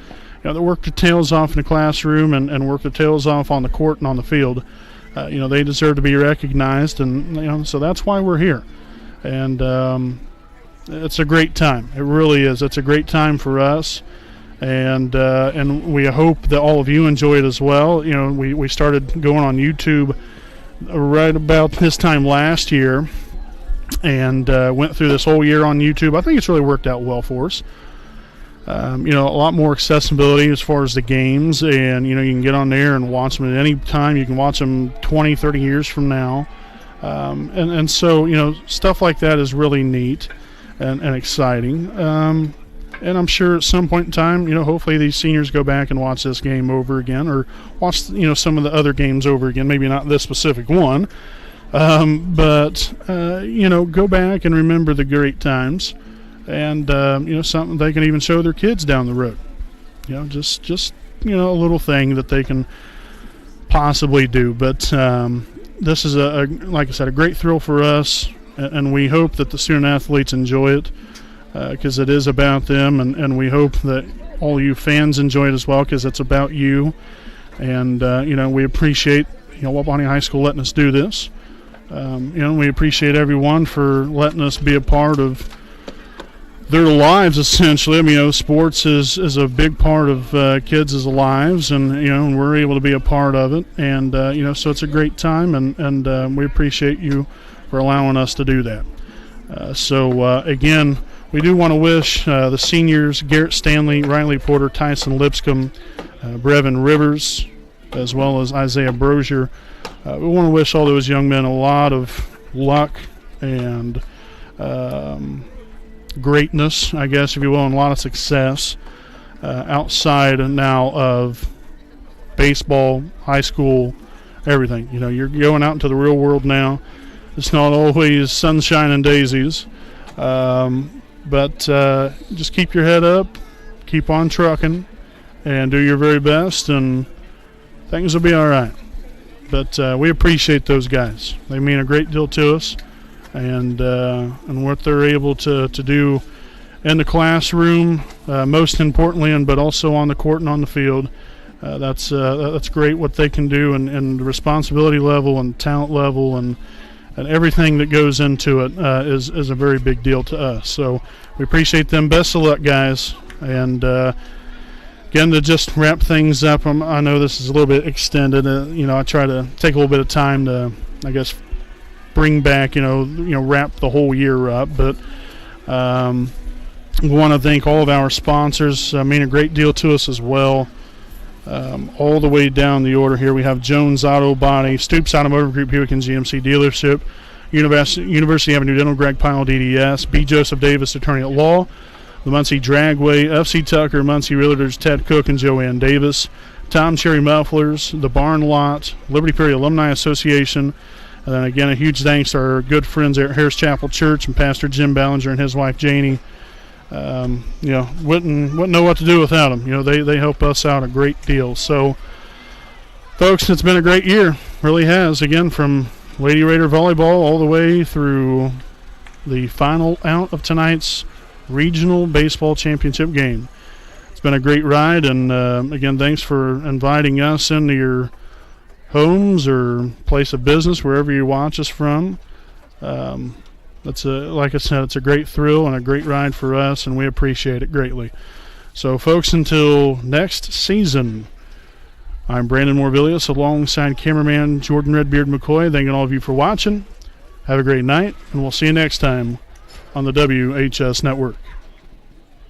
that work their tails off in the classroom and work their tails off on the court and on the field. They deserve to be recognized, and so that's why we're here. And it's a great time. It really is. It's a great time for us, and we hope that all of you enjoy it as well. We started going on YouTube right about this time last year, and went through this whole year on YouTube. I think it's really worked out well for us. A lot more accessibility as far as the games, and you can get on there and watch them at any time. You can watch them 20, 30 years from now. And so, stuff like that is really neat and exciting. And I'm sure at some point in time, hopefully these seniors go back and watch this game over again, or watch, some of the other games over again, maybe not this specific one, but go back and remember the great times, and, something they can even show their kids down the road. Just a little thing that they can possibly do. But this is, like I said, a great thrill for us, and we hope that the student athletes enjoy it, because it is about them, and we hope that all you fans enjoy it as well, because it's about you. And we appreciate Wapahani High School letting us do this. We appreciate everyone for letting us be a part of their lives, essentially. I mean, sports is a big part of kids' lives, and we're able to be a part of it, and so it's a great time, and we appreciate you for allowing us to do that. Again, we do want to wish the seniors, Garrett Stanley, Riley Porter, Tyson Lipscomb, Brevin Rivers, as well as Isaiah Brozier. We want to wish all those young men a lot of luck and greatness, I guess, if you will, and a lot of success outside now of baseball, high school, everything. You're going out into the real world now. It's not always sunshine and daisies, but just keep your head up, keep on trucking, and do your very best, and things will be all right. But we appreciate those guys. They mean a great deal to us, and what they're able to do in the classroom, most importantly, but also on the court and on the field. That's great what they can do, and the responsibility level and talent level and everything that goes into it is a very big deal to us. So we appreciate them. Best of luck, guys. And again, to just wrap things up, I know this is a little bit extended. I try to take a little bit of time to, I guess, bring back, wrap the whole year up. But we want to thank all of our sponsors. Mean a great deal to us as well. All the way down the order here, we have Jones Auto Body, Stoops Automotive Group, Buick and GMC Dealership, University Avenue Dental, Greg Pyle, DDS, B. Joseph Davis, Attorney at Law, the Muncie Dragway, FC Tucker, Muncie Realtors, Ted Cook and Joanne Davis, Tom Cherry Mufflers, the Barn Lot, Liberty Perry Alumni Association, and then again a huge thanks to our good friends at Harris Chapel Church and Pastor Jim Ballinger and his wife Janie. Wouldn't know what to do without them. They help us out a great deal. So, folks, it's been a great year. Really has. Again, from Lady Raider Volleyball all the way through the final out of tonight's regional baseball championship game. It's been a great ride, and again, thanks for inviting us into your homes or place of business, wherever you watch us from. Like I said, it's a great thrill and a great ride for us, and we appreciate it greatly. So, folks, until next season, I'm Brandon Morvillius alongside cameraman Jordan Redbeard McCoy. Thanking all of you for watching. Have a great night, and we'll see you next time on the WHS Network.